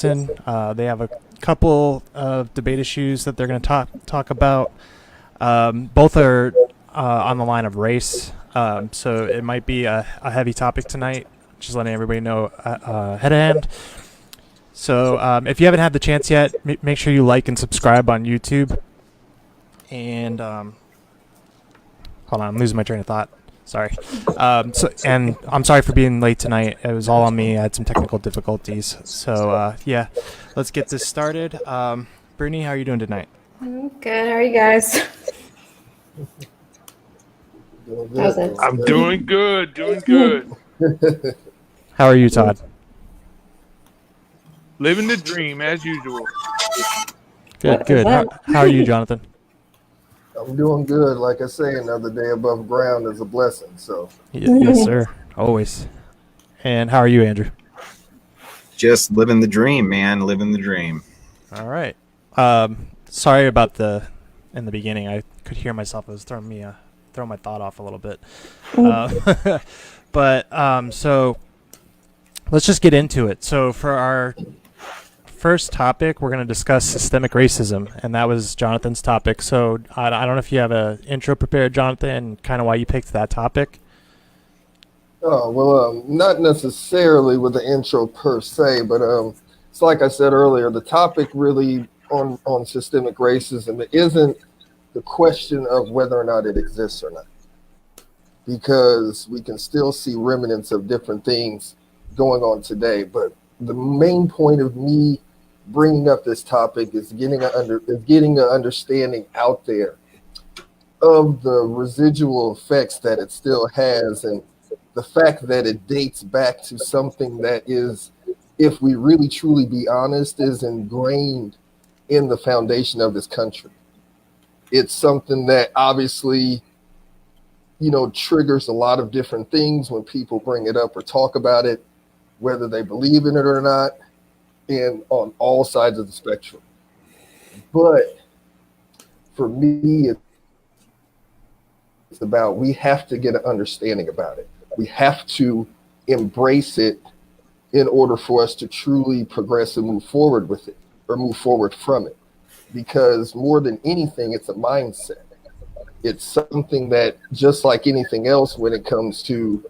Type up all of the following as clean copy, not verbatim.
They have a couple of debate issues that they're going to talk about. Both are on the line of race, so it might be a heavy topic tonight. Just letting everybody know head to hand. So if you haven't had the chance yet, make sure you like and subscribe on YouTube. And hold on, I'm losing my train of thought. Sorry. And I'm sorry for being late tonight. It was all on me. I had some technical difficulties. So yeah, let's get this started. Brittany, how are you doing tonight? I'm good. How are you guys? How's it? I'm doing good. How are you, Todd? Living the dream as usual. Good. How are you, Johnathan? I'm doing good. Like I say, another day above ground is a blessing. So yes, sir. Always. And how are you, Andrew? Just living the dream, man. Living the dream. All right. Sorry about in the beginning. I could hear myself. It was throwing my thought off a little bit. But so let's just get into it. So for our first topic, we're going to discuss systemic racism, and that was Jonathan's topic. So I don't know if you have an intro prepared, Jonathan, and kind of why you picked that topic. Oh, well, not necessarily with the intro per se, but it's like I said earlier, the topic really on systemic racism isn't the question of whether or not it exists or not, because we can still see remnants of different things going on today. But the main point of me bringing up this topic is getting an understanding out there of the residual effects that it still has, and the fact that it dates back to something that is, if we really truly be honest, is ingrained in the foundation of this country. It's something that obviously, triggers a lot of different things when people bring it up or talk about it, whether they believe in it or not, and on all sides of the spectrum. But for me, it's about, we have to get an understanding about it. We have to embrace it in order for us to truly progress and move forward with it, or move forward from it. Because more than anything, it's a mindset. It's something that, just like anything else, when it comes to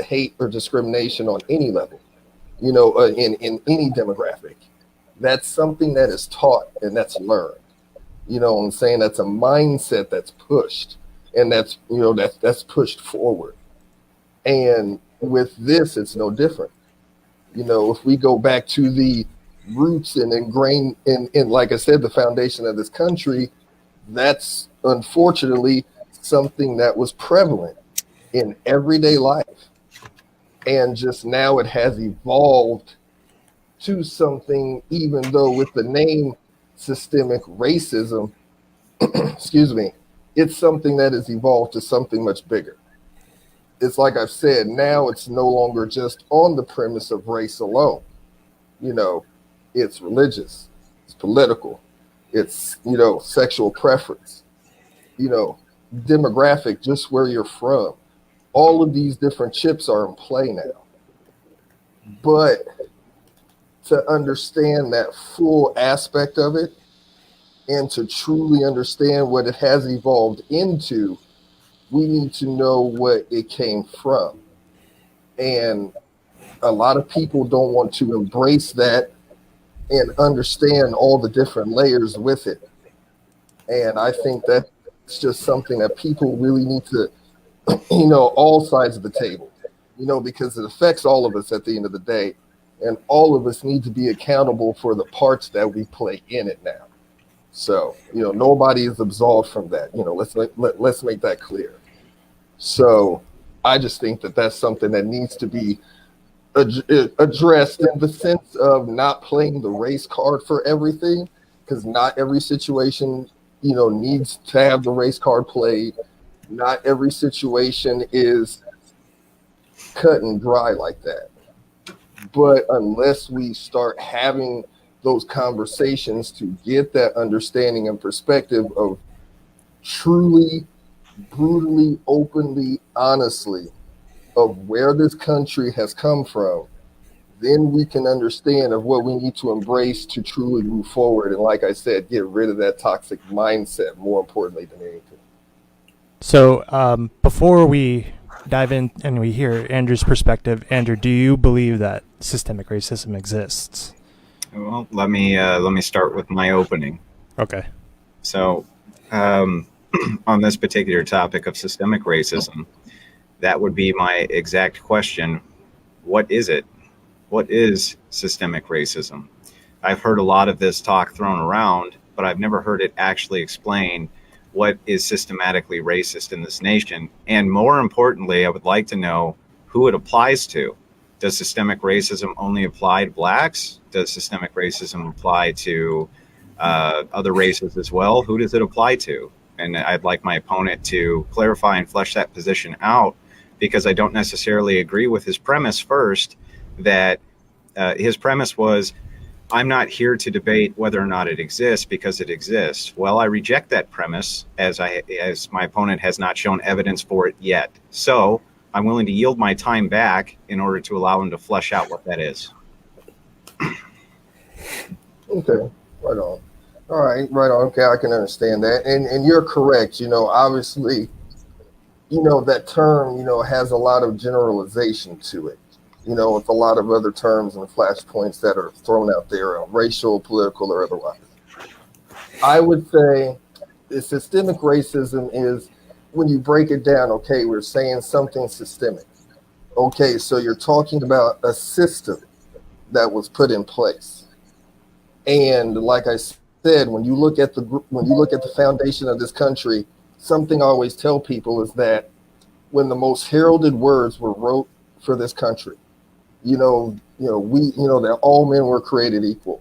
hate or discrimination on any level, in any demographic, that's something that is taught and that's learned. You know what I'm saying? That's a mindset that's pushed, and that's pushed forward. And with this, it's no different. If we go back to the roots and ingrained in, like I said, the foundation of this country, that's unfortunately something that was prevalent in everyday life. And just now it has evolved to something, even though with the name systemic racism, excuse me, it's something that has evolved to something much bigger. It's like I've said, now it's no longer just on the premise of race alone. It's religious, it's political, it's, sexual preference, demographic, just where you're from. All of these different chips are in play now. But to understand that full aspect of it, and to truly understand what it has evolved into, we need to know what it came from. And a lot of people don't want to embrace that and understand all the different layers with it. And I think that's just something that people really need to, all sides of the table, because it affects all of us at the end of the day. And all of us need to be accountable for the parts that we play in it now. So, nobody is absolved from that. Let's make that clear. So I just think that that's something that needs to be addressed in the sense of not playing the race card for everything, because not every situation, needs to have the race card played. Not every situation is cut and dry like that. But unless we start having those conversations to get that understanding and perspective of truly, brutally, openly, honestly, of where this country has come from, then we can understand of what we need to embrace to truly move forward. And like I said, get rid of that toxic mindset, more importantly than anything. So before we dive in and we hear Andrew's perspective, Andrew, do you believe that systemic racism exists? Well, let me start with my opening. Okay. So, on this particular topic of systemic racism, that would be my exact question. What is it? What is systemic racism? I've heard a lot of this talk thrown around, but I've never heard it actually explain what is systematically racist in this nation. And more importantly, I would like to know who it applies to. Does systemic racism only apply to blacks? Does systemic racism apply to other races as well? Who does it apply to? And I'd like my opponent to clarify and flesh that position out, because I don't necessarily agree with his premise first, that his premise was, I'm not here to debate whether or not it exists because it exists. Well, I reject that premise as my opponent has not shown evidence for it yet. So I'm willing to yield my time back in order to allow him to flesh out what that is. Okay, right on. All right, right on. Okay, I can understand that. And you're correct. Obviously, that term, has a lot of generalization to it. With a lot of other terms and flashpoints that are thrown out there, racial, political, or otherwise. I would say the systemic racism is when you break it down, okay, we're saying something systemic. Okay, so you're talking about a system that was put in place. And like I said, when you look at the foundation of this country, something I always tell people is that when the most heralded words were wrote for this country, that all men were created equal.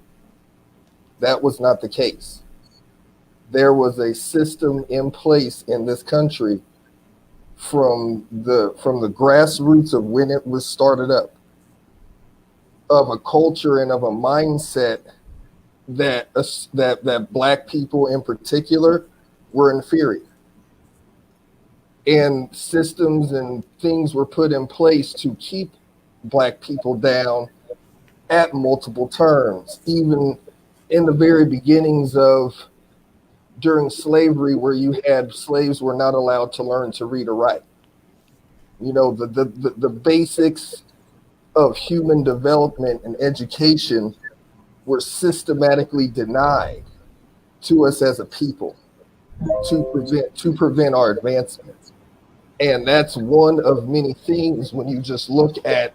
That was not the case. There was a system in place in this country from the grassroots of when it was started up, of a culture and of a mindset that black people in particular were inferior. And systems and things were put in place to keep black people down at multiple terms, even in the very beginnings of during slavery, where you had slaves were not allowed to learn to read or write. The basics of human development and education were systematically denied to us as a people to prevent our advancement. And that's one of many things when you look at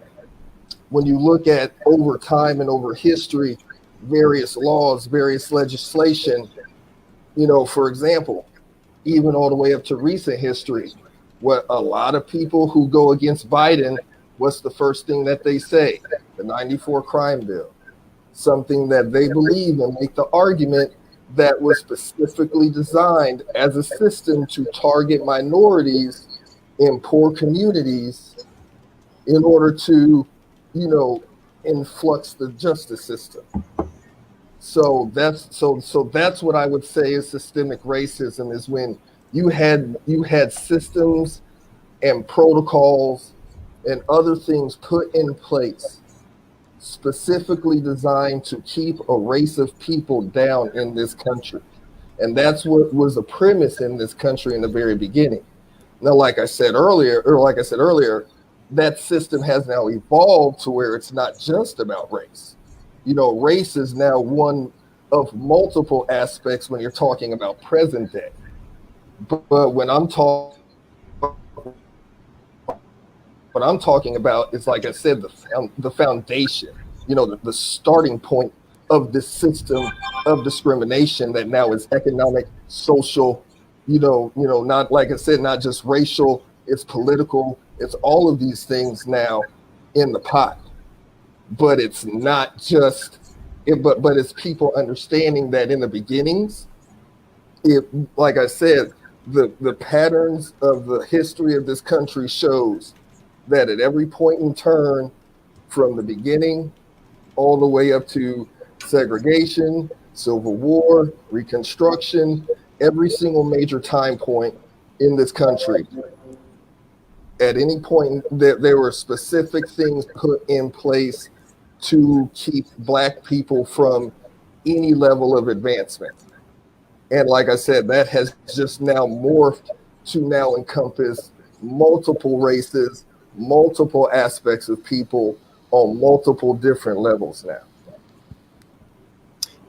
over time and over history, various laws, various legislation, for example, even all the way up to recent history, what a lot of people who go against Biden, what's the first thing that they say? The 94 crime bill, something that they believe and make the argument that was specifically designed as a system to target minorities in poor communities in order to, influx the justice system. So that's what I would say is systemic racism, is when you had systems and protocols and other things put in place specifically designed to keep a race of people down in this country. And that's what was a premise in this country in the very beginning. Now, like I said earlier, that system has now evolved to where it's not just about race. Race is now one of multiple aspects when you're talking about present day. But what I'm talking about is, like I said, the foundation, the starting point of this system of discrimination that now is economic, social, not, like I said, not just racial, it's political, it's all of these things now in the pot. But it's not just, but it's people understanding that in the beginnings, like I said, the patterns of the history of this country shows that at every point in turn, from the beginning all the way up to segregation, Civil War, Reconstruction, every single major time point in this country, at any point there were specific things put in place to keep black people from any level of advancement. And like I said, that has just now morphed to now encompass multiple races, multiple aspects of people on multiple different levels now.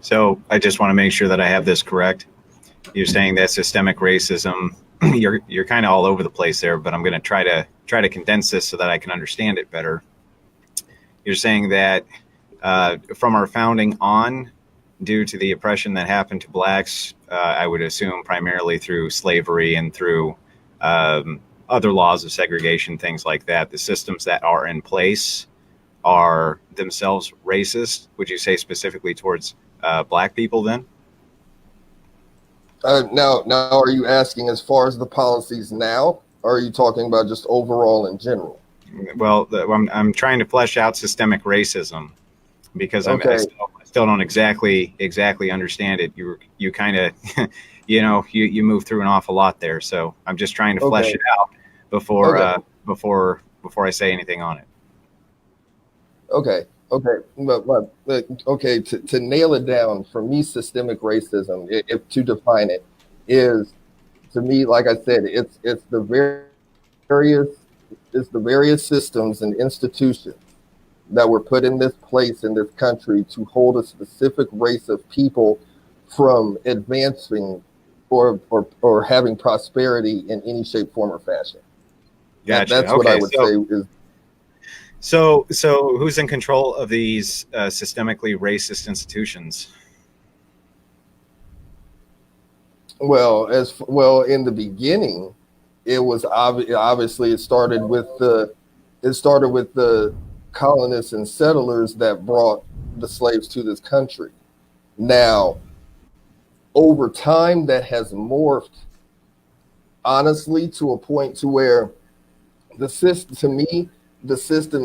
So I just want to make sure that I have this correct. You're saying that systemic racism, you're kind of all over the place there, but I'm going to try to condense this so that I can understand it better. You're saying that from our founding on, due to the oppression that happened to blacks, I would assume primarily through slavery and through other laws of segregation, things like that, the systems that are in place are themselves racist. Would you say specifically towards black people then? Now, are you asking as far as the policies now, or are you talking about just overall in general? Well, I'm trying to flesh out systemic racism because Okay. I still don't exactly understand it. You kind of, you move through an awful lot there. So I'm just trying to flesh it out before I say anything on it. Okay. Okay. To nail it down, for me, systemic racism, if to define it, is, to me, like I said, it's the various systems and institutions that were put in this place in this country to hold a specific race of people from advancing or having prosperity in any shape, form, or fashion. Gotcha. That's what I would say is. So who's in control of these systemically racist institutions? Well, in the beginning, it was obviously it started with the colonists and settlers that brought the slaves to this country. Now, over time, that has morphed, honestly, to a point to where the system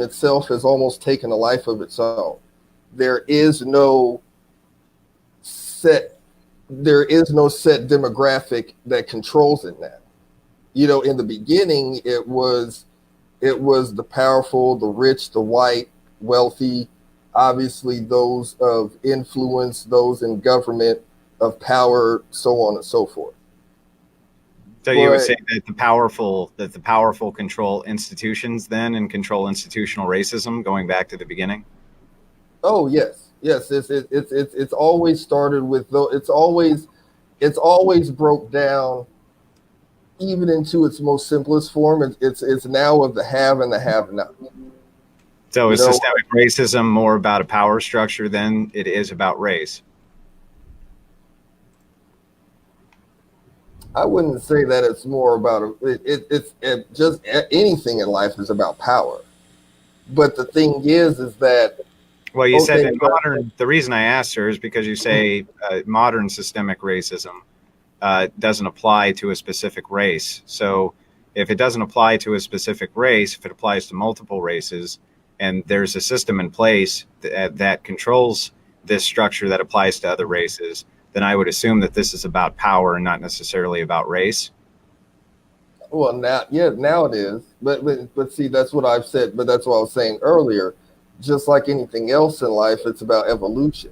itself has almost taken a life of its own. There is no set demographic that controls it now. In the beginning, it was the powerful, the rich, the white, wealthy, obviously those of influence, those in government, of power, so on and so forth. So you would say that the powerful control institutions then and control institutional racism going back to the beginning? Oh yes. It's always started with it's always broke down even into its most simplest form. It's now of the have and the have not. So is systemic racism more about a power structure than it is about race? I wouldn't say that it's more about it's just anything in life is about power. But the thing is that, well, you said in modern. The reason I asked her is because you say modern systemic racism doesn't apply to a specific race. So if it doesn't apply to a specific race, if it applies to multiple races, and there's a system in place that controls this structure that applies to other races, then I would assume that this is about power and not necessarily about race. Well, now it is. But see, that's what I've said. But that's what I was saying earlier. Just like anything else in life, it's about evolution.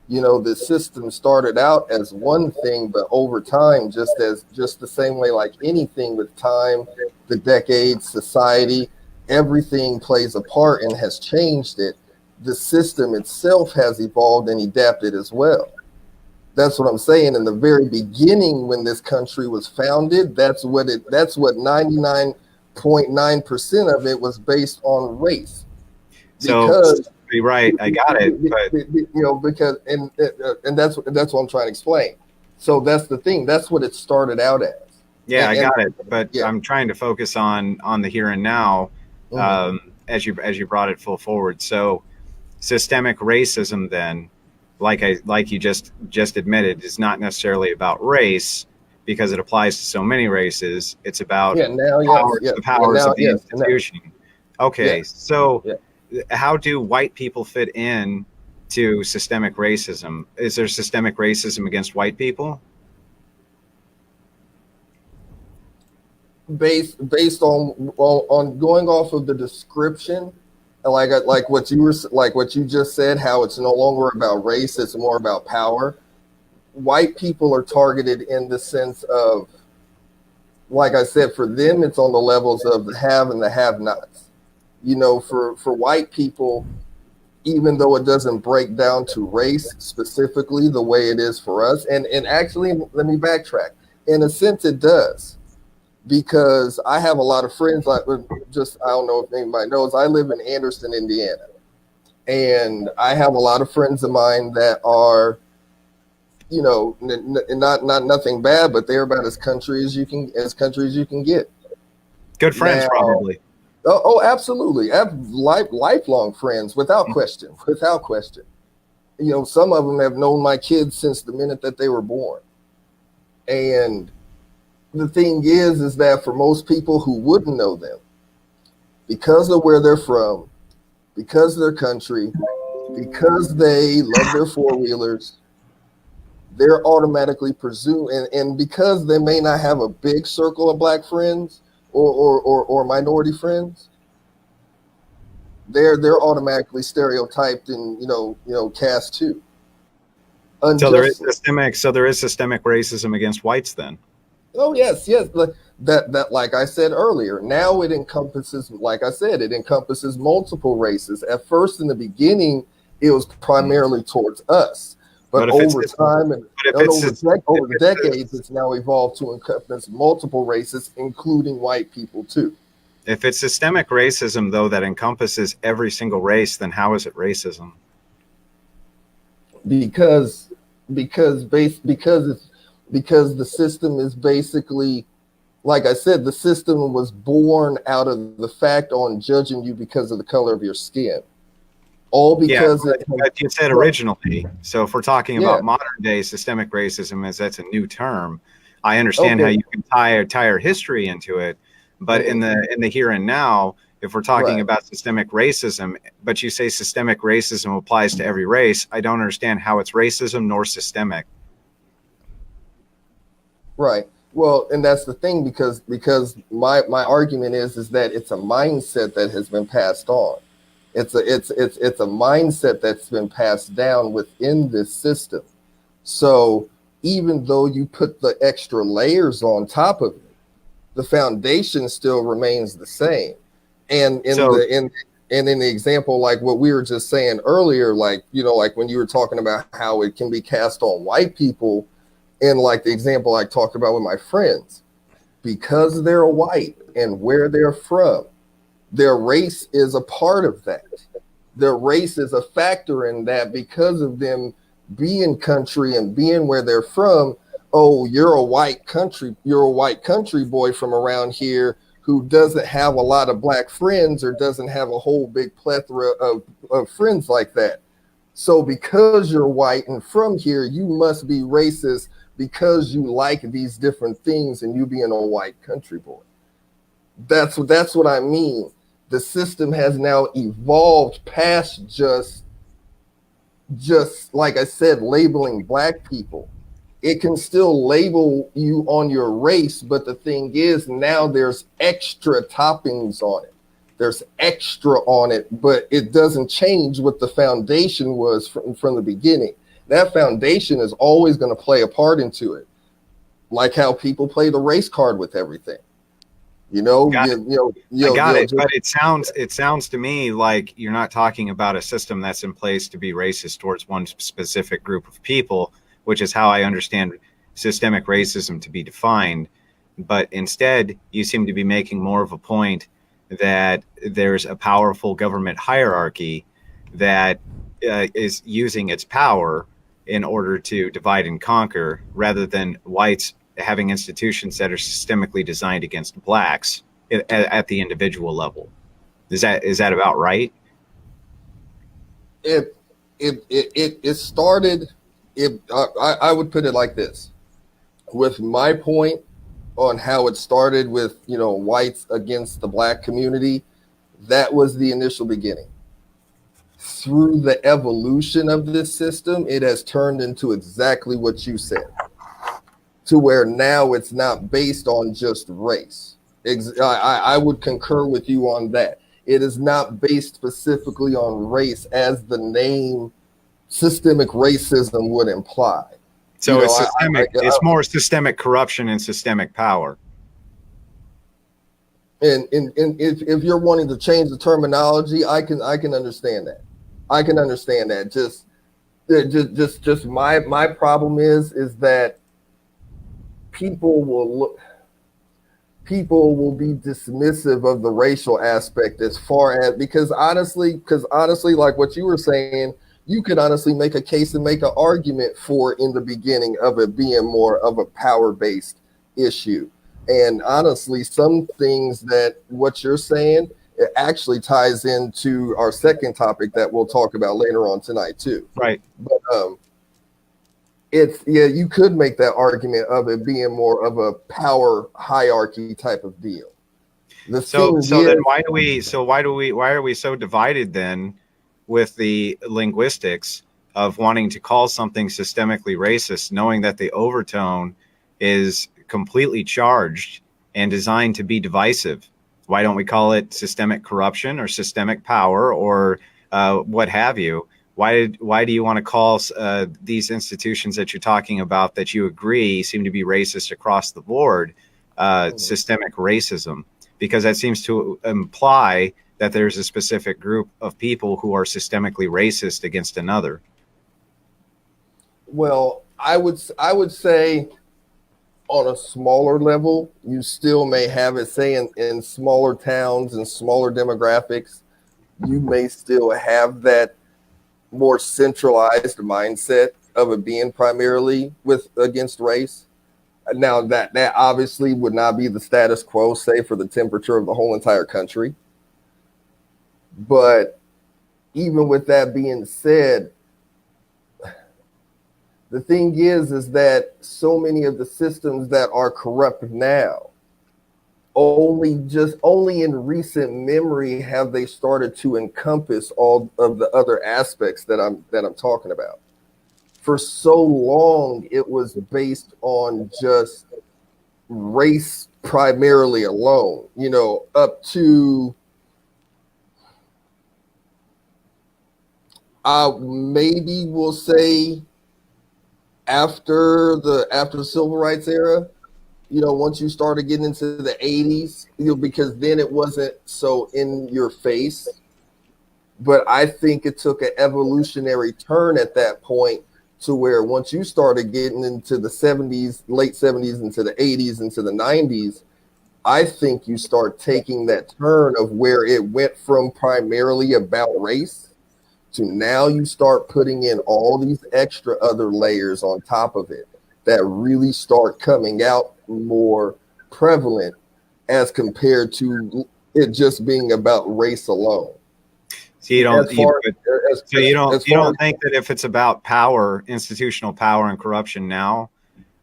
The system started out as one thing, but over time, just the same way, like anything with time, the decades, society, everything plays a part and has changed it. The system itself has evolved and adapted as well. That's what I'm saying. In the very beginning, when this country was founded, that's what 99.9% of it was based on race. Because you're right, I got it. But because and that's what I'm trying to explain. So that's the thing. That's what it started out as. Yeah, I got it. But yeah. I'm trying to focus on the here and now, as you brought it full forward. So systemic racism then, like you just admitted, is not necessarily about race because it applies to so many races. It's about the powers of the institution. Okay, so how do white people fit in to systemic racism? Is there systemic racism against white people? Based on going off of the description like what you were like what you just said, how it's no longer about race, it's more about power. White people are targeted in the sense of, like I said, for them it's on the levels of the have and the have-nots. For white people, even though it doesn't break down to race specifically the way it is for us, and actually, let me backtrack. In a sense, it does, because I have a lot of friends. Like, just I don't know if anybody knows, I live in Anderson, Indiana, and I have a lot of friends of mine that are, not nothing bad, but they're about as country as you can get. Good friends, Now, probably. Oh, absolutely. I have lifelong friends, without question, without question. Some of them have known my kids since the minute that they were born. And the thing is that for most people who wouldn't know them, because of where they're from, because of their country, because they love their four-wheelers, they're automatically presumed, and because they may not have a big circle of black friends, or minority friends, they're automatically stereotyped and cast too. Unjustly. So there is systemic racism against whites then. Oh yes. That like I said earlier, now it encompasses, like I said, it encompasses multiple races. At first, in the beginning, it was primarily towards us. But over time and over the decades, it's now evolved to encompass multiple races, including white people too. If it's systemic racism, though, that encompasses every single race, then how is it racism? Because the system is basically, like I said, the system was born out of the fact on judging you because of the color of your skin. All because but you said originally. So if we're talking about modern day systemic racism, as that's a new term, I understand how you can tie our history into it. But in the here and now, if we're talking about systemic racism, but you say systemic racism applies to every race, I don't understand how it's racism nor systemic. Right. Well, and that's the thing, because my argument is that it's a mindset that has been passed on. It's a mindset that's been passed down within this system. So even though you put the extra layers on top of it, the foundation still remains the same. And in the example, like what we were just saying earlier, like when you were talking about how it can be cast on white people, and like the example I talked about with my friends, because they're white and where they're from, their race is a part of that. Their race is a factor in that, because of them being country and being where they're from. Oh, you're a white country boy from around here who doesn't have a lot of black friends, or doesn't have a whole big plethora of friends like that. So because you're white and from here, you must be racist because you like these different things and you being a white country boy. That's what I mean. The system has now evolved past just like I said, labeling black people. It can still label you on your race, but the thing is, now there's extra toppings on it. There's extra on it, but it doesn't change what the foundation was from the beginning. That foundation is always going to play a part into it, like how people play the race card with everything. I got it. But it sounds to me like you're not talking about a system that's in place to be racist towards one specific group of people, which is how I understand systemic racism to be defined. But instead, you seem to be making more of a point that there's a powerful government hierarchy that is using its power in order to divide and conquer, rather than whites having institutions that are systemically designed against blacks at the individual level. Is that about right? It started. I would put it like this, with my point on how it started with whites against the black community. That was the initial beginning. Through the evolution of this system, it has turned into exactly what you said, to where now it's not based on just race. I would concur with you on that. It is not based specifically on race as the name systemic racism would imply. So it's systemic. It's more systemic corruption and systemic power. And if you're wanting to change the terminology, I can understand that. I can understand that. Just my problem is that people will be dismissive of the racial aspect as far as because honestly, like what you were saying, you could honestly make a case and make an argument for in the beginning of it being more of a power-based issue. And honestly, some things that what you're saying, it actually ties into our second topic that we'll talk about later on tonight too. Right. But you could make that argument of it being more of a power hierarchy type of deal. Why are we so divided then with the linguistics of wanting to call something systemically racist, knowing that the overtone is completely charged and designed to be divisive? Why don't we call it systemic corruption or systemic power or what have you? Why do you want to call these institutions that you're talking about that you agree seem to be racist across the board systemic racism? Because that seems to imply that there's a specific group of people who are systemically racist against another. Well, I would say on a smaller level, you still may have it, say in smaller towns and smaller demographics, you may still have that more centralized mindset of it being primarily against race. Now that obviously would not be the status quo, say for the temperature of the whole entire country. But even with that being said, the thing is that so many of the systems that are corrupt now, only in recent memory have they started to encompass all of the other aspects that I'm talking about. For so long, it was based on just race primarily alone, up to maybe we'll say after the civil rights era, once you started getting into the 80s, because then it wasn't so in your face. But I think it took an evolutionary turn at that point to where once you started getting into the 70s, late 70s, into the 80s, into the 90s, I think you start taking that turn of where it went from primarily about race to now you start putting in all these extra other layers on top of it that really start coming out more prevalent as compared to it just being about race alone. So you don't think that if it's about power, institutional power and corruption now,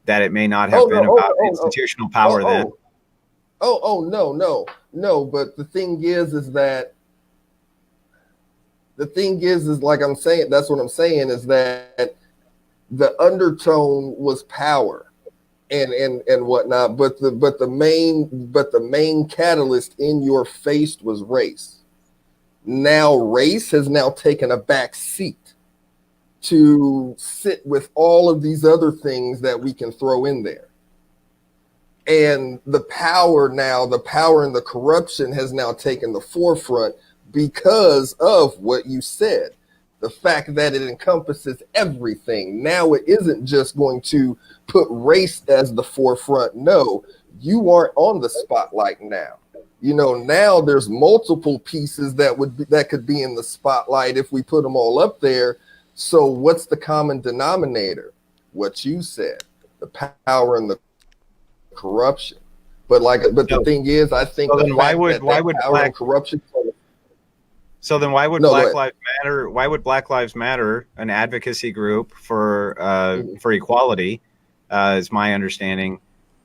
that it may not have been about institutional power then? No. But the thing is like I'm saying, that's what I'm saying is that the undertone was power and whatnot, but the main catalyst in your face was race. Now race has now taken a back seat to sit with all of these other things that we can throw in there. And the power and the corruption has now taken the forefront because of what you said. The fact that it encompasses everything. Now it isn't just going to put race as the forefront. No, you aren't on the spotlight now. Now there's multiple pieces that could be in the spotlight if we put them all up there. So what's the common denominator? What you said, the power and the corruption. But the thing is, I think why would corruption. So then why would Black Lives Matter? Why would Black Lives Matter, an advocacy group for equality, is my understanding,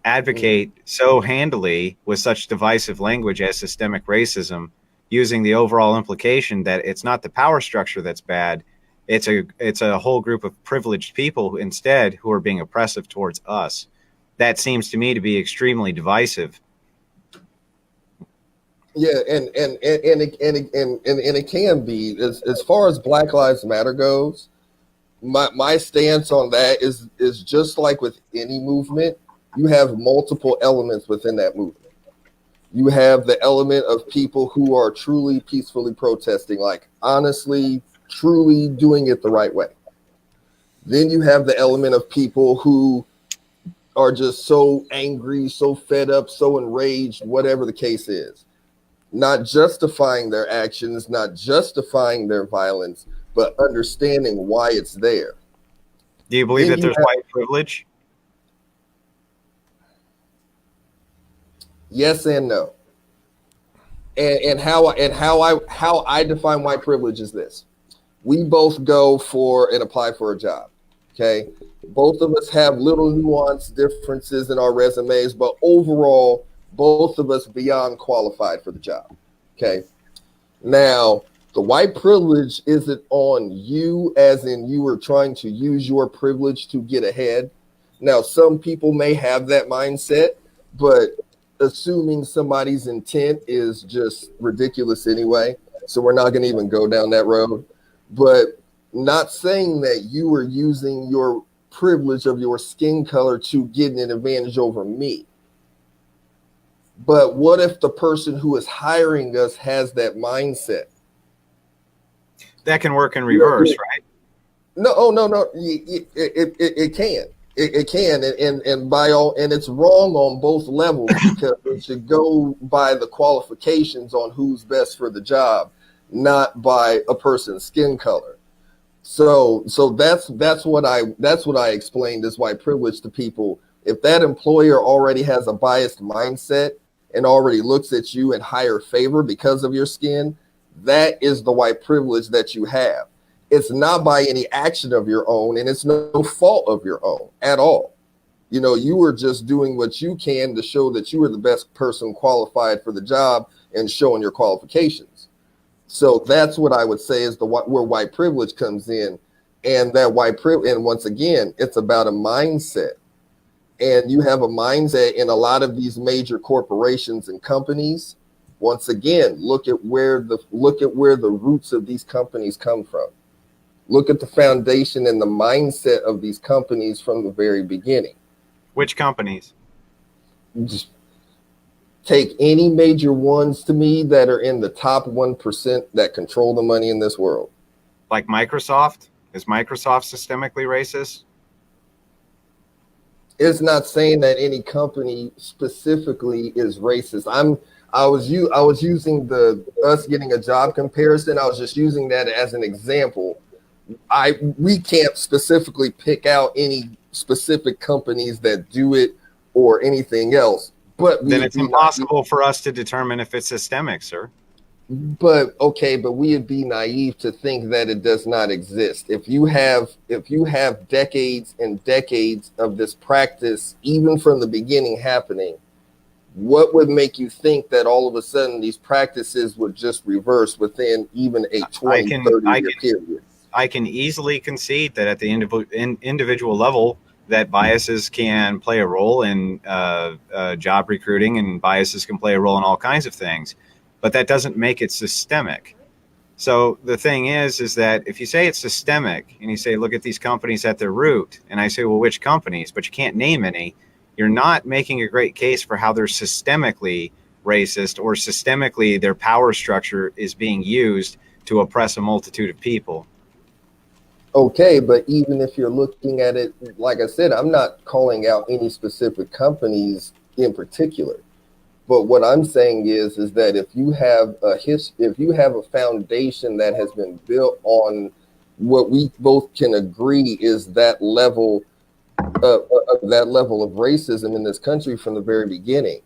advocate so handily with such divisive language as systemic racism, using the overall implication that it's not the power structure that's bad, it's a whole group of privileged people instead who are being oppressive towards us. That seems to me to be extremely divisive. Yeah, and it can be as far as Black Lives Matter goes. My stance on that is just like with any movement, you have multiple elements within that movement. You have the element of people who are truly peacefully protesting, like honestly, truly doing it the right way. Then you have the element of people who are just so angry, so fed up, so enraged, whatever the case is, not justifying their actions, not justifying their violence, but understanding why it's there. Do you believe Then that you there's have, white privilege? yes and no. And how I define white privilege is this. We both go for and apply for a job. Okay. Both of us have little nuance differences in our resumes, but overall, both of us beyond qualified for the job. Okay. Now, the white privilege isn't on you, as in you are trying to use your privilege to get ahead. Now, some people may have that mindset, but assuming somebody's intent is just ridiculous anyway. So we're not going to even go down that road. But not saying that you are using your privilege of your skin color to get an advantage over me. But what if the person who is hiring us has that mindset? That can work in reverse, right? No, oh no. It can. It can, and by all, and it's wrong on both levels because it should go by the qualifications on who's best for the job, not by a person's skin color. So that's what I explained as white privilege to people. If that employer already has a biased mindset and already looks at you in higher favor because of your skin, that is the white privilege that you have. It's not by any action of your own, and it's no fault of your own at all. You know, you were just doing what you can to show that you were the best person qualified for the job and showing your qualifications. So that's what I would say is where white privilege comes in. And that white privilege, and once again, it's about a mindset. And you have a mindset in a lot of these major corporations and companies. Once again, look at where the roots of these companies come from. Look at the foundation and the mindset of these companies from the very beginning. Which companies? Just take any major ones to me that are in the top 1% that control the money in this world. Like Microsoft? Is Microsoft systemically racist? It's not saying that any company specifically is racist. I was using the us getting a job comparison. I was just using that as an example. We can't specifically pick out any specific companies that do it or anything else. But then it's impossible for us to determine if it's systemic, sir. But okay, but we would be naive to think that it does not exist. If you have decades and decades of this practice, even from the beginning happening, what would make you think that all of a sudden these practices would just reverse within even a 20, 30 year period? I can easily concede that at the individual level, that biases can play a role in job recruiting, and biases can play a role in all kinds of things, but that doesn't make it systemic. So the thing is that if you say it's systemic and you say, look at these companies at their root, and I say, well, which companies? But you can't name any. You're not making a great case for how they're systemically racist or systemically their power structure is being used to oppress a multitude of people. Okay, but even if you're looking at it, like I said, I'm not calling out any specific companies in particular. But what I'm saying is that if you have a foundation that has been built on what we both can agree is that level of racism in this country from the very beginning.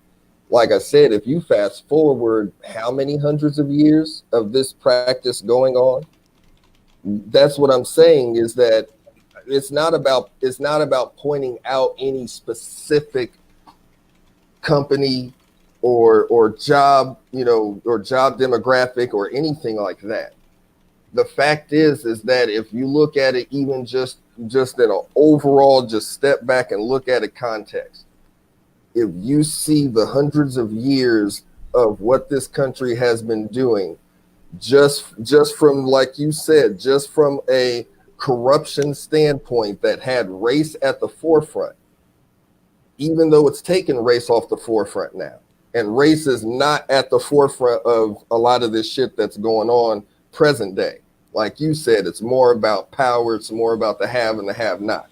Like I said, if you fast forward how many hundreds of years of this practice going on, that's what I'm saying is that it's not about pointing out any specific company or job, or job demographic or anything like that. The fact is that if you look at it, even just in an overall, just step back and look at it context. If you see the hundreds of years of what this country has been doing, just from, like you said, just from a corruption standpoint that had race at the forefront, even though it's taken race off the forefront now. And race is not at the forefront of a lot of this shit that's going on present day. Like you said, it's more about power. It's more about the have and the have not.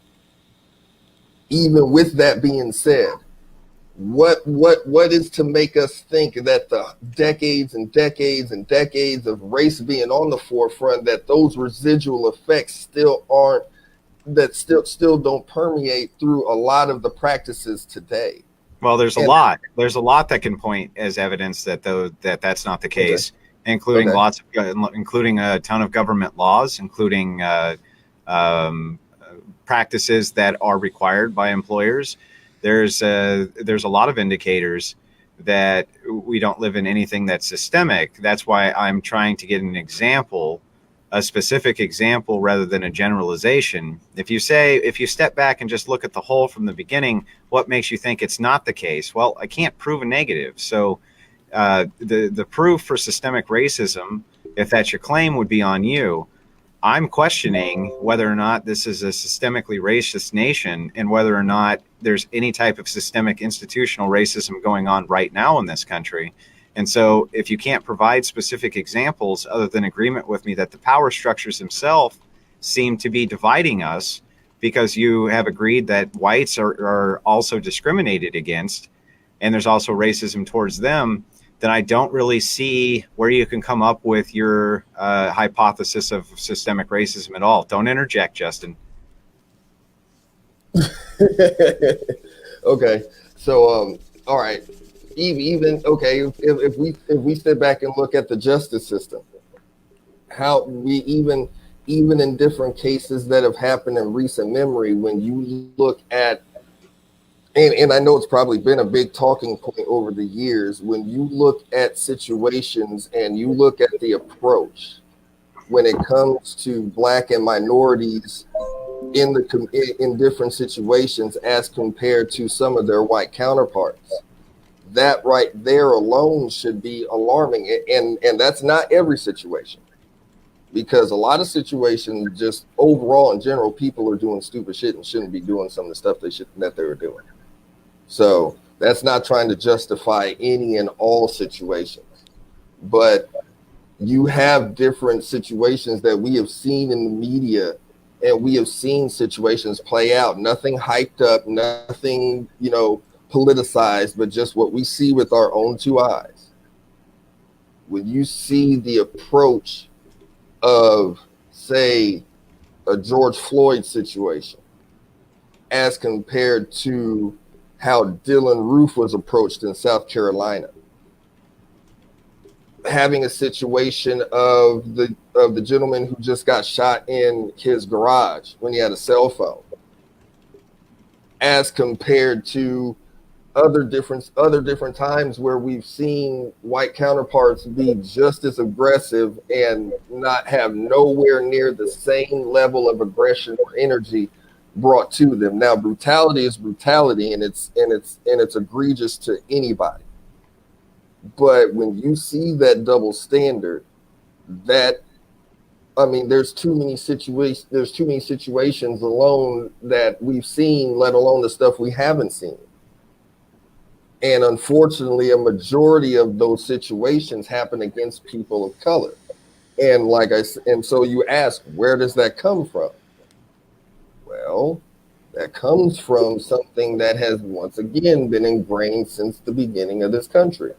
Even with that being said, what is to make us think that the decades and decades and decades of race being on the forefront, that those residual effects still aren't, that still don't permeate through a lot of the practices today? Well, there's a lot that can point as evidence that that's not the case, including including a ton of government laws, including practices that are required by employers. There's a lot of indicators that we don't live in anything that's systemic. That's why I'm trying to get an example, a specific example, rather than a generalization. If you step back and just look at the whole from the beginning, what makes you think it's not the case? Well, I can't prove a negative. So the proof for systemic racism, if that's your claim, would be on you. I'm questioning whether or not this is a systemically racist nation and whether or not there's any type of systemic institutional racism going on right now in this country. And so if you can't provide specific examples other than agreement with me that the power structures themselves seem to be dividing us, because you have agreed that whites are also discriminated against and there's also racism towards them, then I don't really see where you can come up with your hypothesis of systemic racism at all. Don't interject, Justin. Okay, so all right, even okay, if we step back and look at the justice system, how we even in different cases that have happened in recent memory, when you look at, and I know it's probably been a big talking point over the years, when you look at situations and you look at the approach when it comes to Black and minorities in different situations as compared to some of their white counterparts, that right there alone should be alarming. And that's not every situation, because a lot of situations, just overall in general, people are doing stupid shit and shouldn't be doing some of the stuff that they were doing. So that's not trying to justify any and all situations, but you have different situations that we have seen in the media, and we have seen situations play out, nothing hyped up, nothing, politicized, but just what we see with our own two eyes. When you see the approach of, say, a George Floyd situation as compared to how Dylan Roof was approached in South Carolina, having a situation of the gentleman who just got shot in his garage when he had a cell phone, as compared to other different times where we've seen white counterparts be just as aggressive and not have nowhere near the same level of aggression or energy brought to them. Now, brutality is brutality, and it's egregious to anybody. But when you see that double standard, there's too many situations alone that we've seen, let alone the stuff we haven't seen. And unfortunately, a majority of those situations happen against people of color. And so you ask, where does that come from? Well, that comes from something that has once again been ingrained since the beginning of this country.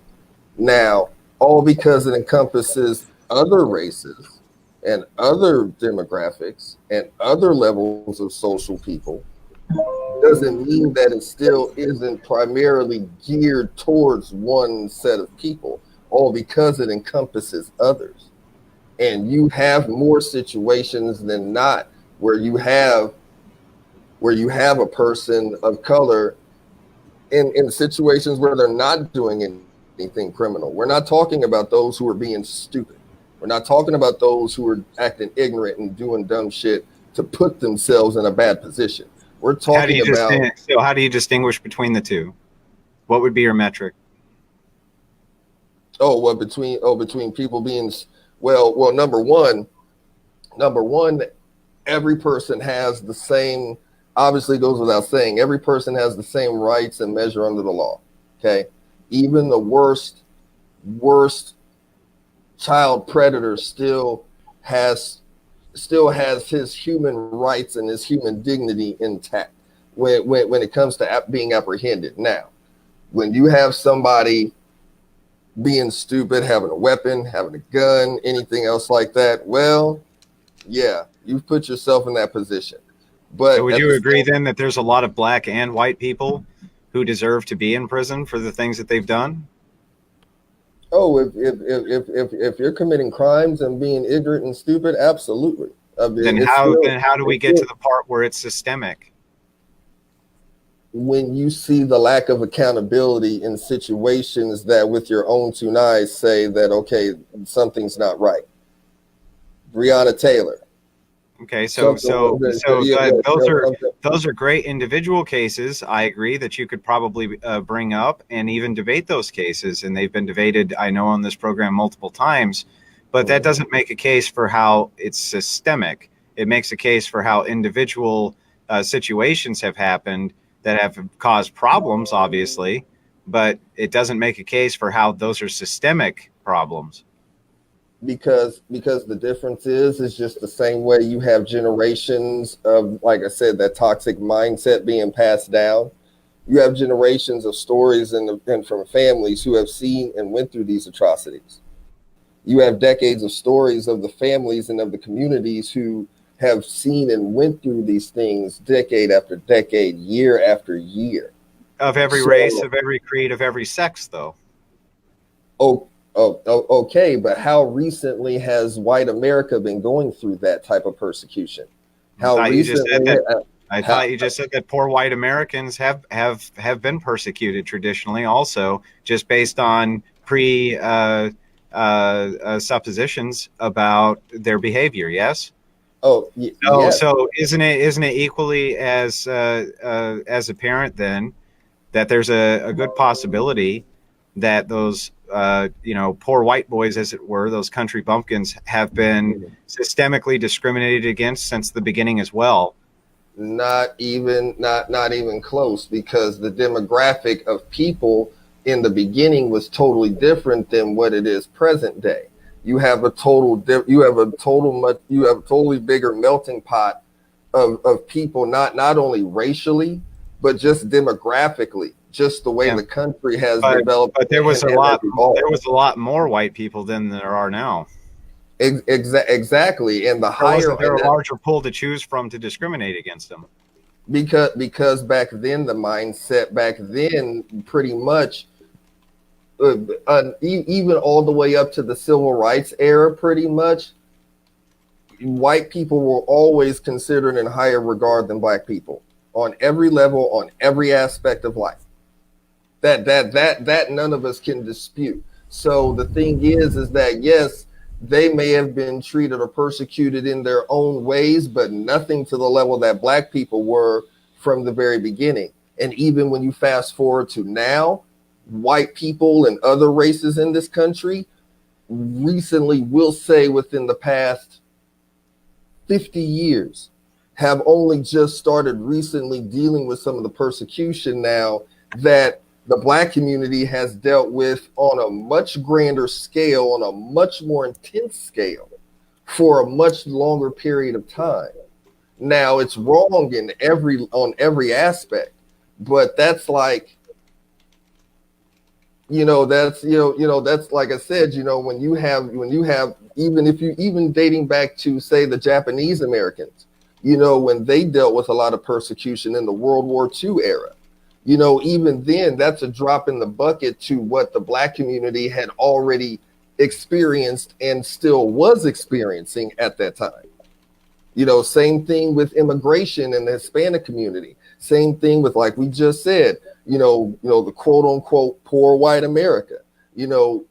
Now, all because it encompasses other races and other demographics and other levels of social people, doesn't mean that it still isn't primarily geared towards one set of people, all because it encompasses others. And you have more situations than not where you have a person of color in situations where they're not doing anything criminal. We're not talking about those who are being stupid. We're not talking about those who are acting ignorant and doing dumb shit to put themselves in a bad position. We're talking about. So how do you distinguish between the two? What would be your metric? Oh, well, between people being, well, number one, every person has the same, obviously goes without saying, every person has the same rights and measure under the law. Okay. Even the worst child predator has still has his human rights and his human dignity intact when it comes to being apprehended. Now, when you have somebody being stupid, having a weapon, having a gun, anything else like that, well, yeah, you've put yourself in that position. But So would you agree then that there's a lot of black and white people who deserve to be in prison for the things that they've done? Oh, if you're committing crimes and being ignorant and stupid, absolutely. Then how do we get to the part where it's systemic? When you see the lack of accountability in situations that with your own two eyes say that, okay, something's not right. Breonna Taylor. Okay, those are great individual cases. I agree that you could probably bring up and even debate those cases, and they've been debated, I know, on this program multiple times. But that doesn't make a case for how it's systemic. It makes a case for how individual situations have happened that have caused problems, obviously, but it doesn't make a case for how those are systemic problems. Because the difference is just the same way you have generations of, like I said, that toxic mindset being passed down. You have generations of stories and from families who have seen and went through these atrocities. You have decades of stories of the families and of the communities who have seen and went through these things decade after decade, year after year. Of every race, of every creed, of every sex, though. Okay, but how recently has white America been going through that type of persecution? I thought you just said that poor white Americans have been persecuted traditionally, also, just based on suppositions about their behavior. Yes. Yes. So isn't it equally as apparent then that there's a good possibility that those poor white boys, as it were, those country bumpkins, have been systemically discriminated against since the beginning as well? Not even close, because the demographic of people in the beginning was totally different than what it is present day. You have a totally bigger melting pot of people, not only racially, but just demographically, just the way the country has developed. But there was a lot more white people than there are now. Exactly, and wasn't there a larger pool to choose from to discriminate against them? Because back then the mindset pretty much. Even all the way up to the civil rights era, pretty much, white people were always considered in higher regard than black people on every level, on every aspect of life. That none of us can dispute. So the thing is that yes, they may have been treated or persecuted in their own ways, but nothing to the level that black people were from the very beginning. And even when you fast forward to now, white people and other races in this country recently, will say within the past 50 years, have only just started recently dealing with some of the persecution now that the black community has dealt with on a much grander scale, on a much more intense scale, for a much longer period of time. Now, it's wrong on every aspect, but that's like, that's like I said, when you have even dating back to, say, the Japanese Americans, when they dealt with a lot of persecution in the World War II era, even then, that's a drop in the bucket to what the black community had already experienced and still was experiencing at that time. Same thing with immigration in the Hispanic community. Same thing with, like we just said, the quote unquote poor white America.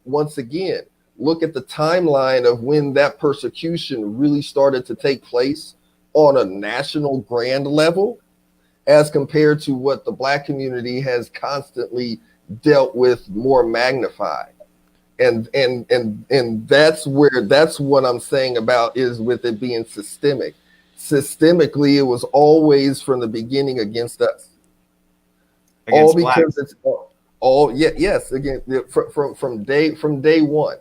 Once again, look at the timeline of when that persecution really started to take place on a national grand level, as compared to what the black community has constantly dealt with, more magnified. And that's what I'm saying about is with it being systemic. Systemically, it was always from the beginning against us. Against All because blacks. it's all yes, again, from day one.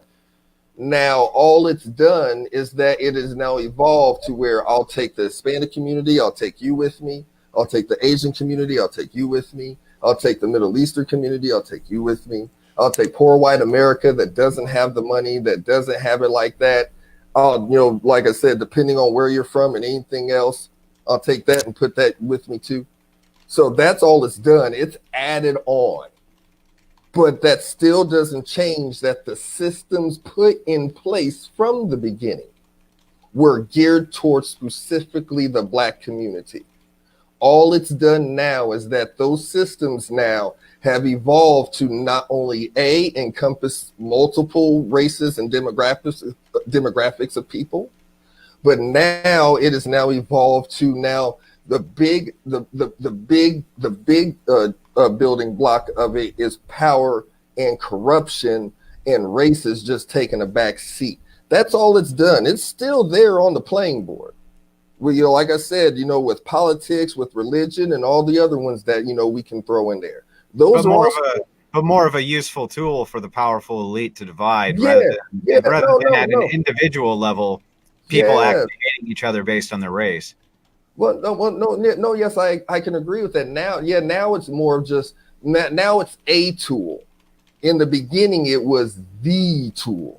Now, all it's done is that it is now evolved to where I'll take the Hispanic community, I'll take you with me. I'll take the Asian community, I'll take you with me. I'll take the Middle Eastern community, I'll take you with me. I'll take poor white America that doesn't have the money, that doesn't have it like that. I'll, like I said, depending on where you're from and anything else, I'll take that and put that with me too. So that's all it's done. It's added on. But that still doesn't change that the systems put in place from the beginning were geared towards specifically the black community. All it's done now is that those systems now have evolved to not only encompass multiple races and demographics of people, but now it is now evolved to now the big building block of it is power and corruption, and race is just taking a back seat. That's all it's done. It's still there on the playing board. Well, like I said, with politics, with religion, and all the other ones that we can throw in there. Those But more of a useful tool for the powerful elite to divide, Yeah, rather than at no. an individual level, people actually hating each other based on their race. No. Yes, I can agree with that. Now it's more of just now it's a tool. In the beginning, it was the tool.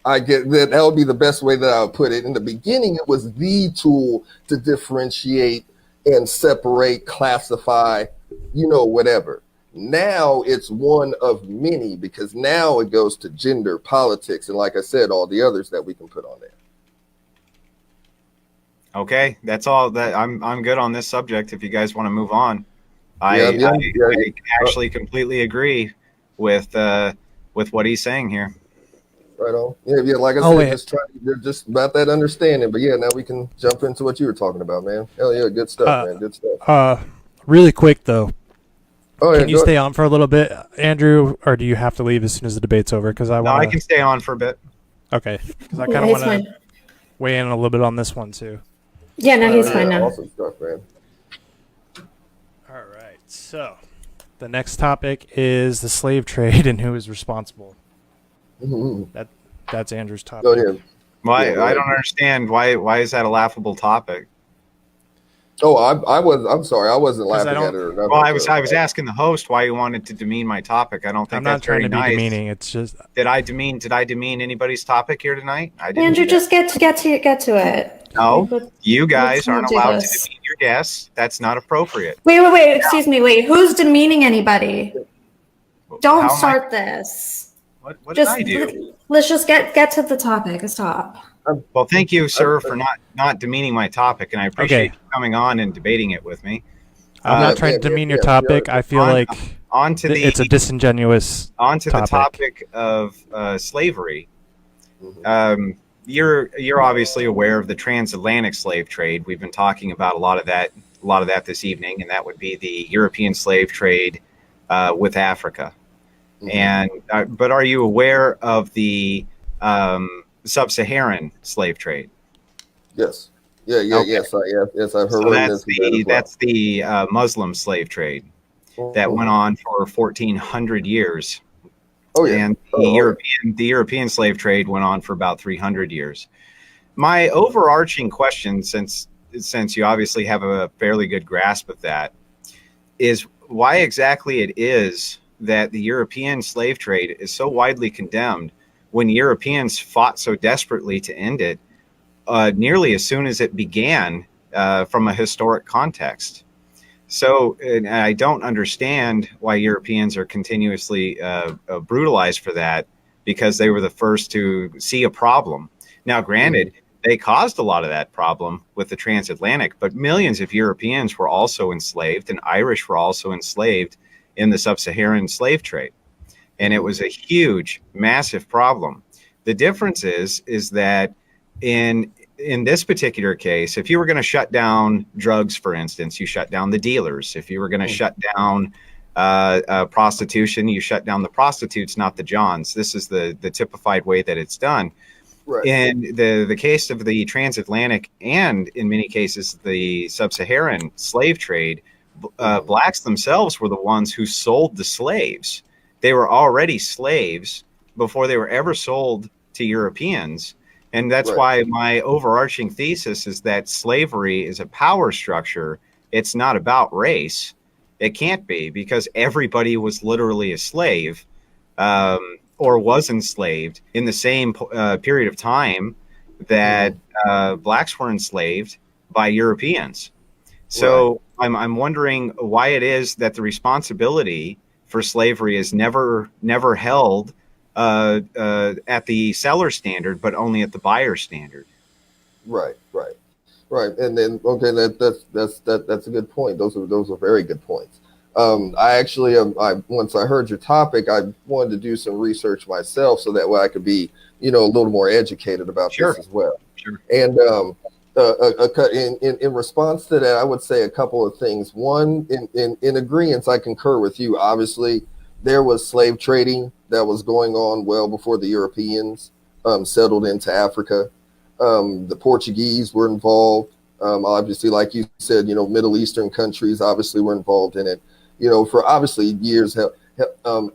I get that. That would be the best way that I would put it. In the beginning, it was the tool to differentiate and separate, classify, whatever. Now it's one of many, because now it goes to gender, politics, and like I said, all the others that we can put on there. Okay, that's all. That I'm good on this subject. If you guys want to move on, I actually completely agree with what he's saying here. Right on. Yeah. Like I said, just about that understanding. But now we can jump into what you were talking about, man. Hell yeah, good stuff, man. Good stuff. Really quick though. Oh, can you stay on for a little bit, Andrew, or do you have to leave as soon as the debate's over? Because I can stay on for a bit. Okay, because I kind of want to weigh in a little bit on this one too. Yeah, no, he's fine now. Awesome stuff, man. All right, so the next topic is the slave trade and who is responsible. Mm-hmm. That's Andrew's topic. Go ahead. Why? I don't understand. Why is that a laughable topic? Oh, I'm sorry. I wasn't laughing at it. Or nothing. Well, I was asking the host why he wanted to demean my topic. I don't think I'm not that's trying very to be nice. demeaning. It's just Did I demean anybody's topic here tonight? I didn't. Andrew, just get to it. No, you guys aren't allowed to this. demean your guests. That's not appropriate. Wait. Excuse me. Wait, who's demeaning anybody? Don't start this. What did I do? Let's just get to the topic. Stop. Well, thank you, sir, for not demeaning my topic, and I appreciate you coming on and debating it with me. I'm not trying to demean your topic. I feel like it's a disingenuous onto the topic of slavery. You're obviously aware of the transatlantic slave trade. We've been talking about a lot of that this evening, and that would be the European slave trade with Africa. And but are you aware of the sub-Saharan slave trade? Yes. Yeah. Okay. Yes. I've heard. So that's the Muslim slave trade that went on for 1,400 years. Oh yeah. And the European slave trade went on for about 300 years. My overarching question, since you obviously have a fairly good grasp of that, is why exactly it is that the European slave trade is so widely condemned when Europeans fought so desperately to end it nearly as soon as it began from a historic context. So and I don't understand why Europeans are continuously brutalized for that, because they were the first to see a problem. Now, granted, they caused a lot of that problem with the transatlantic, but millions of Europeans were also enslaved, and Irish were also enslaved in the sub-Saharan slave trade. And it was a huge, massive problem. The difference is that in this particular case, if you were going to shut down drugs, for instance, you shut down the dealers. If you were going to shut down prostitution, you shut down the prostitutes, not the Johns. This is the typified way that it's done. Right. In the case of the transatlantic and in many cases the sub-Saharan slave trade, blacks themselves were the ones who sold the slaves. They were already slaves before they were ever sold to Europeans. And that's why my overarching thesis is that slavery is a power structure. It's not about race. It can't be, because everybody was literally a slave or was enslaved in the same period of time that blacks were enslaved by Europeans. So I'm wondering why it is that the responsibility for slavery is never held at the seller standard, but only at the buyer standard. Right. And then, okay, that's a good point. Those are very good points. I actually, once I heard your topic, I wanted to do some research myself so that way I could be, a little more educated about this as well. Sure. And in response to that, I would say a couple of things. One, in agreement, I concur with you. Obviously, there was slave trading that was going on well before the Europeans settled into Africa. The Portuguese were involved. Obviously, like you said, Middle Eastern countries obviously were involved in it. For obviously years,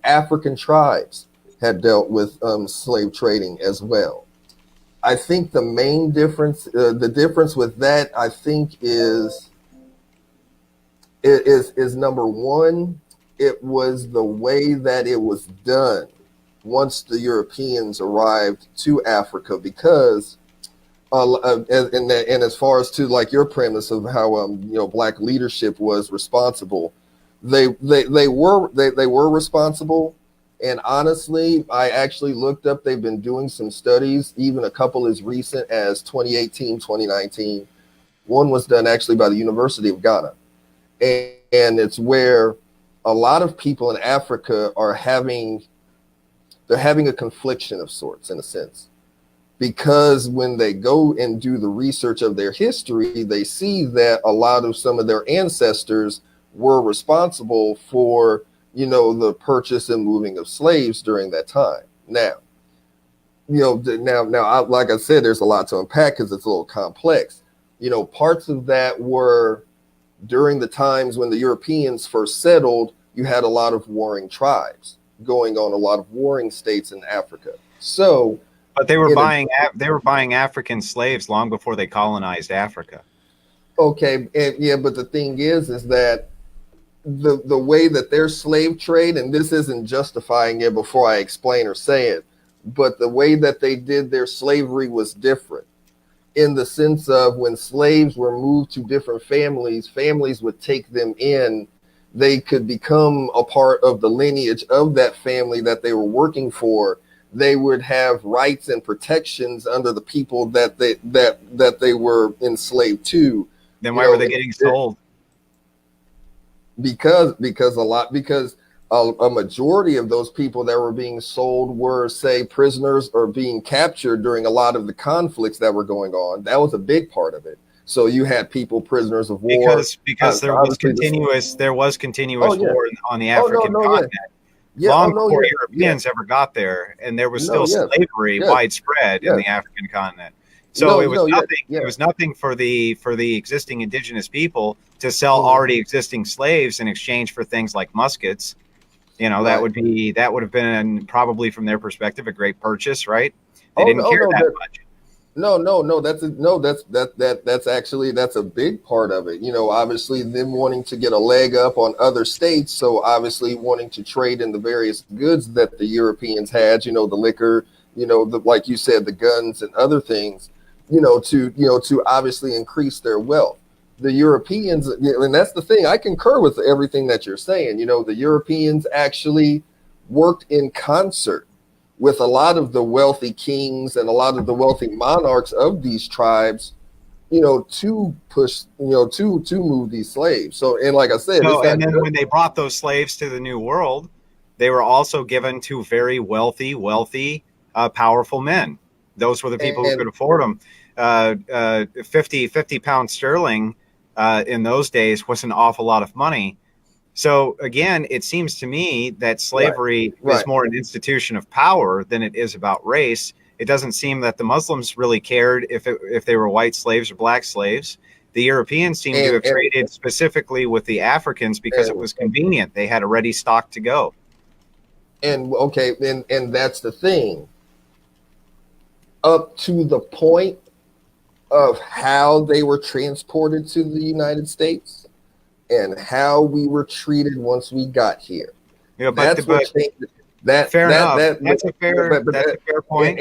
African tribes had dealt with slave trading as well. I think the main difference, the difference with that, I think is number one, it was the way that it was done once the Europeans arrived to Africa, because and as far as to like your premise of how black leadership was responsible, they were responsible. And honestly, I actually looked up, they've been doing some studies, even a couple as recent as 2018, 2019. One was done actually by the University of Ghana. And it's where a lot of people in Africa are having a confliction of sorts, in a sense. Because when they go and do the research of their history, they see that a lot of some of their ancestors were responsible for the purchase and moving of slaves during that time. Now, like I said, there's a lot to unpack because it's a little complex. Parts of that were during the times when the Europeans first settled, you had a lot of warring tribes going on, a lot of warring states in Africa. So, but they were buying African slaves long before they colonized Africa. Okay, but the thing is that the way that their slave trade, and this isn't justifying it before I explain or say it, but the way that they did their slavery was different, in the sense of when slaves were moved to different families would take them in. They could become a part of the lineage of that family that they were working for. They would have rights and protections under the people that they were enslaved to. Then why were they getting sold? Because a majority of those people that were being sold were, say, prisoners or being captured during a lot of the conflicts that were going on. That was a big part of it. So you had people prisoners of war because there was continuous war on the African continent. Long before Europeans ever got there, and there was still slavery widespread in the African continent. So it was nothing. It was nothing for the existing indigenous people to sell already existing slaves in exchange for things like muskets. That would have been probably from their perspective a great purchase, right? They didn't care that much. That's actually a big part of it. Obviously them wanting to get a leg up on other states. So obviously wanting to trade in the various goods that the Europeans had, the liquor, like you said, the guns and other things, to obviously increase their wealth. The Europeans, and that's the thing, I concur with everything that you're saying. The Europeans actually worked in concert with a lot of the wealthy kings and a lot of the wealthy monarchs of these tribes, to push, to move these slaves. So, and like I said, and then when they brought those slaves to the New World, they were also given to very wealthy, powerful men. Those were the people who could afford them. 50 pounds sterling in those days was an awful lot of money. So again, it seems to me that slavery is more an institution of power than it is about race. It doesn't seem that the Muslims really cared if they were white slaves or black slaves. The Europeans seem to have traded specifically with the Africans because it was convenient. They had a ready stock to go. And okay, and that's the thing. Up to the point of how they were transported to the United States and how we were treated once we got here. Yeah, but that's what changed. Fair enough. That's a fair point.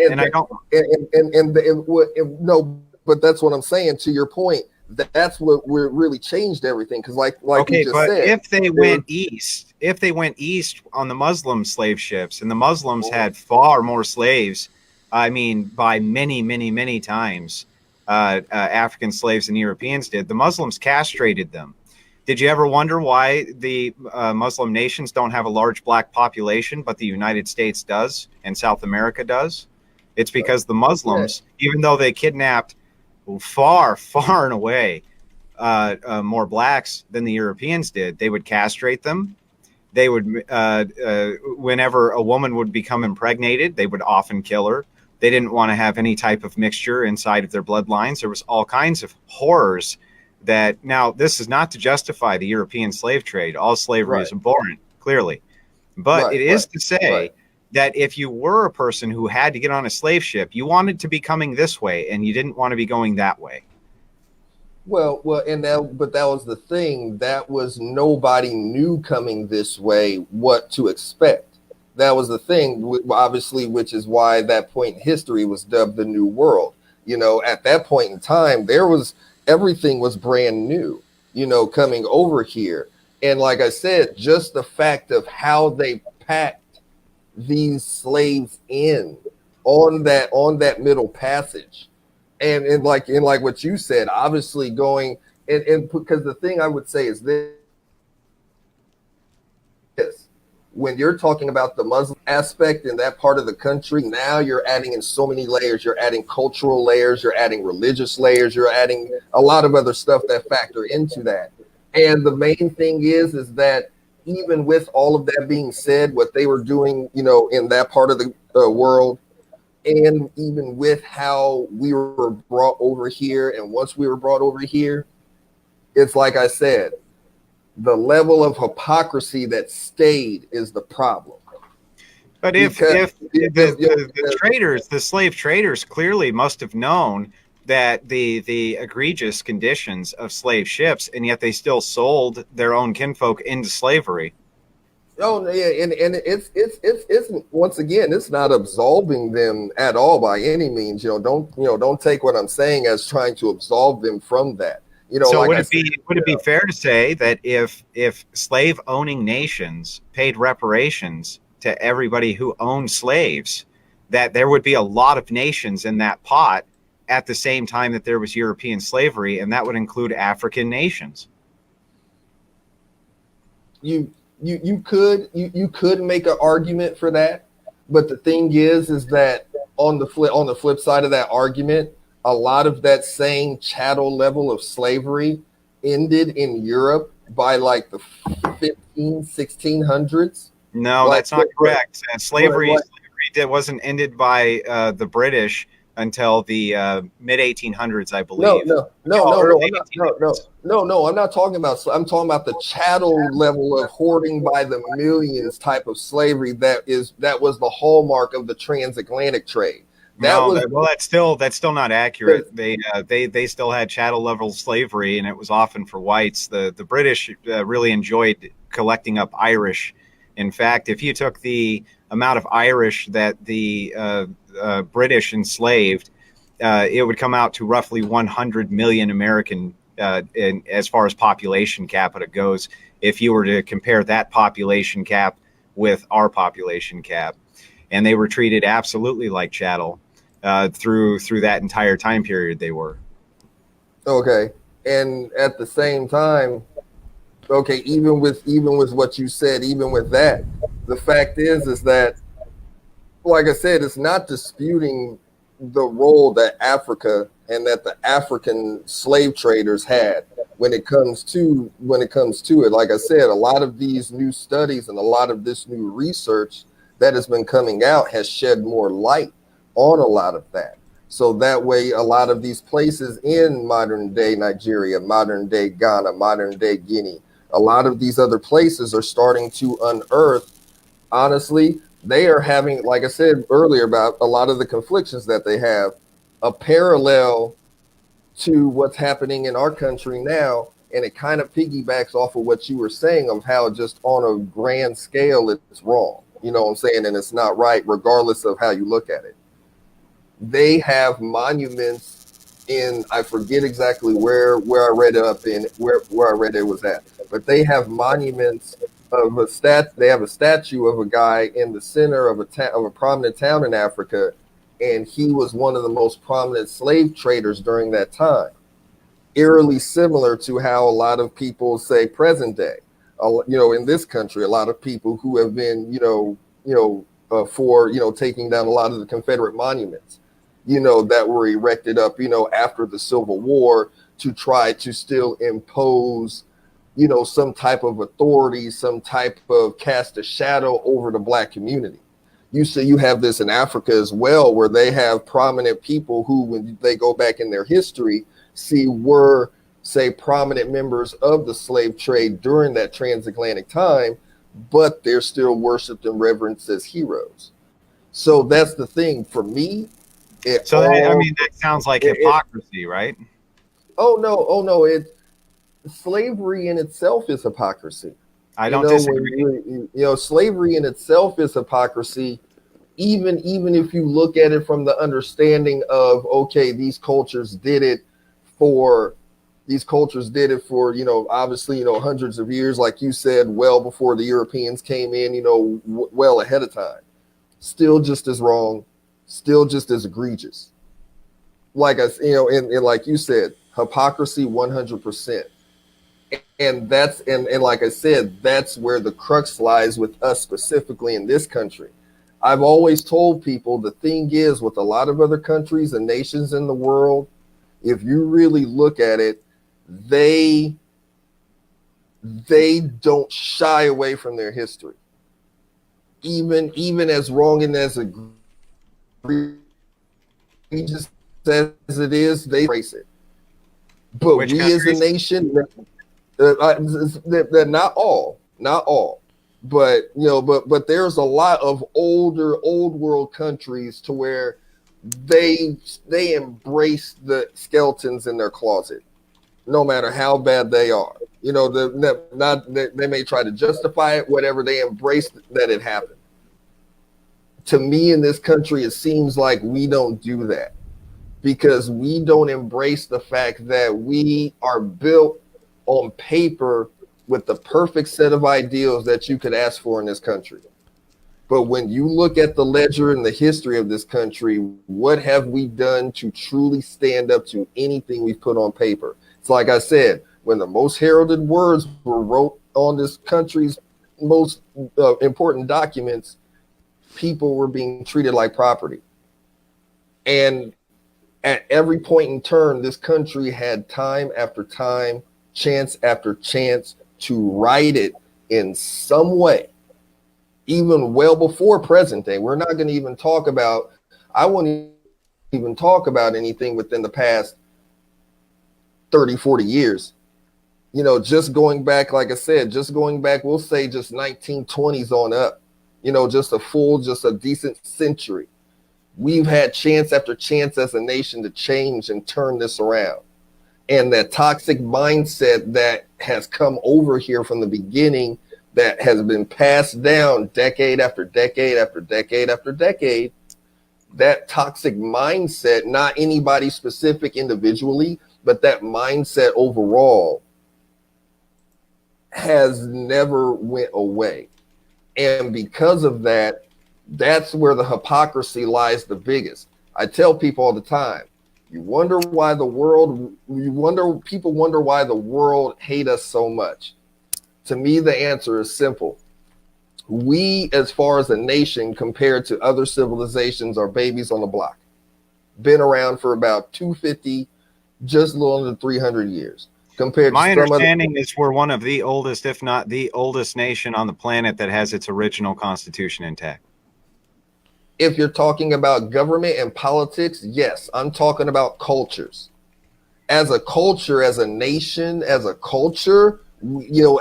No, but that's what I'm saying. To your point, that's what really changed everything. Because like okay, you just but said, if they went east on the Muslim slave ships, and the Muslims had far more slaves, I mean, by many times, African slaves than Europeans did. The Muslims castrated them. Did you ever wonder why the Muslim nations don't have a large black population, but the United States does and South America does? It's because the Muslims, even though they kidnapped far and away more blacks than the Europeans did, they would castrate them. They would, whenever a woman would become impregnated, they would often kill her. They didn't want to have any type of mixture inside of their bloodlines. There was all kinds of horrors that, now this is not to justify the European slave trade. All slavery is abhorrent, clearly. But it is to say that if you were a person who had to get on a slave ship, you wanted to be coming this way and you didn't want to be going that way. But that was the thing. That was, nobody knew coming this way what to expect. That was the thing, obviously, which is why that point in history was dubbed the New World. You know, at that point in time, everything was brand new, you know, coming over here. And like I said, just the fact of how they packed these slaves in on that middle passage. And like what you said, obviously going and because the thing I would say is this: when you're talking about the Muslim aspect in that part of the country, now you're adding in so many layers. You're adding cultural layers, you're adding religious layers, you're adding a lot of other stuff that factor into that. And the main thing is that even with all of that being said, what they were doing, you know, in that part of the world, and even with how we were brought over here, and once we were brought over here, it's like I said, the level of hypocrisy that stayed is the problem. But if the traders, the slave traders, clearly must have known that the egregious conditions of slave ships, and yet they still sold their own kinfolk into slavery. Oh yeah, and it's once again, it's not absolving them at all by any means. Don't take what I'm saying as trying to absolve them from that. So would it be fair to say that if slave owning nations paid reparations to everybody who owned slaves, that there would be a lot of nations in that pot at the same time that there was European slavery, and that would include African nations? You could make an argument for that, but the thing is that on the flip side of that argument, a lot of that same chattel level of slavery ended in Europe by like the 1600s. No, that's not correct. Slavery wasn't ended by the British until the mid 1800s, I believe. No. I'm not talking about. I'm talking about the chattel level of hoarding by the millions type of slavery that was the hallmark of the transatlantic trade. That's still not accurate. They still had chattel level slavery, and it was often for whites. The British really enjoyed collecting up Irish. In fact, if you took the amount of Irish that the British enslaved, it would come out to roughly 100 million American as far as population capita goes, if you were to compare that population cap with our population cap. And they were treated absolutely like chattel through that entire time period. They were. Okay. And at the same time, okay, even with what you said, even with that, the fact is that, like I said, it's not disputing the role that Africa and that the African slave traders had. when it comes to it. Like I said, a lot of these new studies and a lot of this new research that has been coming out has shed more light on a lot of that. So that way, a lot of these places in modern day Nigeria, modern day Ghana, modern day Guinea, a lot of these other places are starting to unearth. Honestly, they are having, like I said earlier about a lot of the conflictions that they have, a parallel to what's happening in our country now. And it kind of piggybacks off of what you were saying of how just on a grand scale, it's wrong. You know what I'm saying? And it's not right, regardless of how you look at it. They have monuments in, I forget exactly where I read it up in, where I read it was at, but they have monuments of they have a statue of a guy in the center of a prominent town in Africa, and he was one of the most prominent slave traders during that time. Eerily similar to how a lot of people say present day. In this country, a lot of people who have been, for taking down a lot of the Confederate monuments, that were erected up, after the Civil War to try to still impose, some type of authority, some type of cast a shadow over the Black community. You say you have this in Africa as well, where they have prominent people who, when they go back in their history, were, say, prominent members of the slave trade during that transatlantic time, but they're still worshipped and reverenced as heroes. So that's the thing for me. That sounds like hypocrisy, right? Oh no! Slavery in itself is hypocrisy. I don't disagree. Slavery in itself is hypocrisy. Even if you look at it from the understanding of, okay, these cultures did it for obviously hundreds of years, like you said, well before the Europeans came in, well ahead of time. Still just as wrong. Still just as egregious. Like and like you said, hypocrisy 100%. And and like I said, that's where the crux lies with us specifically in this country. I've always told people the thing is with a lot of other countries and nations in the world, if you really look at it, they don't shy away from their history. Even as wrong and as egregious as it is, they embrace it. But Which we countries? as a nation, not all, but but there's a lot of old world countries to where they embrace the skeletons in their closet, no matter how bad they are. They may try to justify it, whatever. They embrace that it happened. To me, in this country, it seems like we don't do that because we don't embrace the fact that we are built on paper with the perfect set of ideals that you could ask for in this country. But when you look at the ledger and the history of this country, what have we done to truly stand up to anything we've put on paper? It's like I said, when the most heralded words were wrote on this country's most important documents, people were being treated like property. And at every point in turn, this country had time after time, chance after chance to right it in some way, even well before present day. We're not going to even talk about, I won't even talk about anything within the past 30, 40 years. Just going back, like I said, we'll say just 1920s on up, just a decent century. We've had chance after chance as a nation to change and turn this around. And that toxic mindset that has come over here from the beginning, that has been passed down decade after decade after decade after decade, that toxic mindset, not anybody specific individually, but that mindset overall has never went away. And because of that, that's where the hypocrisy lies the biggest. I tell people all the time, people wonder why the world hate us so much. To me, the answer is simple. We, as far as a nation, compared to other civilizations, are babies on the block. Been around for about 250, just a little under 300 years. compared to My some other. understanding is we're one of the oldest, if not the oldest nation on the planet that has its original constitution intact. If you're talking about government and politics, yes, I'm talking about cultures. As a culture, as a nation, as a culture,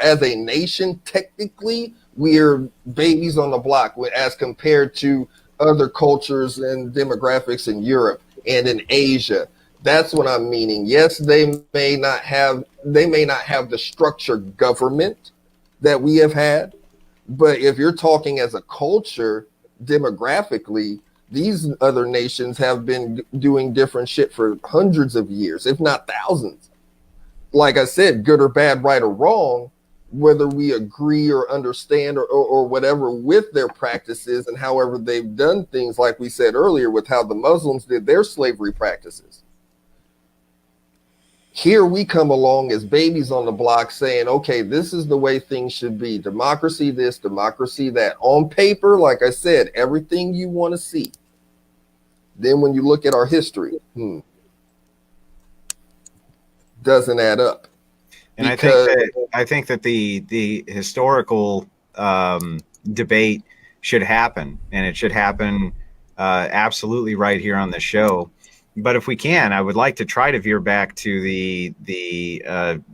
as a nation, technically, we're babies on the block as compared to other cultures and demographics in Europe and in Asia. That's what I'm meaning. Yes, they may not have the structured government that we have had, but if you're talking as a culture, demographically, these other nations have been doing different shit for hundreds of years, if not thousands. Like I said, good or bad, right or wrong, whether we agree or understand or whatever with their practices and however they've done things, like we said earlier, with how the Muslims did their slavery practices. Here we come along as babies on the block saying, okay, this is the way things should be. Democracy this, democracy that. On paper, like I said, everything you want to see. Then when you look at our history, doesn't add up. And I think that the historical debate should happen, and it should happen absolutely right here on the show. But if we can, I would like to try to veer back to the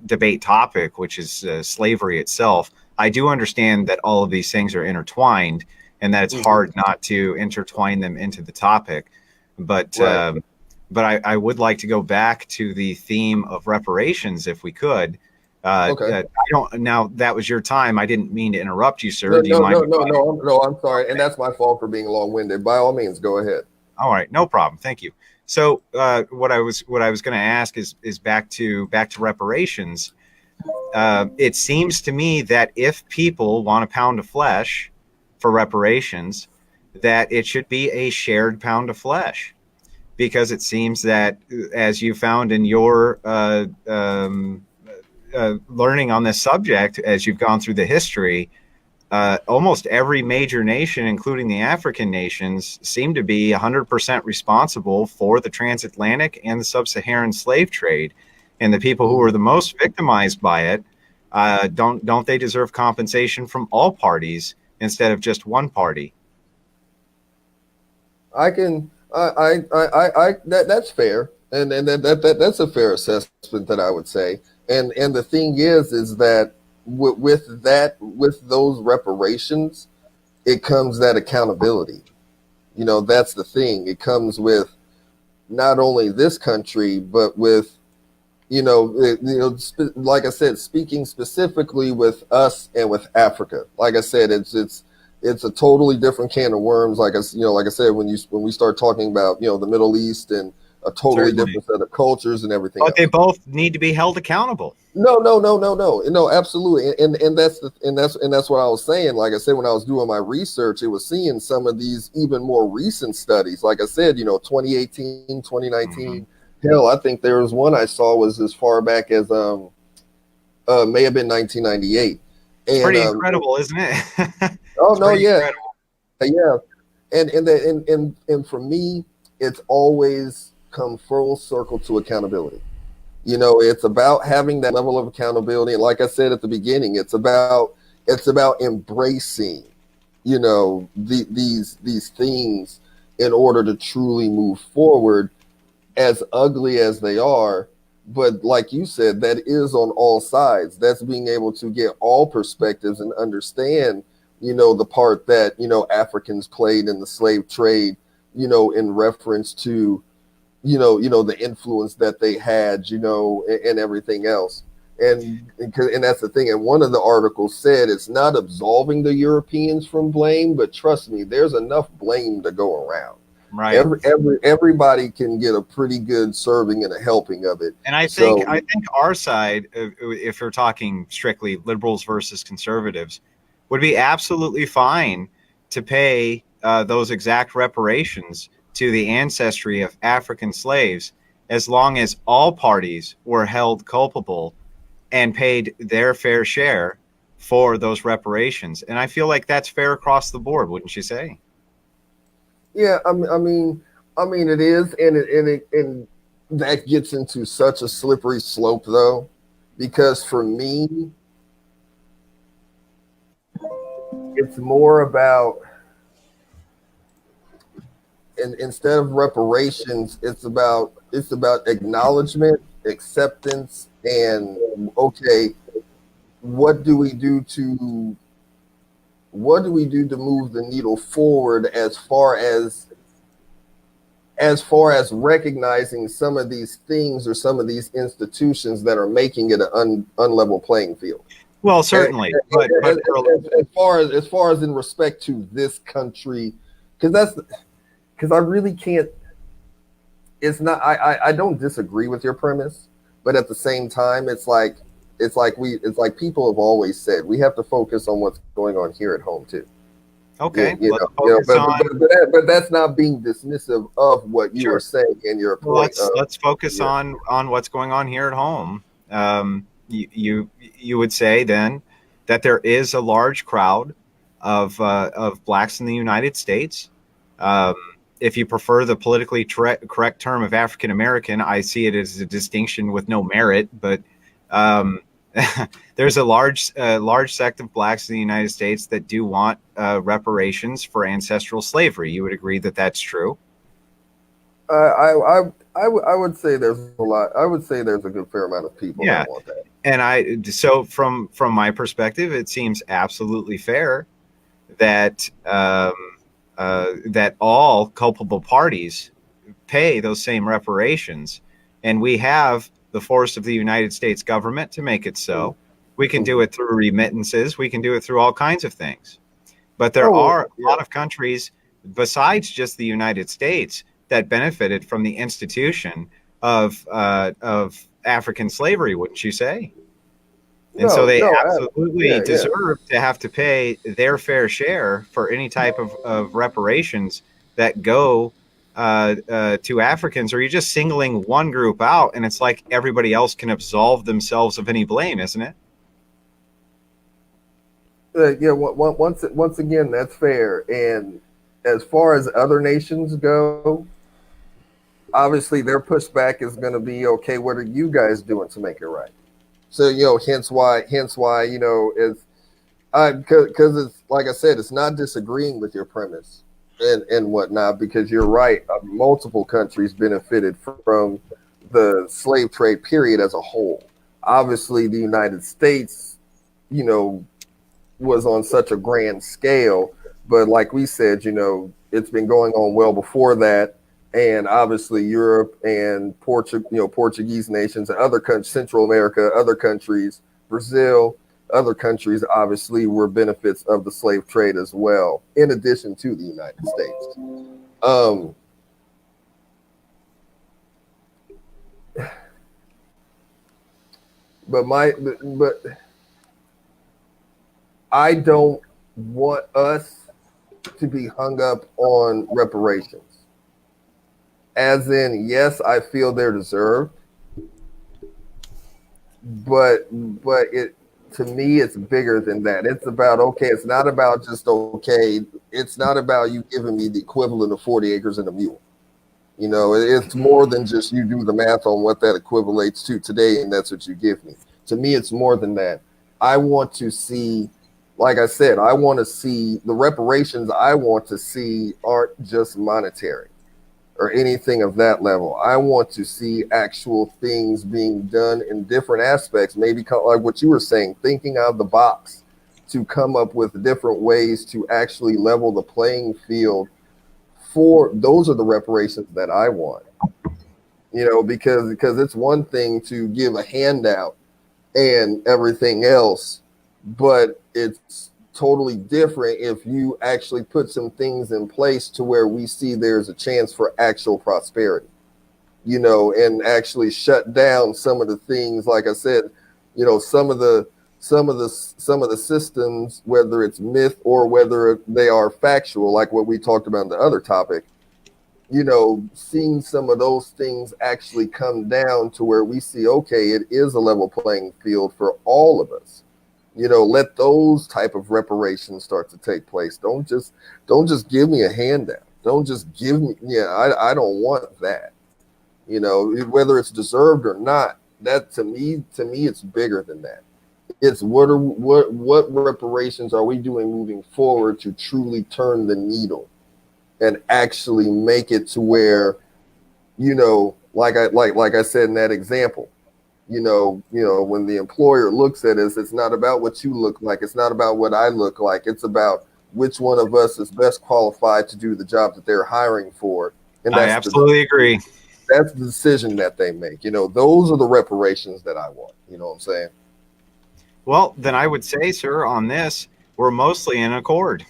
debate topic, which is slavery itself. I do understand that all of these things are intertwined, and that it's hard not to intertwine them into the topic. But Right. I would like to go back to the theme of reparations, if we could. Okay. I don't. Now that was your time. I didn't mean to interrupt you, sir. Do you No, mind? I'm sorry. And that's my fault for being long-winded. By all means, go ahead. All right, no problem. Thank you. So what I was going to ask is back to reparations. It seems to me that if people want a pound of flesh for reparations, that it should be a shared pound of flesh, because it seems that, as you found in your learning on this subject, as you've gone through the history, almost every major nation, including the African nations, seem to be 100% responsible for the transatlantic and the sub-Saharan slave trade. And the people who are the most victimized by it, don't they deserve compensation from all parties instead of just one party? That's fair. And that's a fair assessment that I would say. And the thing is that with those reparations, it comes that accountability. That's the thing. It comes with not only this country, but with, like I said, speaking specifically with us and with Africa. Like I said, it's a totally different can of worms. Like I said, when we start talking about, the Middle East and a totally Certainly. different set of cultures and everything But else. they both need to be held accountable. No, absolutely. And that's what I was saying. Like I said, when I was doing my research, it was seeing some of these even more recent studies. Like I said, 2018, 2019. Hell, I think there was one I saw was as far back as may have been 1998. It's pretty incredible, isn't it? Oh It's no, pretty yeah. incredible. Yeah. And for me, it's always come full circle to accountability. It's about having that level of accountability. And like I said at the beginning, it's about embracing, these things in order to truly move forward, as ugly as they are. But like you said, that is on all sides. That's being able to get all perspectives and understand, the part that, Africans played in the slave trade, in reference to, the influence that they had, and everything else. And that's the thing. And one of the articles said it's not absolving the Europeans from blame, but trust me, there's enough blame to go around. Right. Everybody can get a pretty good serving and a helping of it. And I think our side, if we're talking strictly liberals versus conservatives, would be absolutely fine to pay those exact reparations to the ancestry of African slaves, as long as all parties were held culpable and paid their fair share for those reparations. And I feel like that's fair across the board, wouldn't you say? Yeah, I mean, it is, and that gets into such a slippery slope, though, because for me, it's more about, and instead of reparations, it's about acknowledgement, acceptance, and okay, what do we do to move the needle forward as far as recognizing some of these things or some of these institutions that are making it an unlevel playing field. Well, certainly, but as far as in respect to this country, because I really can't. It's not. I don't disagree with your premise, but at the same time, it's like people have always said, we have to focus on what's going on here at home too. okay. But that's not being dismissive of what you were saying in your point. Let's focus on what's going on here at home. You would say then that there is a large crowd of blacks in the United States. If you prefer the politically correct term of African American, I see it as a distinction with no merit. But there's a large sect of blacks in the United States that do want reparations for ancestral slavery. You would agree that that's true? I would say there's a lot. I would say there's a good fair amount of people that want that. And so from my perspective, it seems absolutely fair that that all culpable parties pay those same reparations, and we have the force of the United States government to make it so. We can do it through remittances. We can do it through all kinds of things. But there are a lot of countries besides just the United States that benefited from the institution of African slavery, wouldn't you say? And so they absolutely deserve to have to pay their fair share for any type of reparations that go to Africans. Or you're just singling one group out, and it's like everybody else can absolve themselves of any blame, isn't it? Once again, that's fair. And as far as other nations go, obviously their pushback is going to be, okay, what are you guys doing to make it right? So, hence why, it's because it's like I said, it's not disagreeing with your premise and whatnot, because you're right. Multiple countries benefited from the slave trade period as a whole. Obviously, the United States, was on such a grand scale, but like we said, it's been going on well before that. And obviously Europe and Portuguese nations and other countries, Central America, other countries, Brazil, other countries obviously were benefits of the slave trade as well, in addition to the United States. But I don't want us to be hung up on reparations. As in, yes, I feel they're deserved, but it, to me, it's bigger than that. It's about, okay, it's not about just, okay, it's not about you giving me the equivalent of 40 acres and a mule. It's more than just you do the math on what that equivalates to today, and that's what you give me. To me, it's more than that. I want to see, like I said, I want to see the reparations I want to see aren't just monetary or anything of that level. I want to see actual things being done in different aspects, maybe like what you were saying, thinking out of the box to come up with different ways to actually level the playing field. Those are the reparations that I want, because it's one thing to give a handout and everything else, but it's totally different if you actually put some things in place to where we see there's a chance for actual prosperity, and actually shut down some of the things, like I said, some of the systems, whether it's myth or whether they are factual, like what we talked about in the other topic, seeing some of those things actually come down to where we see, okay, it is a level playing field for all of us. Let those type of reparations start to take place. Don't just give me a handout. Don't just give me, I don't want that. Whether it's deserved or not, that to me, it's bigger than that. It's what reparations are we doing moving forward to truly turn the needle and actually make it to where, like I said in that example, when the employer looks at us, it's not about what you look like. It's not about what I look like. It's about which one of us is best qualified to do the job that they're hiring for. And I absolutely agree. That's the decision that they make. Those are the reparations that I want. You know what I'm saying? Well, then I would say, sir, on this, we're mostly in accord.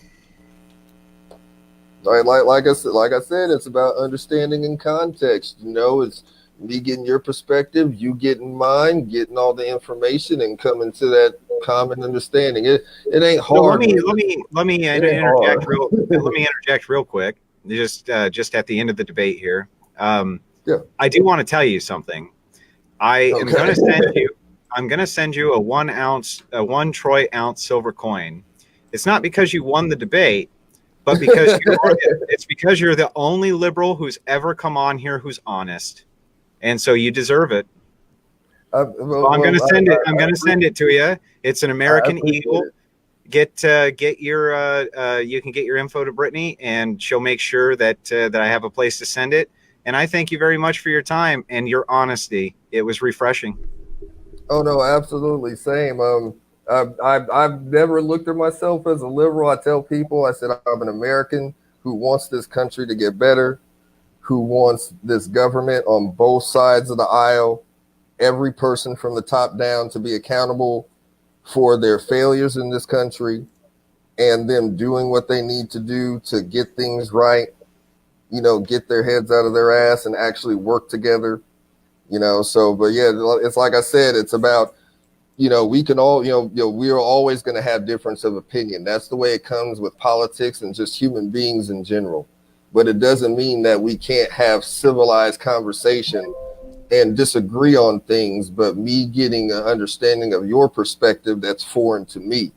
Like I said, it's about understanding and context. It's me getting your perspective, you getting mine, getting all the information, and coming to that common understanding. It ain't hard. Let me interject real quick. Just at the end of the debate here. Yeah. I do want to tell you something. I'm going to send you a 1 troy ounce silver coin. It's not because you won the debate, but because it's because you're the only liberal who's ever come on here who's honest, and so you deserve it. I'm going to send it. I'm going to send it to you. It's an American Eagle. Get your you can get your info to Brittany, and she'll make sure that I have a place to send it. And I thank you very much for your time and your honesty. It was refreshing. Oh no, absolutely. Same. I've never looked at myself as a liberal. I tell people, I said, I'm an American who wants this country to get better, who wants this government on both sides of the aisle, every person from the top down to be accountable for their failures in this country and them doing what they need to do to get things right, get their heads out of their ass and actually work together, but yeah, it's like I said, it's about, we can all, we're always going to have difference of opinion. That's the way it comes with politics and just human beings in general. But it doesn't mean that we can't have civilized conversation and disagree on things, but me getting an understanding of your perspective that's foreign to me,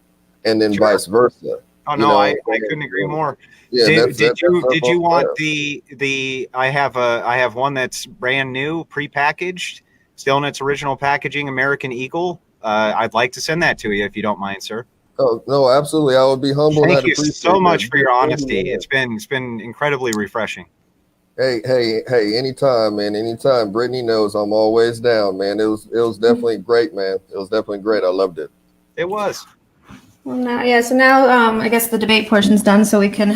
and then vice versa. Oh no, I couldn't agree more. Yeah, did you want the I have one that's brand new, prepackaged, still in its original packaging, American Eagle. I'd like to send that to you if you don't mind, sir. Oh no, absolutely. I would be humble. Thank you so much for your honesty. It's been incredibly refreshing. Hey, anytime, man. Anytime. Brittany knows I'm always down, man. It was definitely great, man. It was definitely great. I loved it. It was. Well, so now I guess the debate portion's done, so we can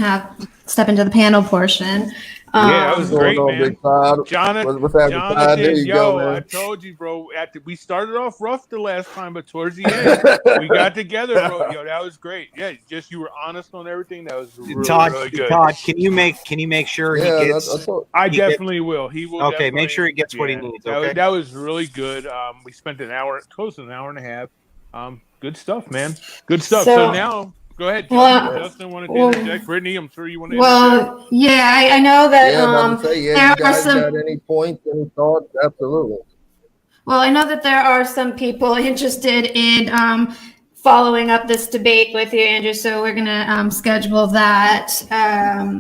step into the panel portion. Yeah, that was great, man. Johnathan, there you go, man. I told you, bro. We started off rough the last time, but towards the end, we got together, bro. Yo, that was great. Yeah, just you were honest on everything. That was really good. Todd, can you make sure he gets? I definitely will. He will. Okay, make sure he gets what he needs. Okay, that was really good. We spent close to an hour and a half. Good stuff, man. Good stuff. So now, go ahead, Justin. Want to interject? Brittany, I'm sure you want to interject. Yeah, I know that. You guys got any points, any thoughts? Absolutely. Well, I know that there are some people interested in following up this debate with you, Andrew. So we're gonna schedule that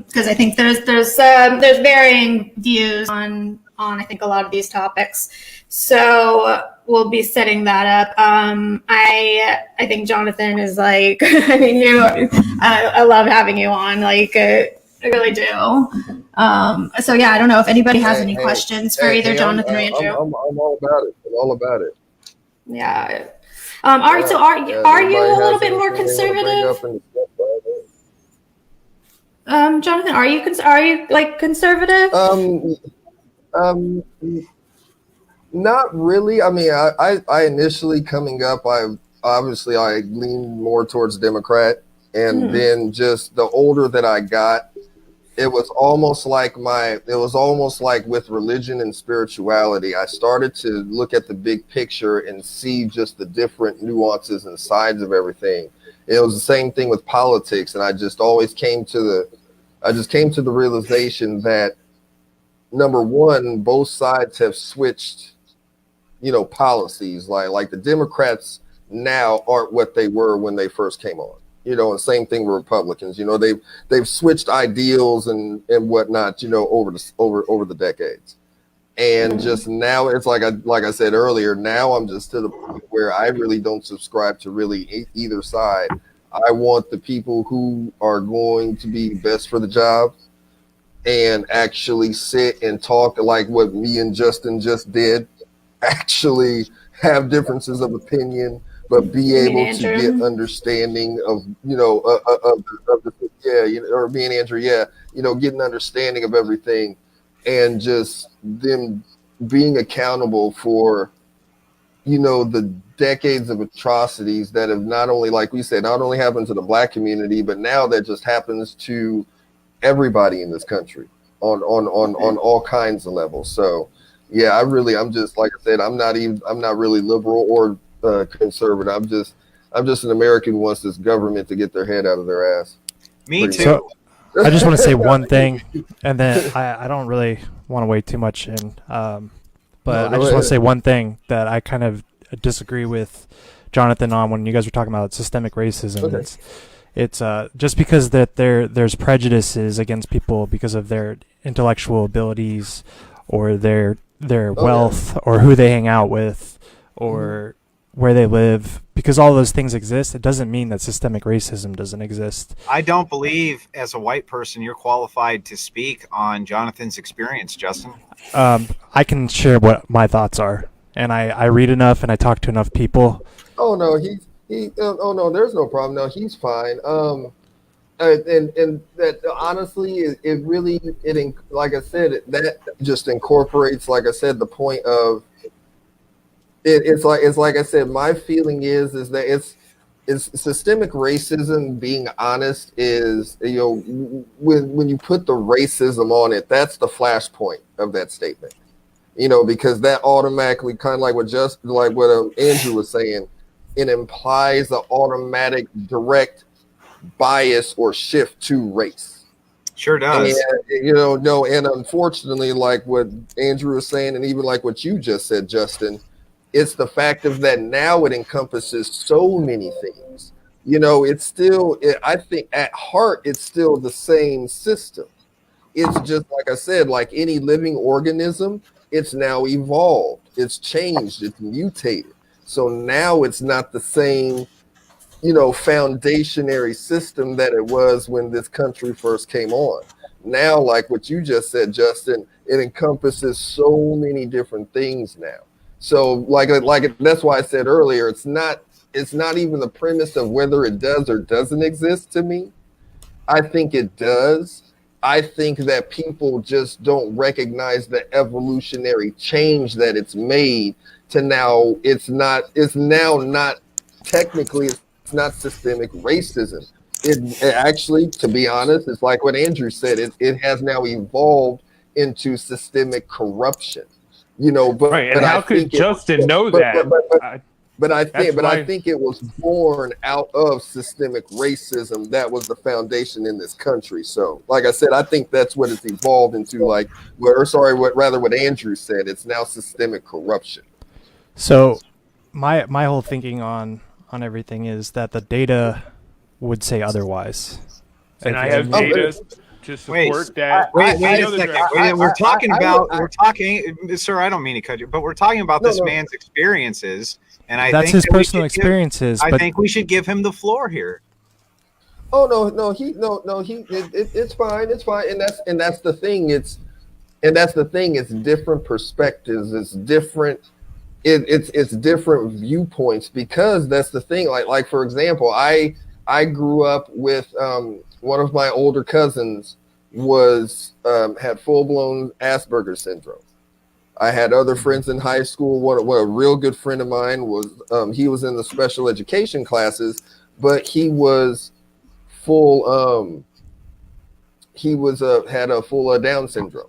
because I think there's varying views on I think a lot of these topics. So we'll be setting that up. I think Johnathan is like, I mean, I love having you on. Like, I really do. So yeah, I don't know if anybody has any questions for either Johnathan or Andrew. I'm all about it. I'm all about it. Yeah. Are you a little bit more conservative? Johnathan, are you like conservative? Not really. I mean, I initially coming up, I leaned more towards Democrat, and then just the older that I got, it was almost like with religion and spirituality, I started to look at the big picture and see just the different nuances and sides of everything. It was the same thing with politics, and I just came to the realization that number one, both sides have switched, policies. Like the Democrats now aren't what they were when they first came on. And same thing with Republicans. They've switched ideals and whatnot, over the decades. And just now, it's like I said earlier, now I'm just to the point where I really don't subscribe to really either side. I want the people who are going to be best for the job and actually sit and talk like what me and Justin just did, actually have differences of opinion, but be able to get understanding of, of the, yeah, or me and Andrew, yeah, get an understanding of everything, and just them being accountable for, the decades of atrocities that have not only, like we said, not only happened to the Black community, but now that just happens to everybody in this country on all kinds of levels. So yeah, I'm just, like I said, I'm not really liberal or conservative. I'm just an American who wants this government to get their head out of their ass. Me too. So, I just want to say one thing, and then I don't really want to wait too much in, but I just want to say one thing that I kind of disagree with Johnathan on when you guys were talking about systemic racism. Okay. It's just because that there's prejudices against people because of their intellectual abilities or their wealth or who they hang out with or where they live. Because all those things exist, it doesn't mean that systemic racism doesn't exist. I don't believe, as a white person, you're qualified to speak on Jonathan's experience, Justin. I can share what my thoughts are, and I read enough and I talk to enough people. Oh no, oh no, there's no problem. No, he's fine. And that honestly, it really, like I said, that just incorporates, like I said, the point of it. It's like I said, my feeling is that it's systemic racism. Being honest, is, when you put the racism on it, that's the flashpoint of that statement. Because that automatically, kind of like what Andrew was saying, it implies an automatic direct bias or shift to race. Sure does. And, and unfortunately, like what Andrew was saying, and even like what you just said, Justin, it's the fact of that now it encompasses so many things. It's still, I think at heart, it's still the same system. It's just, like I said, like any living organism, it's now evolved, it's changed, it's mutated. So now it's not the same, foundationary system that it was when this country first came on. Now, like what you just said, Justin, it encompasses so many different things now. So like that's why I said earlier, it's not even the premise of whether it does or doesn't exist to me. I think it does. I think that people just don't recognize the evolutionary change that it's made to now. It's now not technically, it's not systemic racism. It actually, to be honest, it's like what Andrew said. It has now evolved into systemic corruption. But right. And but how I could think Justin know that? But I think it was born out of systemic racism. That was the foundation in this country. So, like I said, I think that's what it's evolved into. What Andrew said. It's now systemic corruption. So, my whole thinking on everything is that the data would say otherwise. And I have data to support that. Wait a second. We're talking, sir, I don't mean to cut you, but we're talking about this man's experiences. And that's his personal experiences. I think we should give him the floor here. Oh it's fine. It's fine. And that's the thing. It's different perspectives. It's different. It's different viewpoints, because that's the thing. Like for example, I grew up with one of my older cousins had full-blown Asperger's syndrome. I had other friends in high school. What a real good friend of mine was, he was in the special education classes, but he was full, had a full Down syndrome.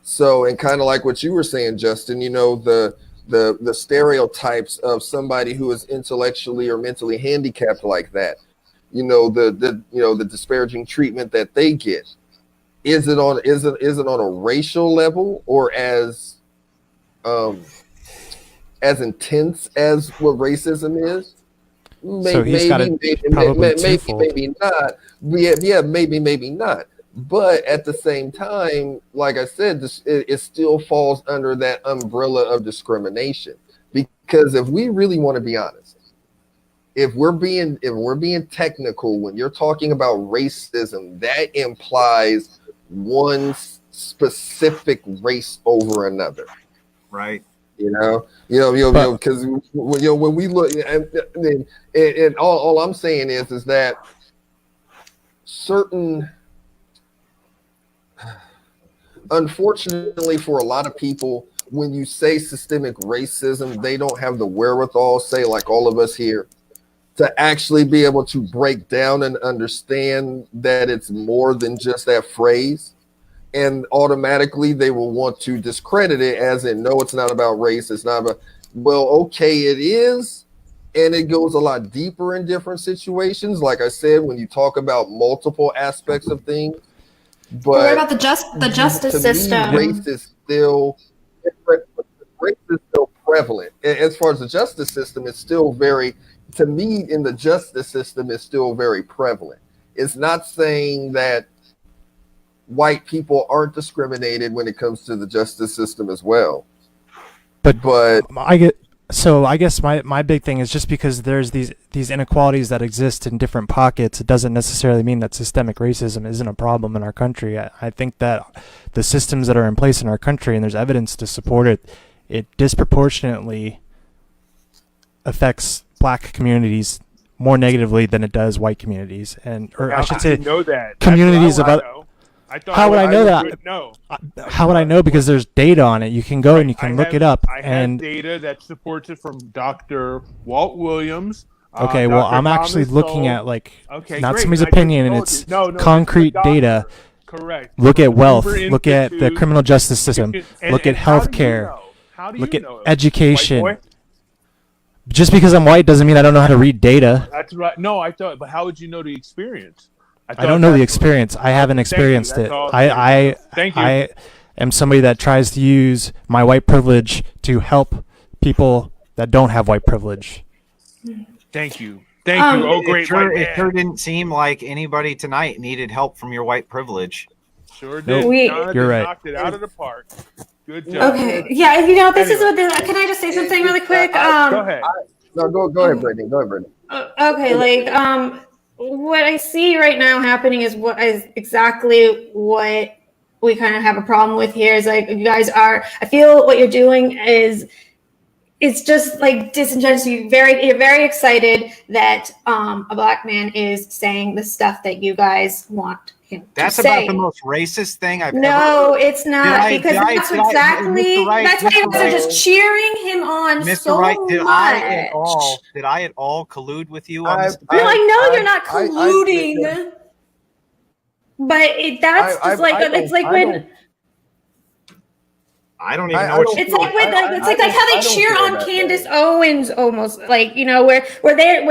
So, and kind of like what you were saying, Justin, the stereotypes of somebody who is intellectually or mentally handicapped like that, the disparaging treatment that they get. Is it on a racial level, or as intense as what racism is? So he's got it probably twofold. maybe not. Yeah, maybe not. But at the same time, like I said, it still falls under that umbrella of discrimination. Because if we really want to be honest, if we're being technical, when you're talking about racism, that implies one specific race over another. Right. Because when we look, and all I'm saying is that certain, unfortunately for a lot of people, when you say systemic racism, they don't have the wherewithal, say like all of us here, to actually be able to break down and understand that it's more than just that phrase. And automatically they will want to discredit it as in, no, it's not about race. It's not about, well, okay, it is. And it goes a lot deeper in different situations. Like I said, when you talk about multiple aspects of things. But what about the justice system? Me, race is still prevalent. As far as the justice system, it's still very, to me, in the justice system, is still very prevalent. It's not saying that white people aren't discriminated when it comes to the justice system as well. But I guess my big thing is just because there's these inequalities that exist in different pockets, it doesn't necessarily mean that systemic racism isn't a problem in our country. I think that the systems that are in place in our country, and there's evidence to support it, it disproportionately affects black communities more negatively than it does white communities, or I should say, communities of other. How would I know that? How would I know? Because there's data on it. You can go and you can look it up. I have data that supports it from Dr. Walt Williams. Okay, well, I'm actually looking at not somebody's opinion, and it's concrete data. Correct. Look at wealth. Look at the criminal justice system. Look at healthcare. Look at education. Just because I'm white doesn't mean I don't know how to read data. That's right. No, I thought, but how would you know the experience? I don't know the experience. I haven't experienced it. I am somebody that tries to use my white privilege to help people that don't have white privilege. Thank you. Thank you. Oh, great. It sure didn't seem like anybody tonight needed help from your white privilege. Sure did. Nope. You're right. Knocked it out of the park. Good job. Okay. Yeah, this is what can I just say something really quick? Go ahead. Go ahead, Brittany. Go ahead, Brittany. Okay, what I see right now happening is exactly what we kind of have a problem with here. Is like you guys are. I feel what you're doing is. It's just like disingenuous. You're very excited that a black man is saying the stuff that you guys want him to say. That's about the most racist thing I've ever heard. No, it's not, because that's exactly that's why you guys are just cheering him on so much. Did I at all collude with you on this? No, I know you're not colluding, but that's just like it's like when. I don't even know what it's like how they cheer on Candace Owens almost, like, you know, where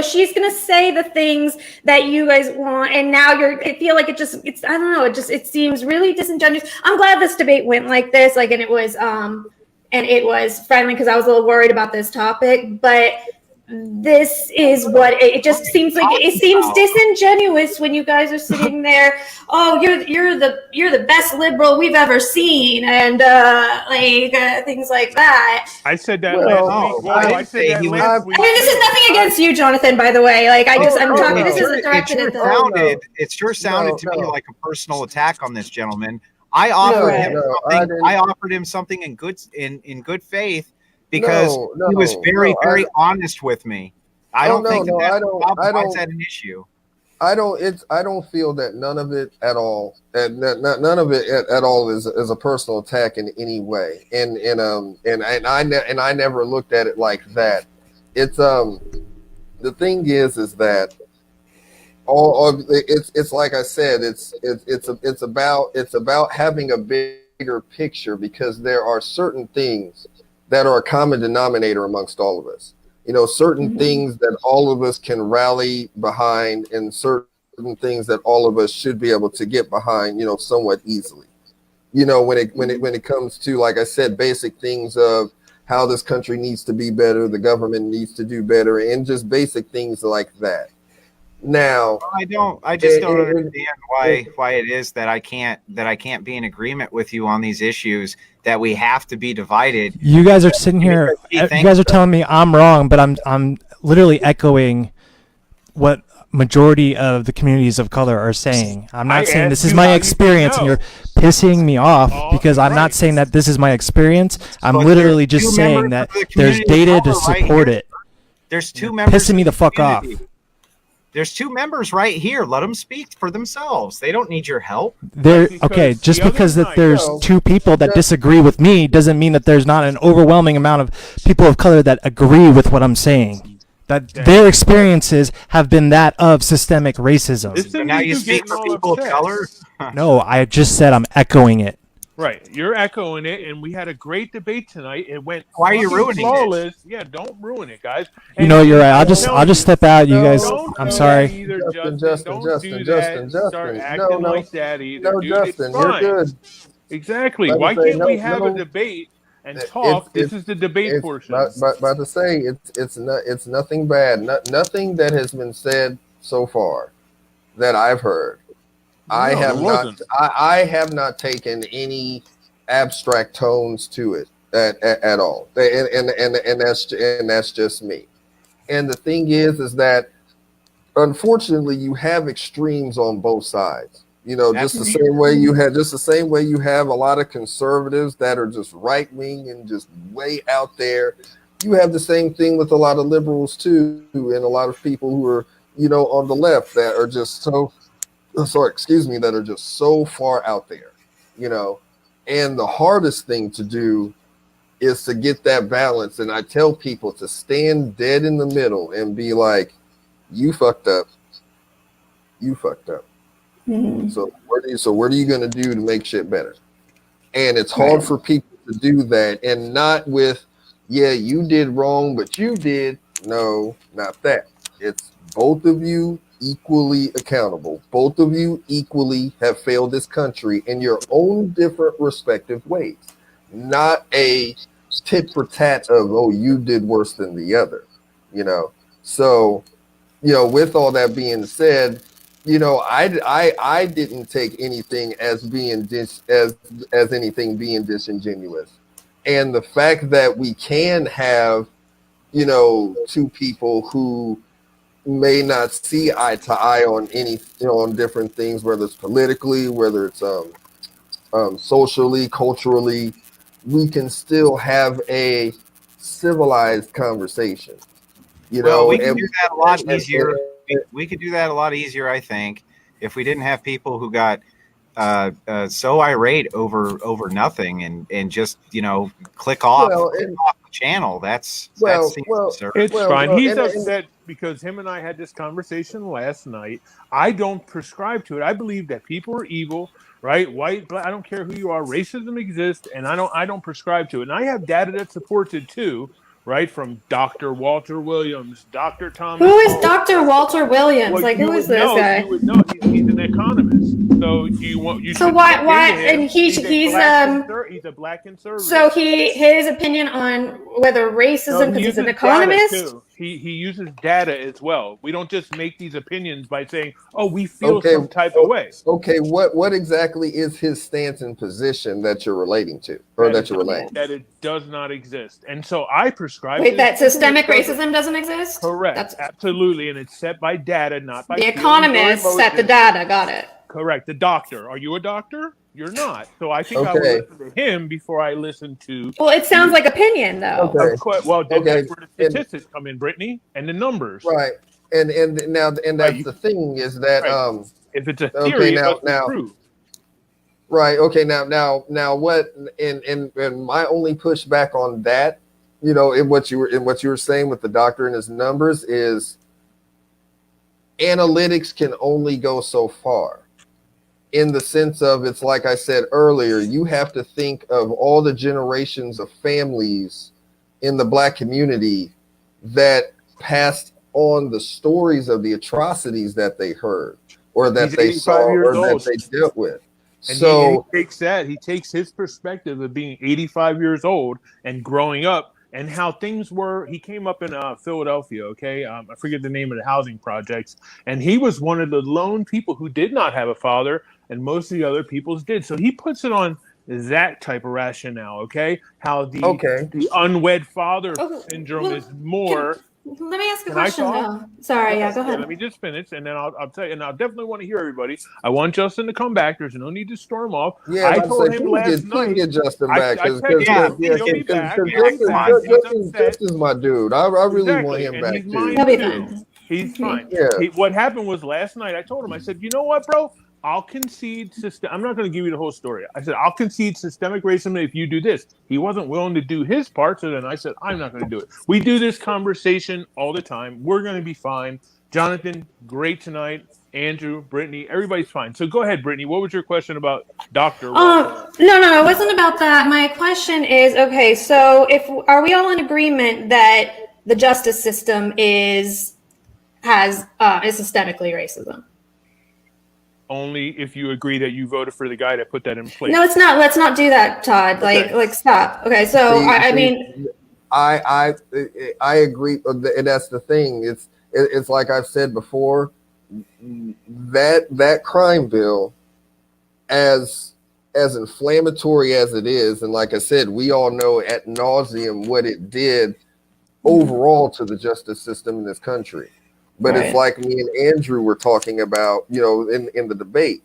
she's gonna say the things that you guys want, and now I feel like it's I don't know, it seems really disingenuous. I'm glad this debate went like this, and it was friendly, because I was a little worried about this topic, but this is what it just seems like. It seems disingenuous when you guys are sitting there. Oh, you're the best liberal we've ever seen, and things like that. I said that last week. I said that last week. I mean, this is nothing against you, Jonathan. By the way, I'm talking. This isn't directed at the. It sure sounded to me like a personal attack on this gentleman. I offered him something. I offered him something in good faith. Because he was very honest with me. I don't think that's an issue. I don't feel that none of it at all. None of it at all is a personal attack in any way. And I never looked at it like that. It's the thing is that it's like I said, it's about having a bigger picture, because there are certain things that are a common denominator amongst all of us. You know, certain things that all of us can rally behind, and certain things that all of us should be able to get behind, you know, somewhat easily. You know, when it comes to, like I said, basic things of how this country needs to be better, the government needs to do better, and just basic things like that. Now, I just don't understand why it is that I can't be in agreement with you on these issues, that we have to be divided. You guys are sitting here. You guys are telling me I'm wrong, but I'm literally echoing what majority of the communities of color are saying. I'm not saying this is my experience, and you're pissing me off because I'm not saying that this is my experience. I'm literally just saying that there's data to support it. There's two members pissing me the fuck off. There's two members right here. Let them speak for themselves. They don't need your help. Okay, just because that there's two people that disagree with me doesn't mean that there's not an overwhelming amount of people of color that agree with what I'm saying. That their experiences have been that of systemic racism. So now you speak for people of color? No, I just said I'm echoing it. Right, you're echoing it, and we had a great debate tonight. It went. Why are you ruining flawless. It? Yeah, don't ruin it, guys. And you're right. I'll just step out. You guys, I'm sorry. Justin, Start acting like that either. No, Dude, Justin, you're good. Exactly. Why can't we have a debate and talk? This is the debate portion. But to say it's nothing bad. Nothing that has been said so far that I've heard. I have not taken any abstract tones to it at all, and that's just me. And the thing is that unfortunately you have extremes on both sides. You know, just the same way you have a lot of conservatives that are just right wing and just way out there. You have the same thing with a lot of liberals too, and a lot of people who are on the left that are just that are just so far out there, and the hardest thing to do is to get that balance. And I tell people to stand dead in the middle and be like, you fucked up. Mm-hmm. So what are you going to do to make shit better? And it's hard for people to do that, and not with, you did wrong, but you did. No, not that. It's both of you equally accountable. Both of you equally have failed this country in your own different respective ways. Not a tit for tat of, you did worse than the other, So, with all that being said, I didn't take anything as being as anything being disingenuous. And the fact that we can have, two people who may not see eye to eye on on different things, whether it's politically, whether it's socially, culturally, we can still have a civilized conversation. We can do that a lot easier. We could do that a lot easier, I think, if we didn't have people who got so irate over nothing and just click off the channel. It's fine. He's upset because him and I had this conversation last night. I don't prescribe to it. I believe that people are evil, right? White, black, I don't care who you are. Racism exists, and I don't prescribe to it. And I have data that supports it too. Right, from Dr. Walter Williams, Dr. Thomas. Who is Dr. Walter Williams? Who is this guy? You would know. He's an economist. So why? And he's a black conservative. So his opinion on whether racism, because he's an economist. He uses data as well. We don't just make these opinions by saying, we feel some type of way. Okay, what exactly is his stance and position that you're relating to, or that you're relating? That it does not exist. And so I prescribe. Wait, that systemic racism doesn't exist? Correct. Absolutely. And it's set by data, not by the economist set the data. Got it. Correct. The doctor. Are you a doctor? You're not. So I think I would listen to him before I listen to. Well, it sounds like opinion, though. Okay. Well, that's where the statistics come in, Brittany, and the numbers. Right. And that's the thing is that if it's a theory, it's true. Right. Okay. Now what? And my only pushback on that, in what you were saying with the doctor and his numbers is, analytics can only go so far. In the sense of, it's like I said earlier, you have to think of all the generations of families in the black community that passed on the stories of the atrocities that they heard or that they saw or that they dealt with. And so he takes his perspective of being 85 years old and growing up and how things were. He came up in Philadelphia, okay? I forget the name of the housing projects, and he was one of the lone people who did not have a father, and most of the other peoples did. So he puts it on that type of rationale, okay? How Okay. the unwed father Oh, syndrome well, is more. let me ask a Can I question talk? though. Sorry, yeah, go Yeah, ahead. let me just finish, and then I'll tell you. And I definitely want to hear everybody. I want Justin to come back. There's no need to storm off. Yeah, I about to say, told him last please night. get Justin back I because texted Yeah, him. yeah, He'll be because back. He'll be Justin, fine. He's upset. Justin's my dude. I really want Exactly, him and back he's too. mine He'll be too. fine. He's fine. Yeah. What happened was last night. I told him. I said, you know what, bro? I'll concede system. I'm not going to give you the whole story. I said I'll concede systemic racism if you do this. He wasn't willing to do his part, so then I said I'm not going to do it. We do this conversation all the time. We're going to be fine. Johnathan, great tonight. Andrew, Brittany, everybody's fine. So go ahead, Brittany. What was your question about Dr. Walter? No, it wasn't about that. My question is, okay, so if are we all in agreement that the justice system is systemically racism? Only if you agree that you voted for the guy that put that in place. No, it's not. Let's not do that, Todd. Okay. Like stop. Okay, so I mean, I agree, and that's the thing. It's like I've said before, that crime bill, as inflammatory as it is, and like I said, we all know ad nauseum what it did overall to the justice system in this country. But right. It's like me and Andrew were talking about, in the debate.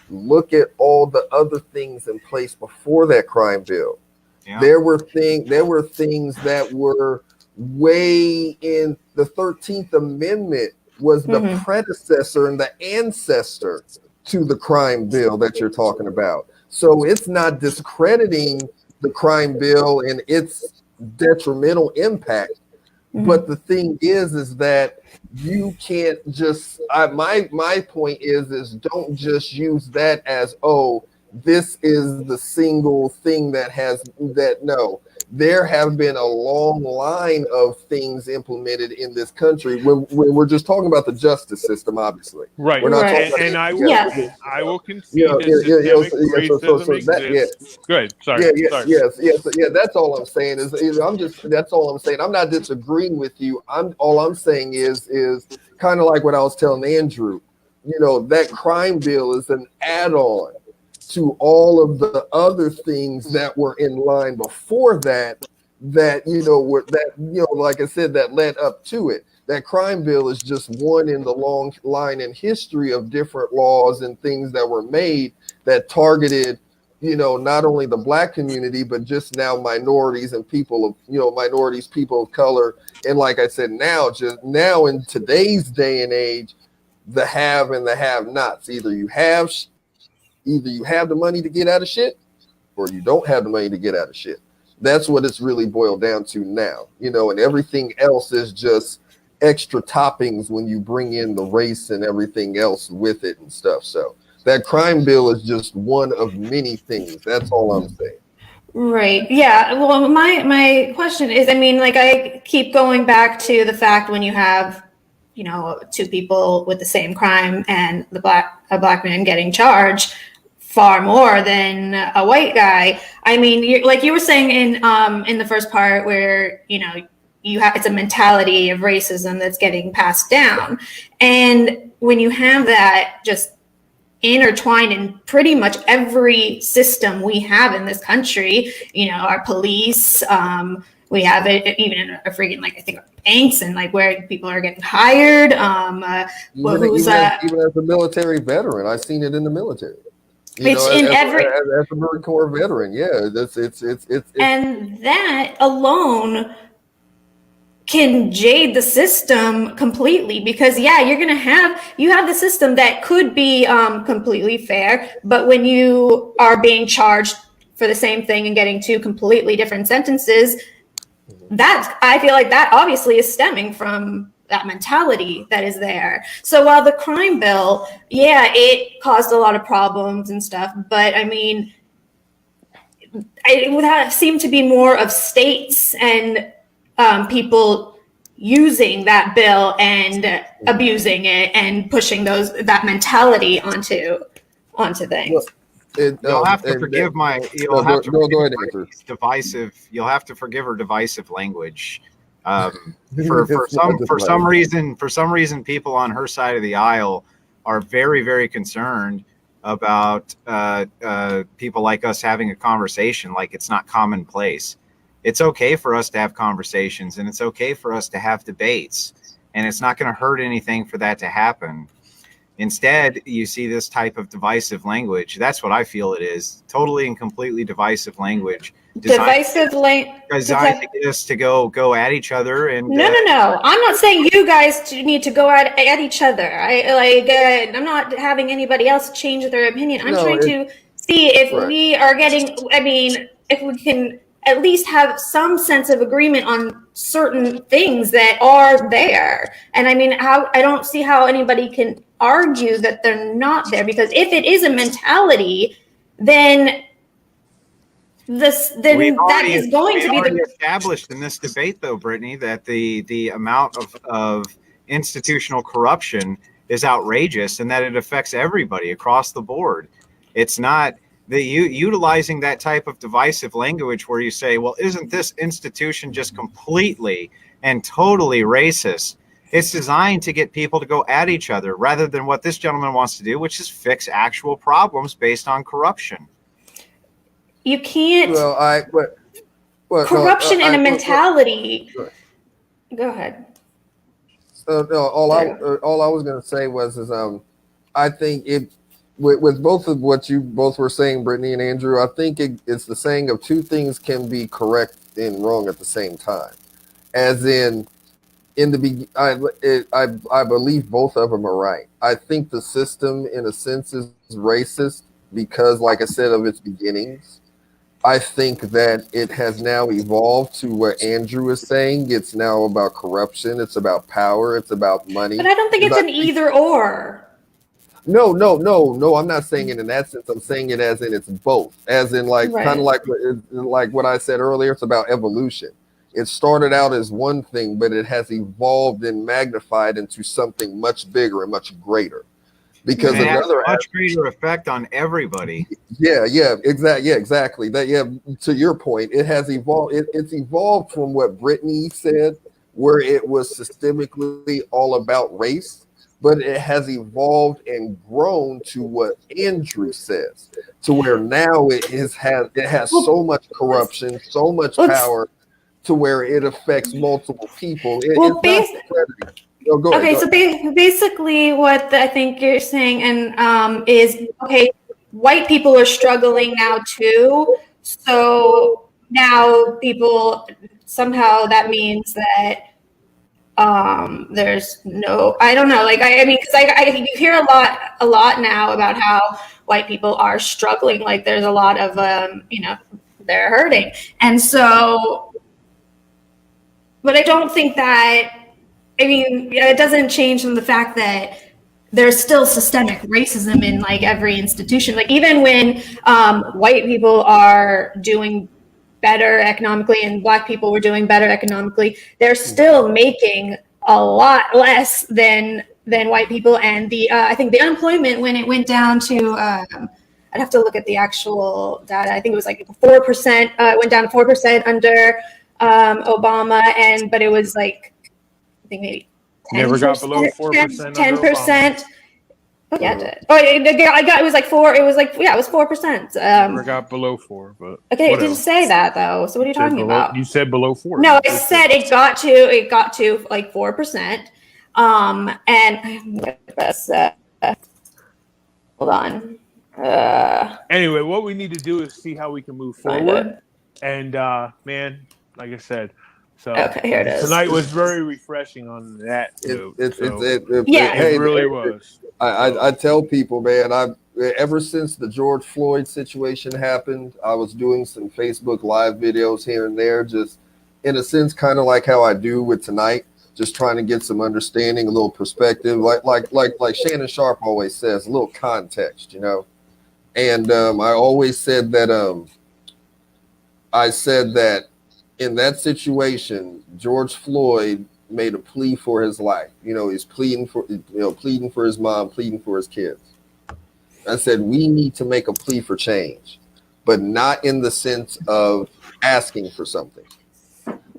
Look at all the other things in place before that crime bill. Yeah. There were things that were way in the 13th Amendment was the predecessor and the ancestor to the crime bill that you're talking about. So it's not discrediting the crime bill and its detrimental impact. But the thing is that you can't just. My point is don't just use that as, oh, this is the single thing that has that. No, there have been a long line of things implemented in this country when we're just talking about the justice system, obviously. Right. We're not Right. talking about I will concede that systemic racism exists. Good. Sorry. Yeah. That's all I'm saying that's all I'm saying. I'm not disagreeing with you. All I'm saying is kind of like what I was telling Andrew. That crime bill is an add-on to all of the other things that were in line before that, like I said, that led up to it. That crime bill is just one in the long line in history of different laws and things that were made that targeted, not only the black community, but just now minorities and people of color. And like I said, now in today's day and age, the have and the have nots. Either you have the money to get out of shit, or you don't have the money to get out of shit. That's what it's really boiled down to now, and everything else is just extra toppings when you bring in the race and everything else with it and stuff. So that crime bill is just one of many things. That's all I'm saying. Right. Yeah. Well, my question is, I mean, like I keep going back to the fact when you have, two people with the same crime and a black man getting charged far more than a white guy. I mean, like you were saying in the first part where, it's a mentality of racism that's getting passed down. And when you have that just intertwined in pretty much every system we have in this country, our police, we have it even in a freaking, like, I think banks and like where people are getting hired. Even as a military veteran, I've seen it in the military. As a Marine Corps veteran, yeah, it's and that alone can jade the system completely because you have the system that could be completely fair, but when you are being charged for the same thing and getting two completely different sentences, I feel like that obviously is stemming from that mentality that is there. So while the crime bill, it caused a lot of problems and stuff, but I mean, it would seem to be more of states and people using that bill and abusing it and pushing that mentality onto things. You'll have to forgive You'll have to go forgive ahead, Andrew. divisive. You'll have to forgive her divisive language. For It's some reason, people on her side of the aisle are very, very concerned about people like us having a conversation like it's not commonplace. It's okay for us to have conversations, and it's okay for us to have debates, and it's not going to hurt anything for that to happen. Instead, you see this type of divisive language. That's what I feel it is. Totally and completely divisive language. Designed to get us to go at each other. And No. I'm not saying you guys need to go at each other. I'm not having anybody else change their opinion. I'm trying to see if we are getting. I mean, if we can at least have some sense of agreement on certain things that are there. And I mean, I don't see how anybody can argue that they're not there, because if it is a mentality, then that is going to be established in this debate, though, Brittany, that the amount of institutional corruption is outrageous, and that it affects everybody across the board. It's not utilizing that type of divisive language where you say, well, isn't this institution just completely and totally racist? It's designed to get people to go at each other rather than what this gentleman wants to do, which is fix actual problems based on corruption. You can't. Corruption and a mentality. Go ahead. All I was going to say was I think with both of what you both were saying, Brittany and Andrew, I think it's the saying of two things can be correct and wrong at the same time. As in I believe both of them are right. I think the system, in a sense, is racist because, like I said, of its beginnings. I think that it has now evolved to what Andrew is saying. It's now about corruption. It's about power. It's about money. But I don't think it's an either or. No. I'm not saying it in that sense. I'm saying it as in it's both. As in, like, kind of like what I said earlier. It's about evolution. It started out as one thing, but it has evolved and magnified into something much bigger and much greater. Because it has a much greater effect on everybody. Yeah, exactly. To your point, it has evolved. It's evolved from what Brittany said, where it was systemically all about race, but it has evolved and grown to what Andrew says, to where now it has so much corruption, so much power, to where it affects multiple people. So basically what I think you're saying is, okay, white people are struggling now too. So now people, somehow that means that there's no, I don't know, like, I mean, because I you hear a lot now about how white people are struggling, like there's a lot of, they're hurting. And so, but I don't think that, it doesn't change from the fact that there's still systemic racism in like every institution. Like even when white people are doing better economically and Black people were doing better economically, they're still making a lot less than white people. And I think the unemployment, when it went down to, I'd have to look at the actual data. I think it was like 4%. It went down to 4% under Obama, but it was like, I think maybe 10%, never got below 4%. 10%. Oh, yeah, it did. Oh, it was like 4. It was like, yeah, it was 4%. Never got below 4, but okay, it didn't say that though. So what are you talking about? You said below 4. No, I said it got to like 4%. And that's hold on. Anyway, what we need to do is see how we can move forward. And man, like I said, so okay, here it is. Tonight was very refreshing on that. It really was. I tell people, man, ever since the George Floyd situation happened, I was doing some Facebook Live videos here and there, just in a sense, kind of like how I do with tonight, just trying to get some understanding, a little perspective, like Shannon Sharp always says, a little context, And I always said that in that situation, George Floyd made a plea for his life. He's pleading for his mom, pleading for his kids. I said we need to make a plea for change, but not in the sense of asking for something,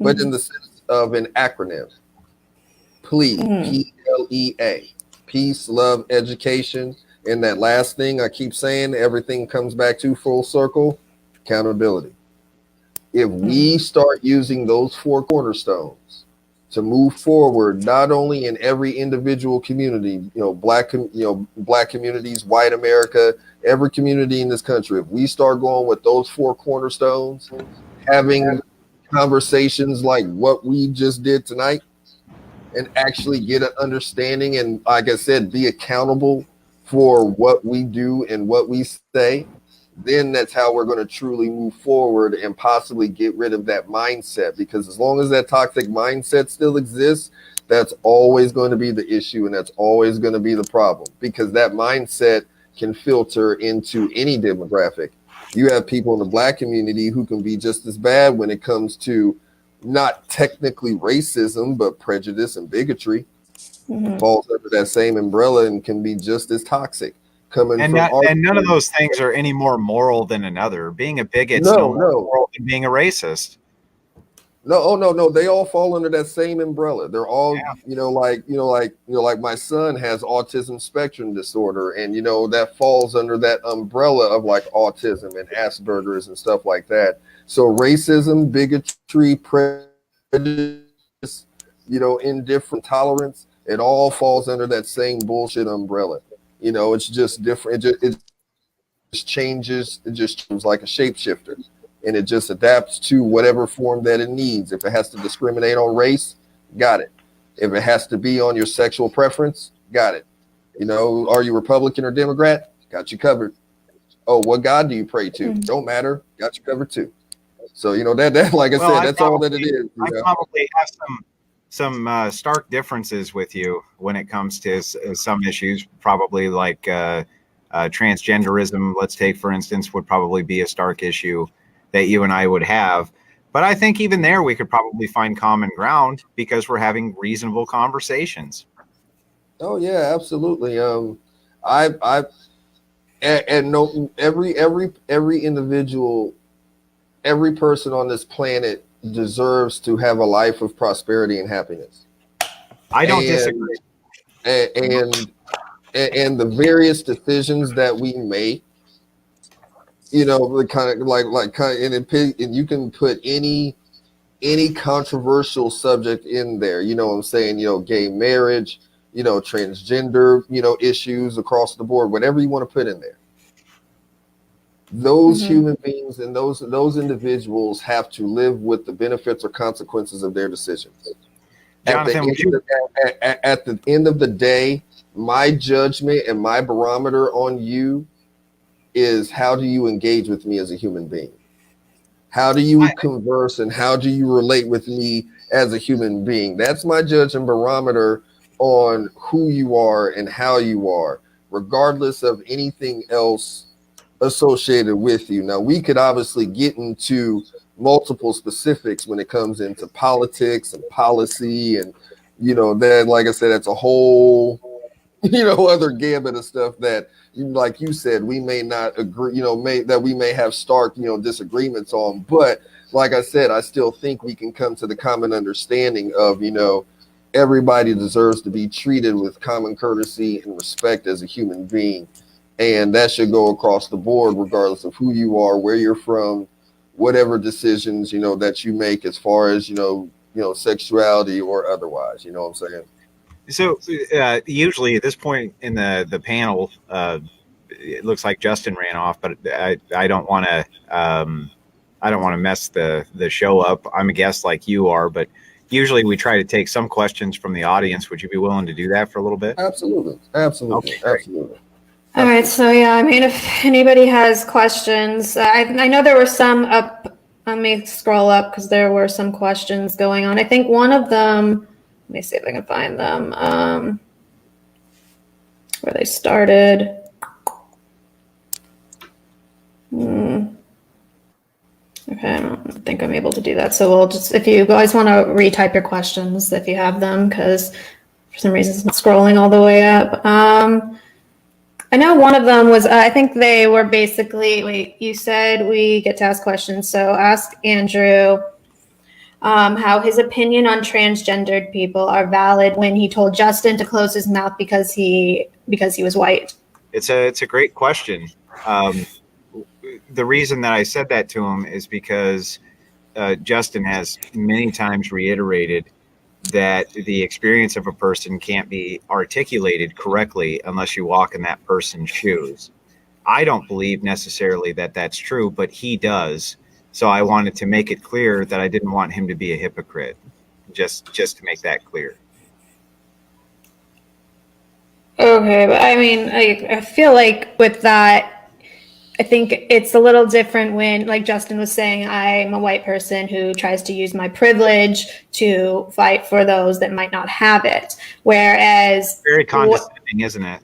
but in the sense of an acronym. PLEA, PLEA, peace, love, education. And that last thing I keep saying, everything comes back to full circle, accountability. If we start using those 4 cornerstones to move forward, not only in every individual community, black communities, white America, every community in this country, if we start going with those 4 cornerstones, having conversations like what we just did tonight, and actually get an understanding and, like I said, be accountable for what we do and what we say, then that's how we're going to truly move forward and possibly get rid of that mindset. Because as long as that toxic mindset still exists, that's always going to be the issue, and that's always going to be the problem, because that mindset can filter into any demographic. You have people in the black community who can be just as bad when it comes to not technically racism, but prejudice and bigotry. Falls under that same umbrella and can be just as toxic. And none of those things are any more moral than another. Being a bigot's no more moral than being a racist. No. They all fall under that same umbrella. They're all, like my son has autism spectrum disorder, and that falls under that umbrella of like autism and Asperger's and stuff like that. So racism, bigotry, prejudice, indifferent tolerance, it all falls under that same bullshit umbrella. It's just different. It just changes. It just comes like a shapeshifter, and it just adapts to whatever form that it needs. If it has to discriminate on race, got it. If it has to be on your sexual preference, got it. Are you Republican or Democrat? Got you covered. Oh, what God do you pray to? Don't matter. Got you covered too. So, that like I said, that's all that it is. I probably have some stark differences with you when it comes to some issues, probably like transgenderism, let's take, for instance, would probably be a stark issue that you and I would have. But I think even there we could probably find common ground because we're having reasonable conversations. Oh, yeah, absolutely. Every individual, every person on this planet deserves to have a life of prosperity and happiness. I don't disagree. And the various decisions that we make, and you can put any controversial subject in there. You know what I'm saying? Gay marriage, transgender, issues across the board, whatever you want to put in there. Those human beings and those individuals have to live with the benefits or consequences of their decisions. Johnathan, at the end of the day, my judgment and my barometer on you is, how do you engage with me as a human being? How do you converse and how do you relate with me as a human being? That's my judge and barometer on who you are and how you are, regardless of anything else associated with you. Now, we could obviously get into multiple specifics when it comes into politics and policy, and that, like I said, that's a whole other gambit of stuff that, like you said, we may not agree, we may have stark disagreements on. But like I said, I still think we can come to the common understanding of everybody deserves to be treated with common courtesy and respect as a human being. And that should go across the board, regardless of who you are, where you're from, whatever decisions, that you make as far as, sexuality or otherwise. You know what I'm saying? So usually at this point in the panel, it looks like Justin ran off, but I don't want to mess the show up. I'm a guest like you are, but usually we try to take some questions from the audience. Would you be willing to do that for a little bit? Absolutely. Okay, Absolutely. All right, so yeah, I mean, if anybody has questions, I know there were some up. Let me scroll up because there were some questions going on. I think one of them, let me see if I can find them, where they started. Okay, I don't think I'm able to do that. So we'll just, if you guys want to retype your questions, if you have them, because for some reason it's not scrolling all the way up. I know one of them was, I think they were basically, wait, you said we get to ask questions. So ask Andrew how his opinion on transgendered people are valid when he told Justin to close his mouth because he was white. It's a great question. The reason that I said that to him is because Justin has many times reiterated that the experience of a person can't be articulated correctly unless you walk in that person's shoes. I don't believe necessarily that that's true, but he does. So I wanted to make it clear that I didn't want him to be a hypocrite, just to make that clear. Okay, but I mean, I feel like with that, I think it's a little different when, like Justin was saying, I'm a white person who tries to use my privilege to fight for those that might not have it. Whereas very condescending, isn't it?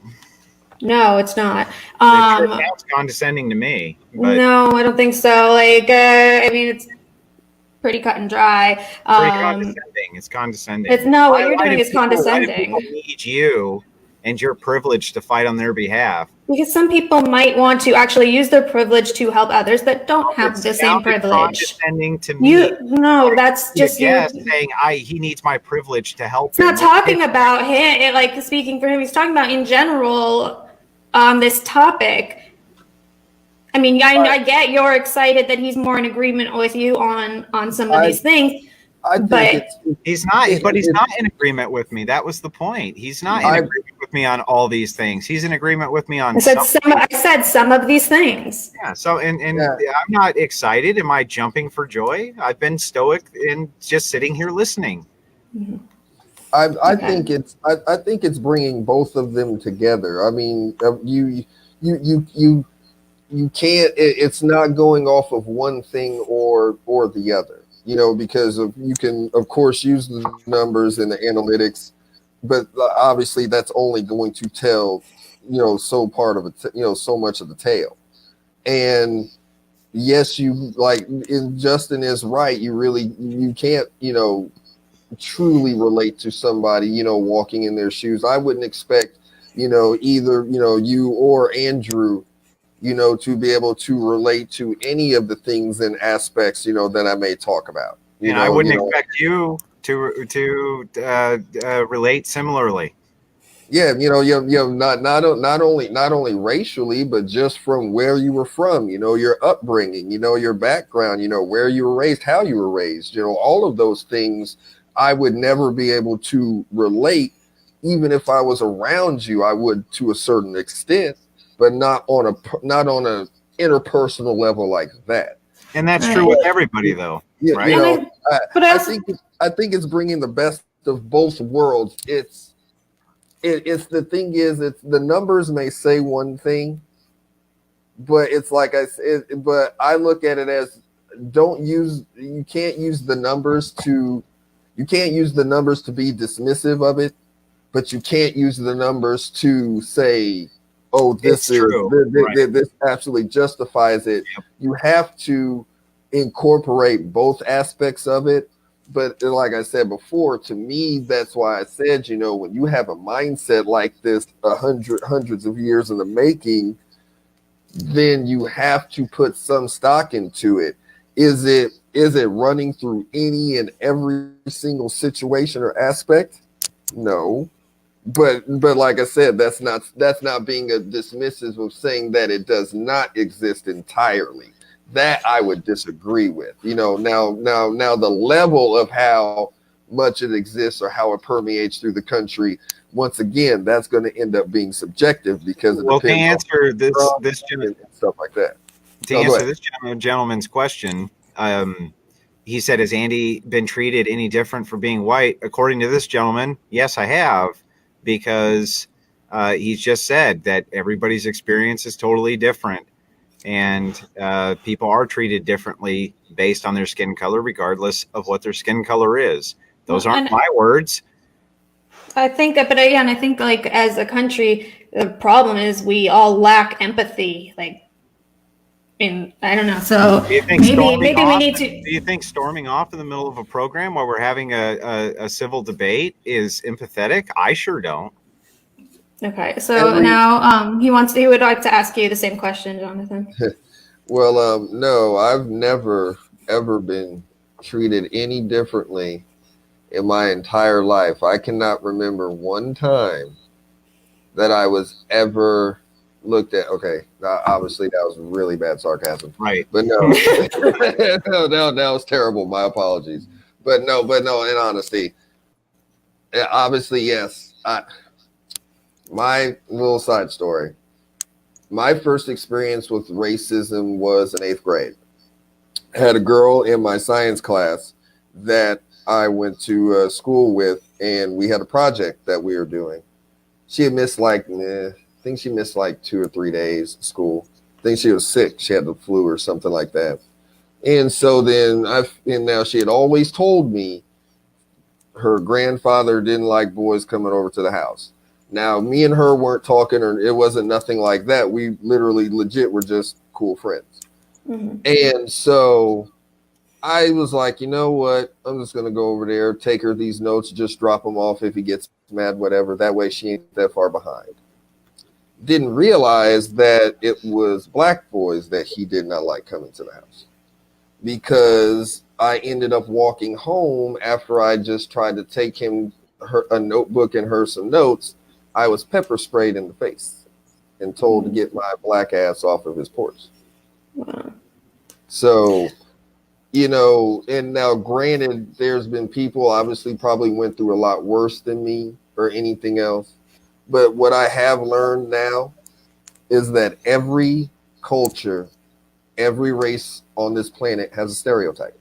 No, it's not. It's condescending to me. But no, I don't think so. Like, I mean, it's pretty cut and dry. Pretty condescending. It's condescending. It's no, what you're doing is condescending. Why do people need you and your privilege to fight on their behalf? Because some people might want to actually use their privilege to help others that don't have the same privilege. Condescending to me. No, that's just you saying he needs my privilege to help. It's not talking about him, like speaking for him. He's talking about in general on this topic. I mean, I get you're excited that he's more in agreement with you on some of these things. He's not in agreement with me. That was the point. He's not in agreement with me on all these things. He's in agreement with me on. I said some of these things. Yeah. So and I'm not excited. Am I jumping for joy? I've been stoic and just sitting here listening. Mm-hmm. I think it's bringing both of them together. I mean, you can't. It's not going off of one thing or the other. You know, because you can, of course, use the numbers and the analytics, but obviously that's only going to tell, so much of the tale. And yes, Justin is right. You can't, truly relate to somebody, walking in their shoes. I wouldn't expect, either, you or Andrew, to be able to relate to any of the things and aspects, that I may talk about. I wouldn't expect you to relate similarly. Yeah, not only racially, but just from where you were from, your upbringing, your background, where you were raised, how you were raised, all of those things I would never be able to relate. Even if I was around you, I would to a certain extent, but not on a interpersonal level like that. And that's true with everybody, though. Yeah, right? I think it's bringing the best of both worlds. It's the thing is, it's the numbers may say one thing, but it's like I said, but I look at it as you can't use the numbers to be dismissive of it, but you can't use the numbers to say, oh, this absolutely justifies it. Yep. You have to incorporate both aspects of it. But like I said before, to me, that's why I said, when you have a mindset like this, hundreds of years in the making, then you have to put some stock into it. Is it running through any and every single situation or aspect? No. But like I said, that's not being a dismissive of saying that it does not exist entirely. That I would disagree with. Now the level of how much it exists or how it permeates through the country, once again, that's going to end up being subjective because it to answer this and stuff like that. To answer this gentleman's question, he said, has Andy been treated any different for being white? According to this gentleman, yes, I have. Because he's just said that everybody's experience is totally different, and people are treated differently based on their skin color, regardless of what their skin color is. Those aren't my words. I think, but again, I think like as a country, the problem is we all lack empathy. Like, I don't know. So maybe we need to. Do you think storming off in the middle of a program while we're having a civil debate is empathetic? I sure don't. Okay, so now he would like to ask you the same question, Jonathan. Well, no, I've never ever been treated any differently in my entire life. I cannot remember one time that I was ever looked at. Okay, obviously that was really bad sarcasm, Right. but no, no, that was terrible. My apologies, but no, in honesty, obviously yes. My little side story. My first experience with racism was in 8th grade. I had a girl in my science class that I went to school with, and we had a project that we were doing. She had missed I think she missed like 2 or 3 days of school. I think she was sick. She had the flu or something like that. And so then and now she had always told me her grandfather didn't like boys coming over to the house. Now, me and her weren't talking, or it wasn't nothing like that. We literally legit were just cool friends. Mm-hmm. And so I was like, you know what? I'm just going to go over there, take her these notes, just drop them off if he gets mad, whatever. That way she ain't that far behind. Didn't realize that it was black boys that he did not like coming to the house, because I ended up walking home after I just tried to take him a notebook and her some notes. I was pepper sprayed in the face and told to get my black ass off of his porch. Wow. So, and now granted, there's been people obviously probably went through a lot worse than me or anything else. But what I have learned now is that every culture, every race on this planet has a stereotype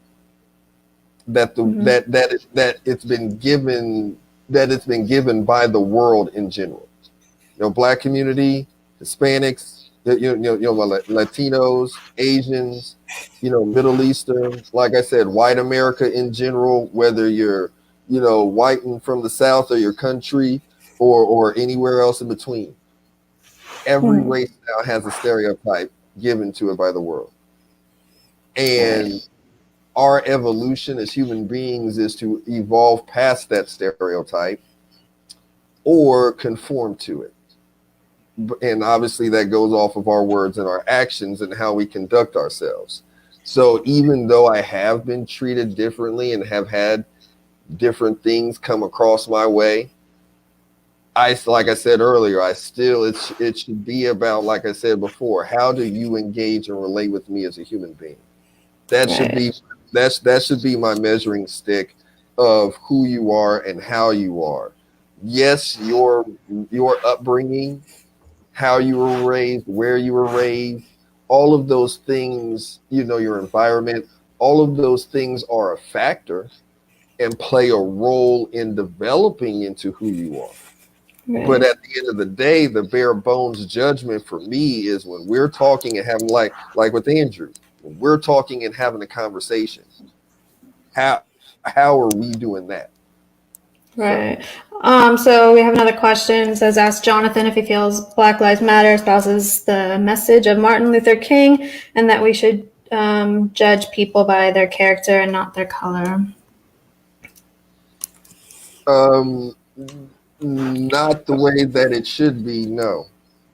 that it's been given by the world in general. Black community, Hispanics, Latinos, Asians, Middle Eastern, like I said, white America in general, whether you're, white and from the South or your country or anywhere else in between. Every race now has a stereotype given to it by the world. And our evolution as human beings is to evolve past that stereotype or conform to it. And obviously that goes off of our words and our actions and how we conduct ourselves. So even though I have been treated differently and have had different things come across my way, like I said earlier, it should be about, like I said before, how do you engage and relate with me as a human being? That should be my measuring stick of who you are and how you are. Yes, your upbringing, how you were raised, where you were raised, all of those things, your environment, all of those things are a factor and play a role in developing into who you are. Right. But at the end of the day, the bare bones judgment for me is when we're talking and having like with Andrew, when we're talking and having a conversation, how are we doing that? Right. So we have another question. It says, ask Johnathan if he feels Black Lives Matter espouses the message of Martin Luther King and that we should judge people by their character and not their color. Not the way that it should be, no.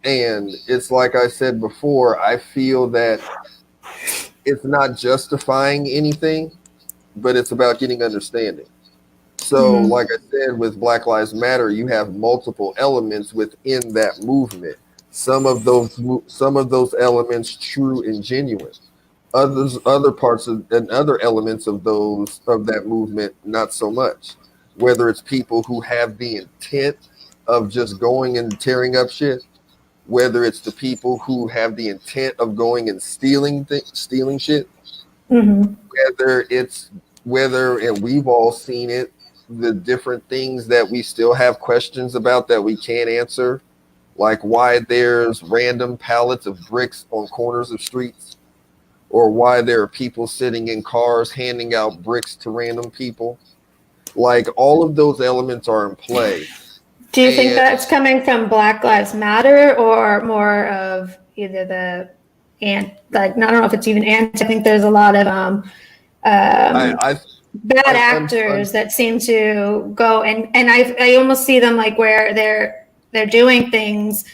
And it's like I said before, I feel that it's not justifying anything, but it's about getting understanding. So, like I said, with Black Lives Matter, you have multiple elements within that movement. Some of those elements true and genuine. Other parts and other elements of that movement, not so much. Whether it's people who have the intent of just going and tearing up shit, whether it's the people who have the intent of going and stealing shit, and we've all seen it, the different things that we still have questions about that we can't answer, like why there's random pallets of bricks on corners of streets, or why there are people sitting in cars handing out bricks to random people. Like, all of those elements are in play. Do you think that's coming from Black Lives Matter or more of either I don't know if it's even anti. I think there's a lot of bad actors that seem to go and I almost see them like where they're they're doing things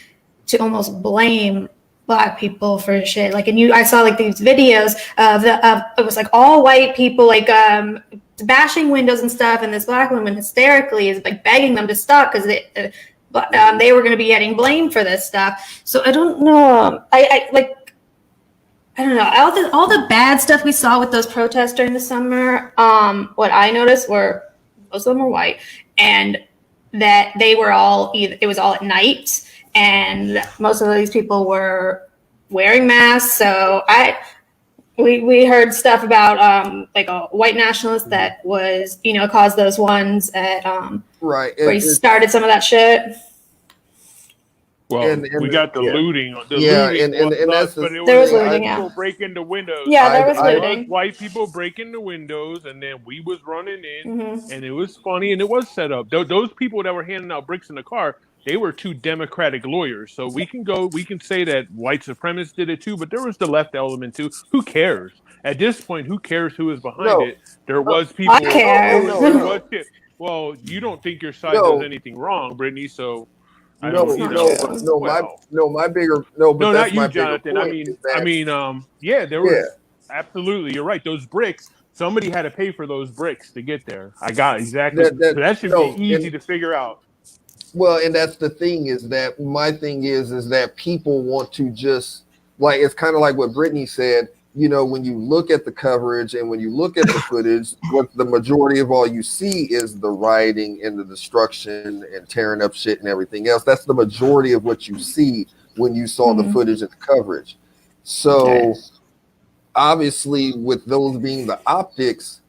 to almost blame Black people for shit. Like, and I saw like these videos of it was like all white people like bashing windows and stuff, and this Black woman hysterically is like begging them to stop because they were going to be getting blamed for this stuff. So I don't know. I don't know. All the bad stuff we saw with those protests during the summer, what I noticed were most of them were white, and that they were it was all at night, and most of these people were wearing masks. So we heard stuff about like a white nationalist that was, caused those ones at right where he started some of that shit. Well, And we got the looting. And that's but there was looting. people breaking the windows. Yeah, there was looting. White people breaking the windows, and then we was running in, Mm-hmm. and it was funny, and it was set up. Those people that were handing out bricks in the car, they were two Democratic lawyers. So we can say that white supremacists did it too, but there was the left element too. Who cares? At this point, who cares who is behind it? There was people. I care. Well, you don't think your side does anything wrong, Brittany, so. But not you, Johnathan. There was absolutely. You're right. Those bricks. Somebody had to pay for those bricks to get there. I got exactly. That should be easy to figure out. Well, and that's the thing is that my thing is that people want to just like it's kind of like what Brittany said. When you look at the coverage and when you look at the footage, what the majority of all you see is the rioting and the destruction and tearing up shit and everything else. That's the majority of what you see when you saw the footage and the coverage. So obviously with those being the optics,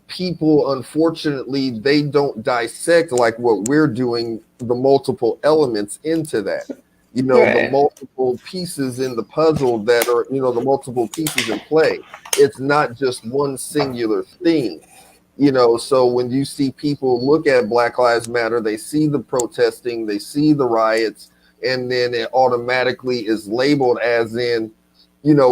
people, unfortunately, they don't dissect like what we're doing, the multiple elements into that. The multiple pieces in the puzzle that are, the multiple pieces in play. It's not just one singular thing, so when you see people look at Black Lives Matter, they see the protesting, they see the riots, and then it automatically is labeled as in,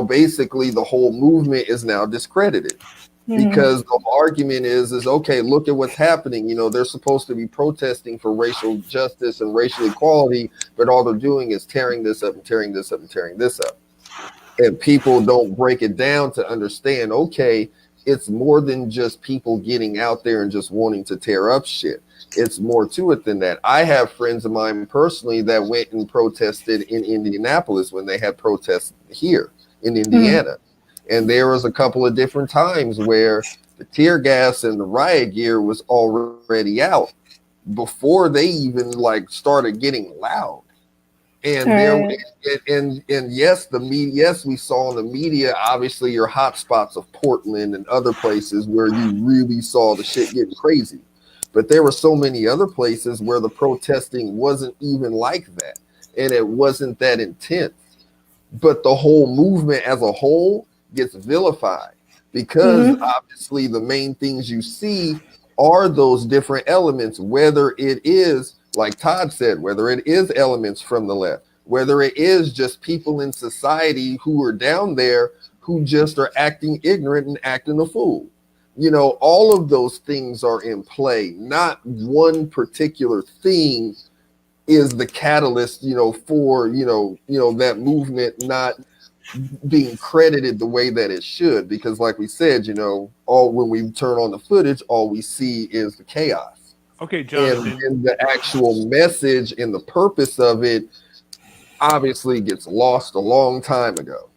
basically the whole movement is now discredited. Because the argument is okay, look at what's happening. They're supposed to be protesting for racial justice and racial equality, but all they're doing is tearing this up and tearing this up and tearing this up. And people don't break it down to understand, okay, it's more than just people getting out there and just wanting to tear up shit. It's more to it than that. I have friends of mine personally that went and protested in Indianapolis when they had protests here in Indiana. And there was a couple of different times where the tear gas and the riot gear was already out before they even started getting loud. And yes, we saw in the media, obviously your hot spots of Portland and other places where you really saw the shit getting crazy. But there were so many other places where the protesting wasn't even like that. And it wasn't that intense. But the whole movement as a whole gets vilified because obviously the main things you see are those different elements, whether it is, like Todd said, whether it is elements from the left, whether it is just people in society who are down there who just are acting ignorant and acting a fool. All of those things are in play. Not one particular thing is the catalyst, for, that movement not being credited the way that it should, because like we said, when we turn on the footage, all we see is the chaos. Okay, Johnathan. And the actual message and the purpose of it obviously gets lost a long time ago.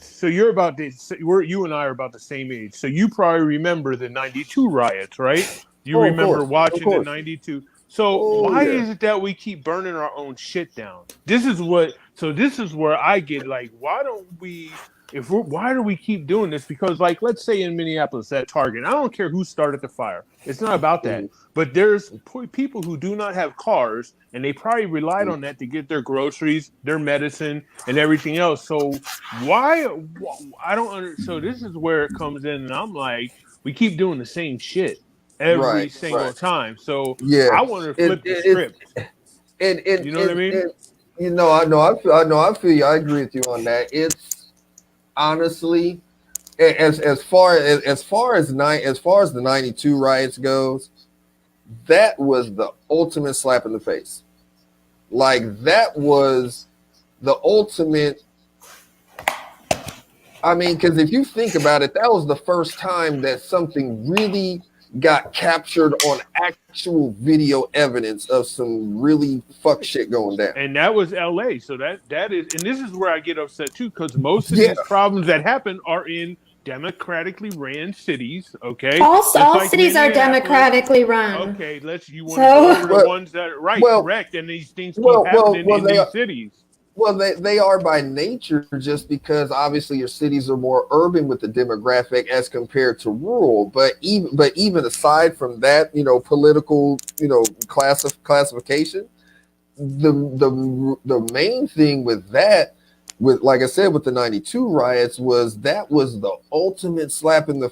So you're about this. You and I are about the same age. So you probably remember the '92 riots, right? You remember watching the '92. So why is it that we keep burning our own shit down? This is where I get why do we keep doing this? Because let's say in Minneapolis at Target, I don't care who started the fire. It's not about that. But there's people who do not have cars, and they probably relied on that to get their groceries, their medicine, and everything else. So why? I don't understand. So this is where it comes in, and I'm like, we keep doing the same shit every single time. So I want to flip the script. And you know what I mean? I feel you. I agree with you on that. It's honestly, as far as the '92 riots goes, that was the ultimate slap in the face. Like, that was the ultimate. I mean, because if you think about it, that was the first time that something really got captured on actual video evidence of some really fuck shit going down. And that was LA. So that is, and this is where I get upset too, because most of Yeah. these problems that happen are in democratically ran cities. Okay, All Just like cities are Minneapolis. democratically run. Okay, you want to So- go over the Well- ones that are right, well- correct, and these things keep happening in these cities. Well, they are by nature, just because obviously your cities are more urban with the demographic as compared to rural. But even aside from that, political, classification, the main thing with that, with, like I said, with the 92 riots, was that was the ultimate slap in the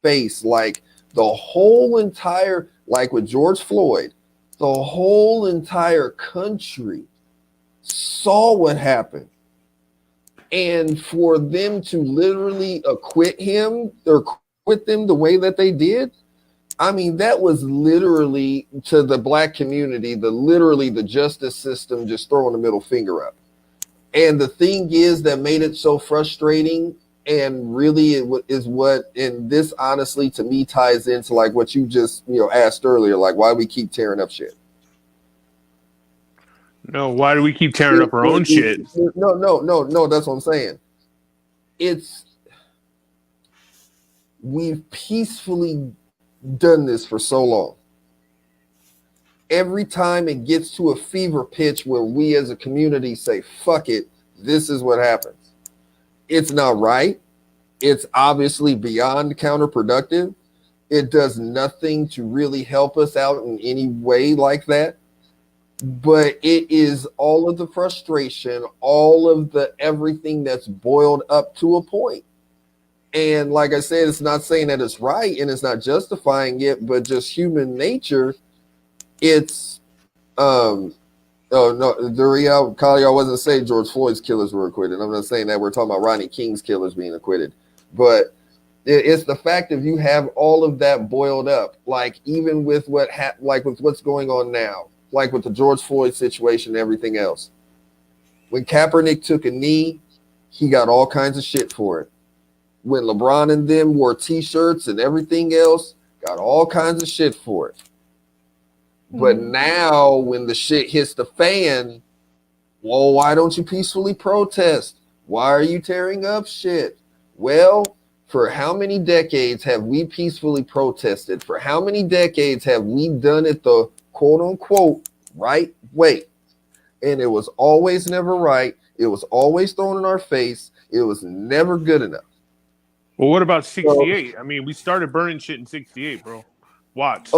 face. Like, the whole entire, like with George Floyd, the whole entire country saw what happened, and for them to literally acquit him or quit them the way that they did, I mean, that was literally, to the black community, the justice system just throwing the middle finger up. And the thing is that made it so frustrating, and really is what, and this honestly to me ties into like what you just asked earlier, like why we keep tearing up shit. No, why do we keep tearing up our own shit? No. That's what I'm saying. We've peacefully done this for so long. Every time it gets to a fever pitch where we as a community say, fuck it, this is what happens. It's not right. It's obviously beyond counterproductive. It does nothing to really help us out in any way like that. But it is all of the frustration, all of the everything that's boiled up to a point. And like I said, it's not saying that it's right and it's not justifying it, but just human nature. It's oh no, Duriel, Kali, I wasn't saying George Floyd's killers were acquitted. I'm not saying that. We're talking about Rodney King's killers being acquitted. But it's the fact that you have all of that boiled up, like even with with what's going on now, like with the George Floyd situation and everything else. When Kaepernick took a knee, he got all kinds of shit for it. When LeBron and them wore t-shirts and everything else, got all kinds of shit for it. But now when the shit hits the fan, well, why don't you peacefully protest? Why are you tearing up shit? Well, for how many decades have we peacefully protested? For how many decades have we done it the quote unquote right way? And it was always never right. It was always thrown in our face. It was never good enough. Well, what about 68? I mean, we started burning shit in 68, bro. Watch.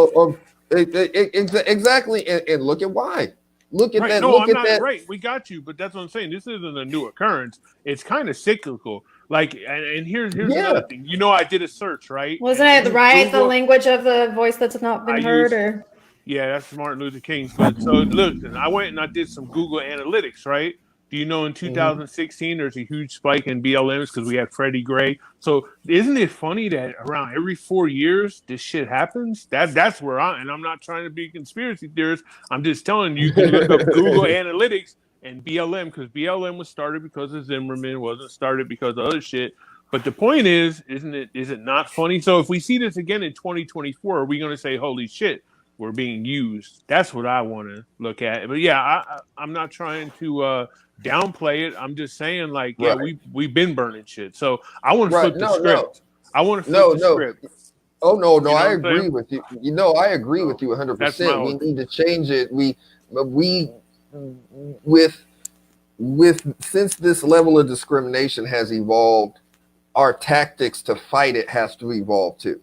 Exactly. And look at why. Look at right. that. No, look I'm at not that. right. We got you, but that's what I'm saying. This isn't a new occurrence. It's kind of cyclical. Like, and here's another thing. I did a search, right? Wasn't it right? The language of the voice that's not been heard, or yeah, that's Martin Luther King's. But so look, I went and I did some Google Analytics, right? Do you know in 2016 there's a huge spike in BLMs because we had Freddie Gray? So isn't it funny that around every 4 years this shit happens? That's where and I'm not trying to be a conspiracy theorist. I'm just telling you can look up Google Analytics and BLM, because BLM was started because of Zimmerman, wasn't started because of other shit. But the point is it not funny? So if we see this again in 2024, are we going to say, holy shit, we're being used? That's what I want to look at. But yeah, I'm not trying to downplay it. I'm just saying, like, yeah, we've been burning shit. So I want to flip the script. I want to flip the script. Oh no, I agree with you. I agree with you 100%. We need to change it. We since this level of discrimination has evolved, our tactics to fight it has to evolve too.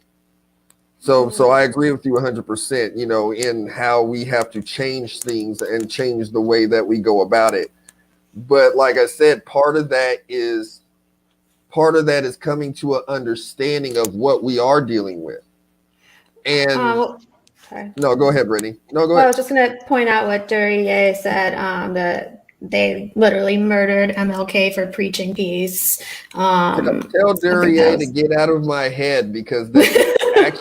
So I agree with you 100%, in how we have to change things and change the way that we go about it. But like I said, part of that is coming to an understanding of what we are dealing with. And sorry. No, go ahead, Brittany. No, go ahead. I was just going to point out what Duryea said, that they literally murdered MLK for preaching peace. Tell Duryea to get out of my head, because that's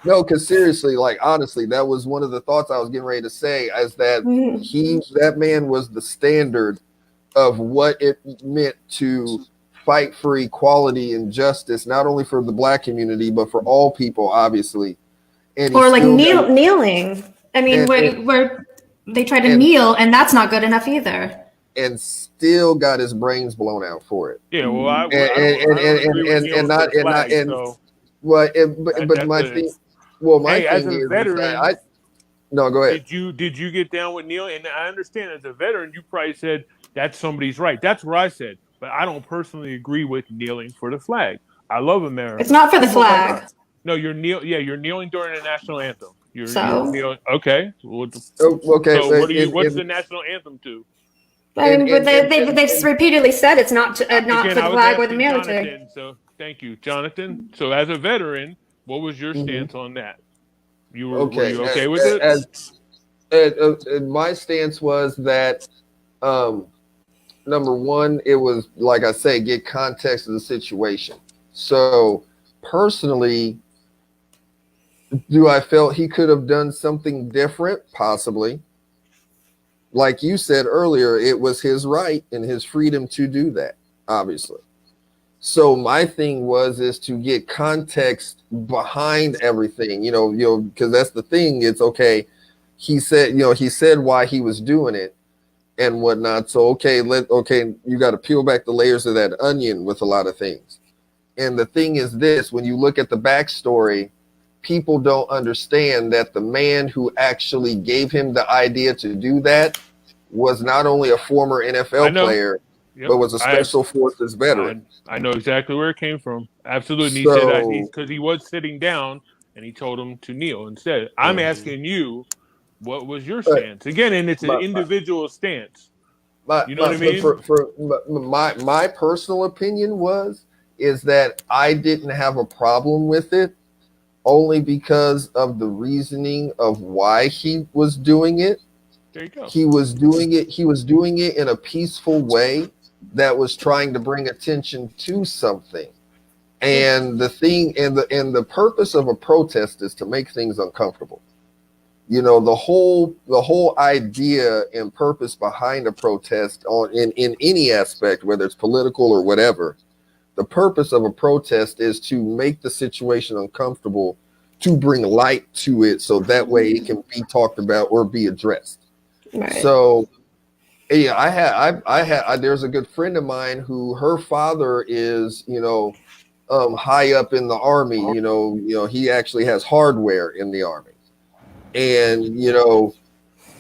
No, because seriously, like honestly, that was one of the thoughts I was getting ready to say, is that that man was the standard of what it meant to fight for equality and justice, not only for the black community, but for all people, obviously. And he Or like still kneeling. I mean, where they try to kneel, and that's not good enough either. and still got his brains blown out for it. Yeah, well, I don't agree with kneeling for the flag. So But my thing, well, my hey, as thing a is veteran, that no, go ahead. did you get down with kneeling? And I understand as a veteran, you probably said that's somebody's right. That's what I said, but I don't personally agree with kneeling for the flag. I love America. It's not for the flag. No, you're kneeling during the national anthem. You're kneeling. Okay. Okay. So what's the national anthem to? I mean, but they've repeatedely said it's not for the flag or the military. Johnathan, so thank you, Johnathan. So as a veteran, what was your stance on that? Were you okay with it? My stance was that number one, it was like I say, get context of the situation. So personally, do I felt he could have done something different? Possibly. Like you said earlier, it was his right and his freedom to do that, obviously. So my thing is to get context behind everything, because that's the thing. It's okay. He said why he was doing it and whatnot. So, you got to peel back the layers of that onion with a lot of things. And the thing is this, when you look at the backstory, people don't understand that the man who actually gave him the idea to do that was not only a former NFL player, but was a special forces veteran. I know exactly where it came from. Absolutely. So, he said that because he was sitting down and he told him to kneel instead. I'm asking you, what was your stance? Again, and it's an individual stance. You know what I mean? My personal opinion is that I didn't have a problem with it only because of the reasoning of why he was doing it. There you go. He was doing it in a peaceful way that was trying to bring attention to something. And the thing and the purpose of a protest is to make things uncomfortable. The whole idea and purpose behind a protest in any aspect, whether it's political or whatever, the purpose of a protest is to make the situation uncomfortable, to bring light to it, so that way it can be talked about or be addressed. Right. So, yeah, I had. There's a good friend of mine who her father is, high up in the army. He actually has hardware in the army, and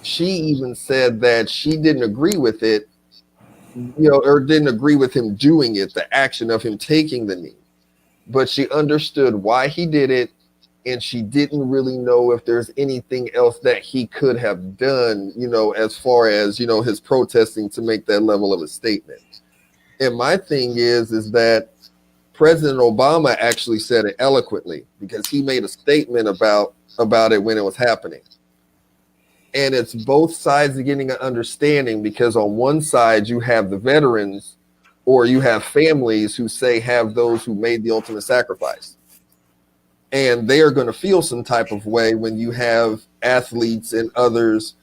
she even said that she didn't agree with it, or didn't agree with him doing it, the action of him taking the knee, but she understood why he did it. And she didn't really know if there's anything else that he could have done, as far as, his protesting to make that level of a statement. And my thing is that President Obama actually said it eloquently, because he made a statement about it when it was happening. And it's both sides of getting an understanding, because on one side you have the veterans, or you have families who have those who made the ultimate sacrifice. And they are going to feel some type of way when you have athletes and others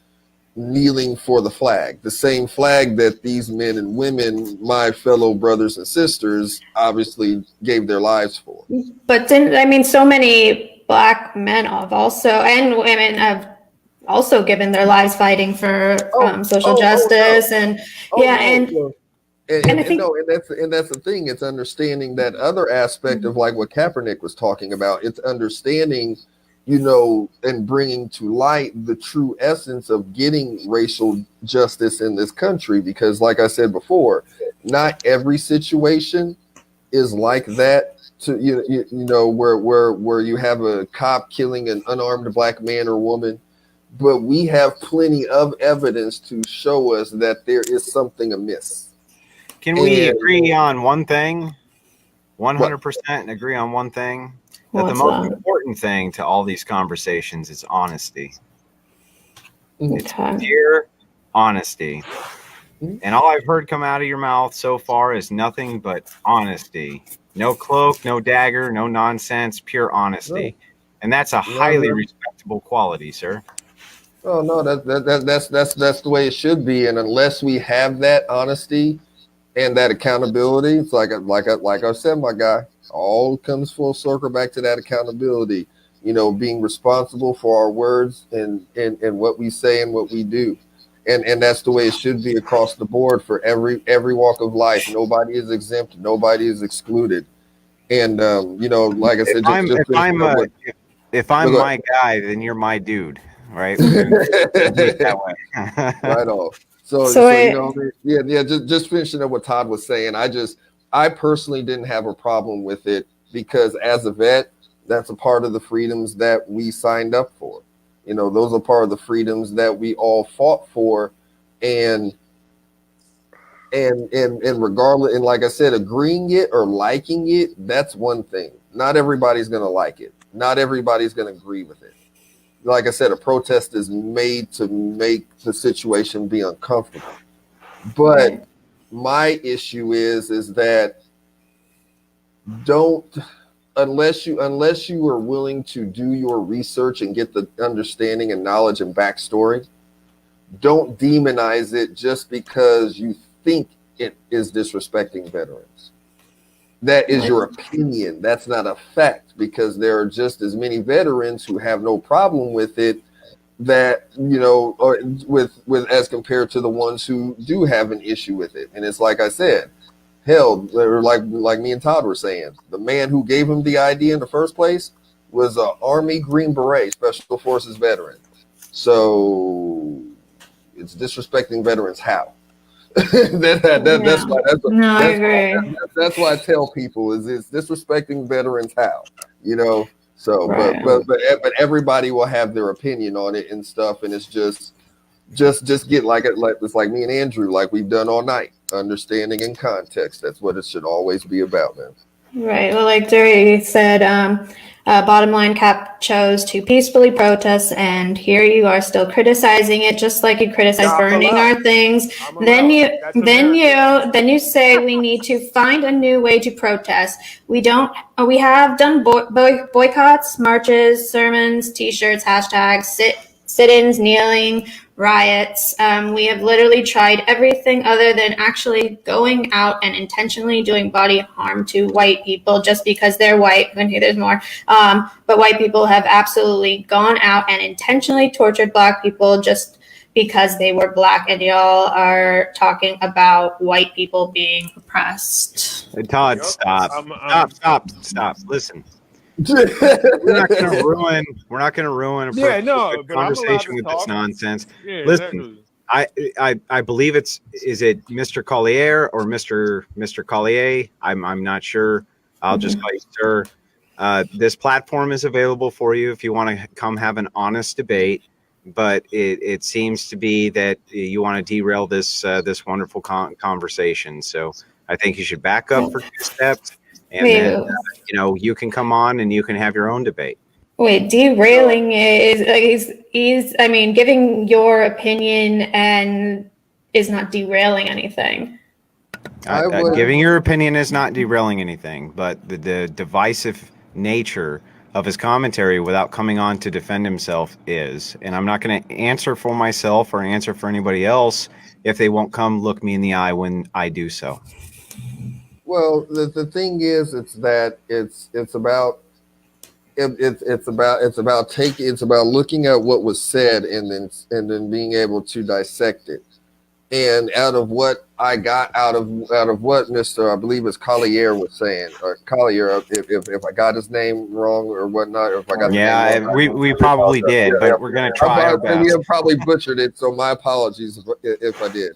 kneeling for the flag, the same flag that these men and women, my fellow brothers and sisters, obviously gave their lives for. But so many black men and women have also given their lives fighting for social justice. And that's the thing. It's understanding that other aspect of like what Kaepernick was talking about. It's understanding, and bringing to light the true essence of getting racial justice in this country. Because like I said before, not every situation is like that. Where you have a cop killing an unarmed black man or woman, but we have plenty of evidence to show us that there is something amiss. Can we agree on one thing? 100% agree on one thing? That the most important thing to all these conversations is honesty. Okay. Pure honesty. And all I've heard come out of your mouth so far is nothing but honesty. No cloak, no dagger, no nonsense, pure honesty. And that's a highly respectable quality, sir. Oh no, that's the way it should be. And unless we have that honesty and that accountability, it's like I said, my guy, all comes full circle back to that accountability. You know, being responsible for our words and what we say and what we do. And that's the way it should be across the board for every walk of life. Nobody is exempt, nobody is excluded. And you know, like I said, if I'm my guy, then you're my dude, right? We're gonna do it that way. Right on. So you know, yeah. Just finishing up what Todd was saying, I personally didn't have a problem with it because as a vet, that's a part of the freedoms that we signed up for. You know, those are part of the freedoms that we all fought for, and regardless, and like I said, agreeing it or liking it, that's one thing. Not everybody's gonna like it. Not everybody's gonna agree with it. Like I said, a protest is made to make the situation be uncomfortable. But my issue is that unless you are willing to do your research and get the understanding and knowledge and backstory, don't demonize it just because you think it is disrespecting veterans. That is your opinion. That's not a fact, because there are just as many veterans who have no problem with it that, you know, or with as compared to the ones who do have an issue with it. And it's like I said, hell, like me and Todd were saying, the man who gave him the idea in the first place was an Army Green Beret Special Forces veteran. So it's disrespecting veterans how? That's why I tell people is it's disrespecting veterans how, you know. So but everybody will have their opinion on it and stuff, and it's just get like it's like me and Andrew, like we've done all night, understanding and context. That's what it should always be about, man. Right. Well, like Jerry said, bottom line, Cap chose to peacefully protest, and here you are still criticizing it, just like you criticize burning our things. Then you say we need to find a new way to protest. We have done boycotts, marches, sermons, T-shirts, hashtags, sit-ins, kneeling, riots. We have literally tried everything other than actually going out and intentionally doing body harm to white people just because they're white. And there's more. But white people have absolutely gone out and intentionally tortured Black people just because they were Black. And y'all are talking about white people being oppressed. Hey, Todd, stop. Listen. We're not going to ruin a conversation with this nonsense. Yeah, listen, exactly. I believe is it Mr. Collier or Mr. Collier? I'm not sure. I'll just call you sir. This platform is available for you if you want to come have an honest debate, but it seems to be that you want to derail this wonderful conversation. So I think you should back up for 2 steps. And then, you know, you can come on and you can have your own debate. Wait, derailing is I mean, giving your opinion and is not derailing anything. Giving your opinion is not derailing anything, but the divisive nature of his commentary without coming on to defend himself is. And I'm not going to answer for myself or answer for anybody else if they won't come look me in the eye when I do so. Well, the thing is, it's about looking at what was said and then being able to dissect it. And out of what I got out of what Mr. I believe it's Collier was saying, or Collier, if I got his name wrong or whatnot, or if I got we probably did, but we're gonna try our best. We have probably butchered it, so my apologies if I did.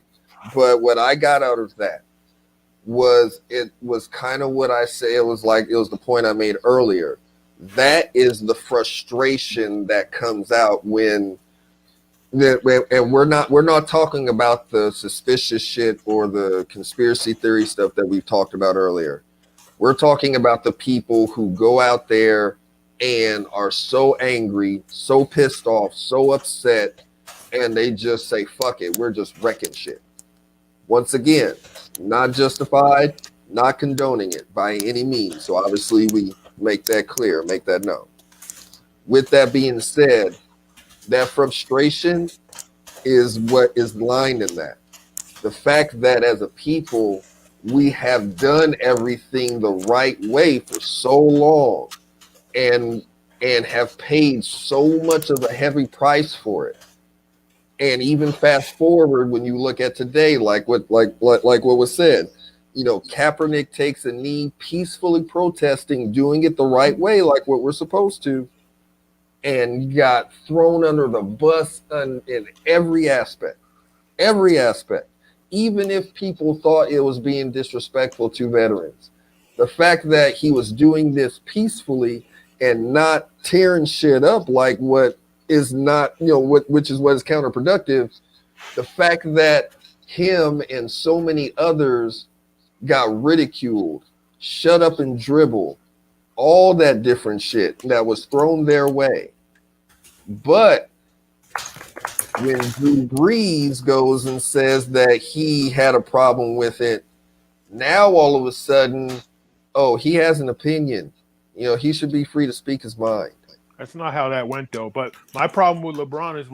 But what I got out of that was kind of what I say. It was the point I made earlier. That is the frustration that comes out and we're not talking about the suspicious shit or the conspiracy theory stuff that we've talked about earlier. We're talking about the people who go out there and are so angry, so pissed off, so upset, and they just say, fuck it, we're just wrecking shit. Once again, not justified, not condoning it by any means. So obviously we make that clear, make that known. With that being said, that frustration is what is lying in that. The fact that as a people, we have done everything the right way for so long and have paid so much of a heavy price for it. And even fast forward when you look at today, like what was said, Kaepernick takes a knee, peacefully protesting, doing it the right way, like what we're supposed to, and got thrown under the bus in every aspect. Even if people thought it was being disrespectful to veterans, the fact that he was doing this peacefully and not tearing shit up like what is not, which is what is counterproductive. The fact that him and so many others got ridiculed, shut up and dribble, all that different shit that was thrown their way. But when Drew Brees goes and says that he had a problem with it, now all of a sudden, he has an opinion. He should be free to speak his mind. That's not how that went, though. But my problem with LeBron is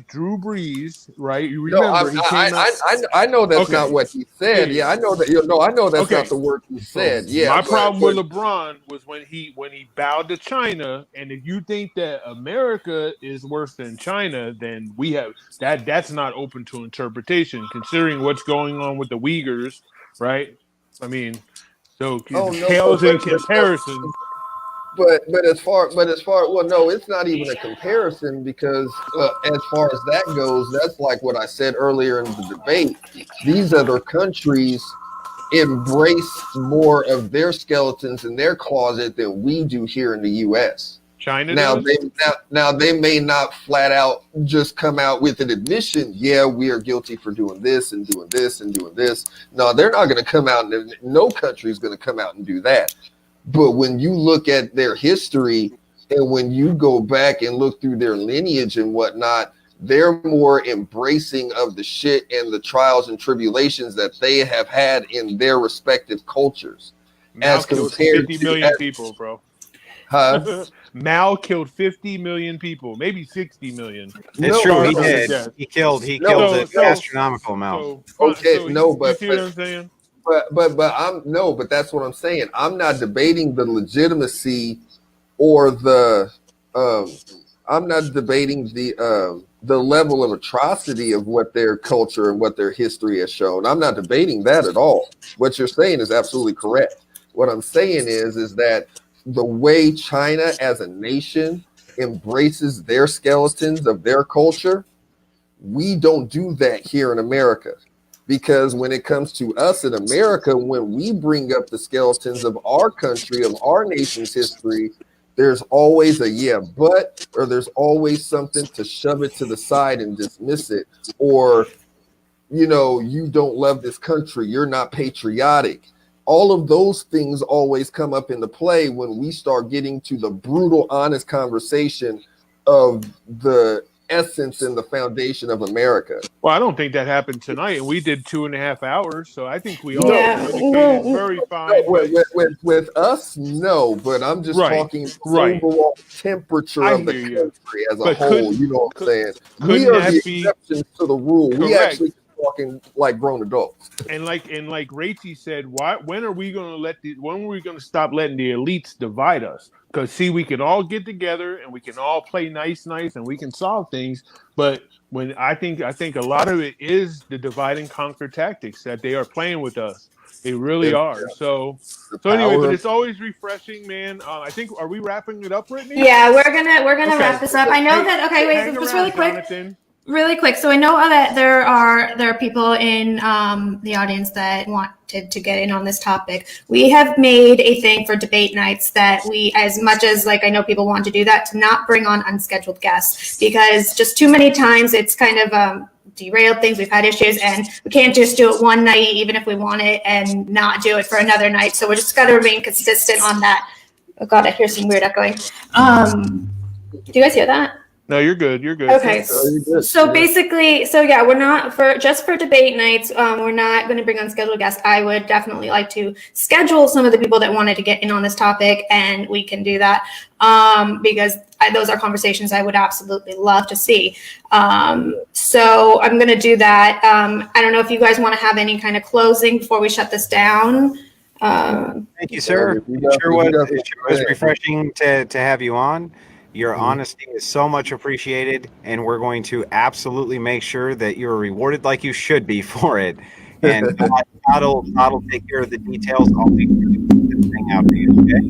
Drew Brees, right? You remember he came out. I know that's not what he said. Yeah, I know that. I know that's not the word he said. Yeah. My problem with LeBron was when he bowed to China, and if you think that America is worse than China, then we have that. That's not open to interpretation, considering what's going on with the Uyghurs, right? I mean. So pales in comparison. But as far no, it's not even a comparison because as far as that goes, that's like what I said earlier in the debate. These other countries embrace more of their skeletons in their closet than we do here in the U.S. China now they may not flat out just come out with an admission. Yeah, we are guilty for doing this and doing this and doing this. No, they're not going to come out, and no country is going to come out and do that. But when you look at their history and when you go back and look through their lineage and whatnot, they're more embracing of the shit and the trials and tribulations that they have had in their respective cultures. As compared to 50 million people, bro. Huh? Mao killed 50 million people, maybe 60 million. It's true, he did. He killed an astronomical amount. But you see what I'm saying? But that's what I'm saying. I'm not debating the legitimacy or the I'm not debating the level of atrocity of what their culture and what their history has shown. I'm not debating that at all. What you're saying is absolutely correct. What I'm saying is that the way China as a nation embraces their skeletons of their culture, we don't do that here in America. Because when it comes to us in America, when we bring up the skeletons of our country, of our nation's history, there's always or there's always something to shove it to the side and dismiss it. Or, you don't love this country, you're not patriotic. All of those things always come up into play when we start getting to the brutal, honest conversation of the essence and the foundation of America. Well, I don't think that happened tonight, and we did 2.5 hours, so I think we all communicated very fine. With us, no, but I'm just talking overall temperature of the country as a whole. You know what I'm saying? We are the exceptions to the rule. Correct. We actually talking like grown adults. And like Rachie said, when are we going to stop letting the elites divide us? Because we can all get together and we can all play nice and we can solve things. But when I think a lot of it is the divide and conquer tactics that they are playing with us. They really are. So anyway, but it's always refreshing, man. I think, are we wrapping it up, Brittany? Yeah, we're gonna wrap this up. I know that. Okay, wait, just really quick. Johnathan. Really quick. So I know that there are people in the audience that wanted to get in on this topic. We have made a thing for debate nights that we, as much as I know people want to do that, to not bring on unscheduled guests, because just too many times it's kind of derailed things. We've had issues, and we can't just do it one night, even if we want it, and not do it for another night. So we're just got to remain consistent on that. Oh God, I hear some weird echoing. Do you guys hear that? No, you're good. You're good. Okay. So basically, yeah, we're not just for debate nights. We're not going to bring unscheduled guests. I would definitely like to schedule some of the people that wanted to get in on this topic, and we can do that because those are conversations I would absolutely love to see. So I'm going to do that. I don't know if you guys want to have any kind of closing before we shut this down. Thank you, sir. It sure was refreshing to have you on. Your honesty is so much appreciated, and we're going to absolutely make sure that you're rewarded like you should be for it. And Todd will take care of the details. I'll make sure to get this thing out to you, okay?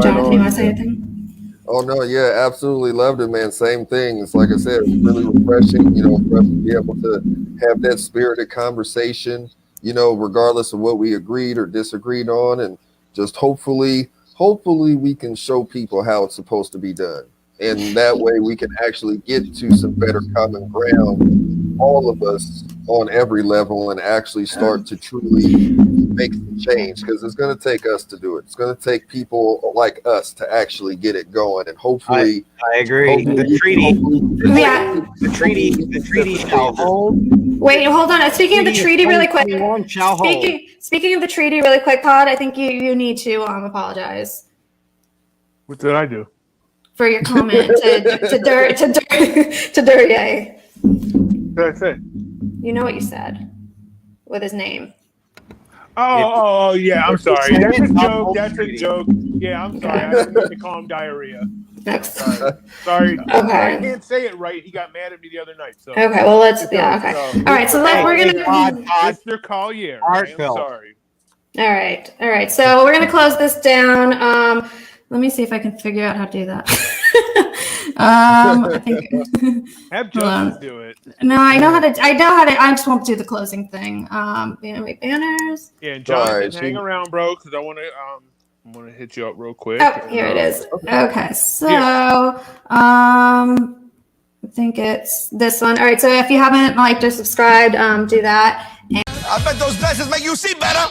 Jonathan, you want to say anything? Oh, no, yeah, absolutely loved it, man. Same thing. It's like I said, it's really refreshing, for us to be able to have that spirited conversation, regardless of what we agreed or disagreed on, and just hopefully we can show people how it's supposed to be done. And that way we can actually get to some better common ground, all of us on every level, and actually start to truly make some change, because it's going to take us to do it. It's going to take people like us to actually get it going. And hopefully I agree. The treaty shall hold. Wait, hold on. Speaking of the treaty really quick. Speaking of the treaty really quick, Todd, I think you need to apologize. What did I do? For your comment to Duryea. What did I say? You know what you said with his name. Oh, yeah. I'm sorry. That's a joke. That's a joke. Yeah, I'm sorry. I didn't mean to call him diarrhea. Sorry. Okay. I can't say it right. He got mad at me the other night. So. Okay. Well, let's. Yeah. Okay. All right. So we're gonna. Mr. Collier. I'm sorry. All right. So we're gonna close this down. Let me see if I can figure out how to do that. I think. Have Justice do it. No, I know how to. I just won't do the closing thing. Wait, banners. Yeah, and Johnathan, hang around, bro, because I want to hit you up real quick. Oh, here it is. Okay, so I think it's this one. All right, so if you haven't liked or subscribed, do that. I bet those glasses make you see better.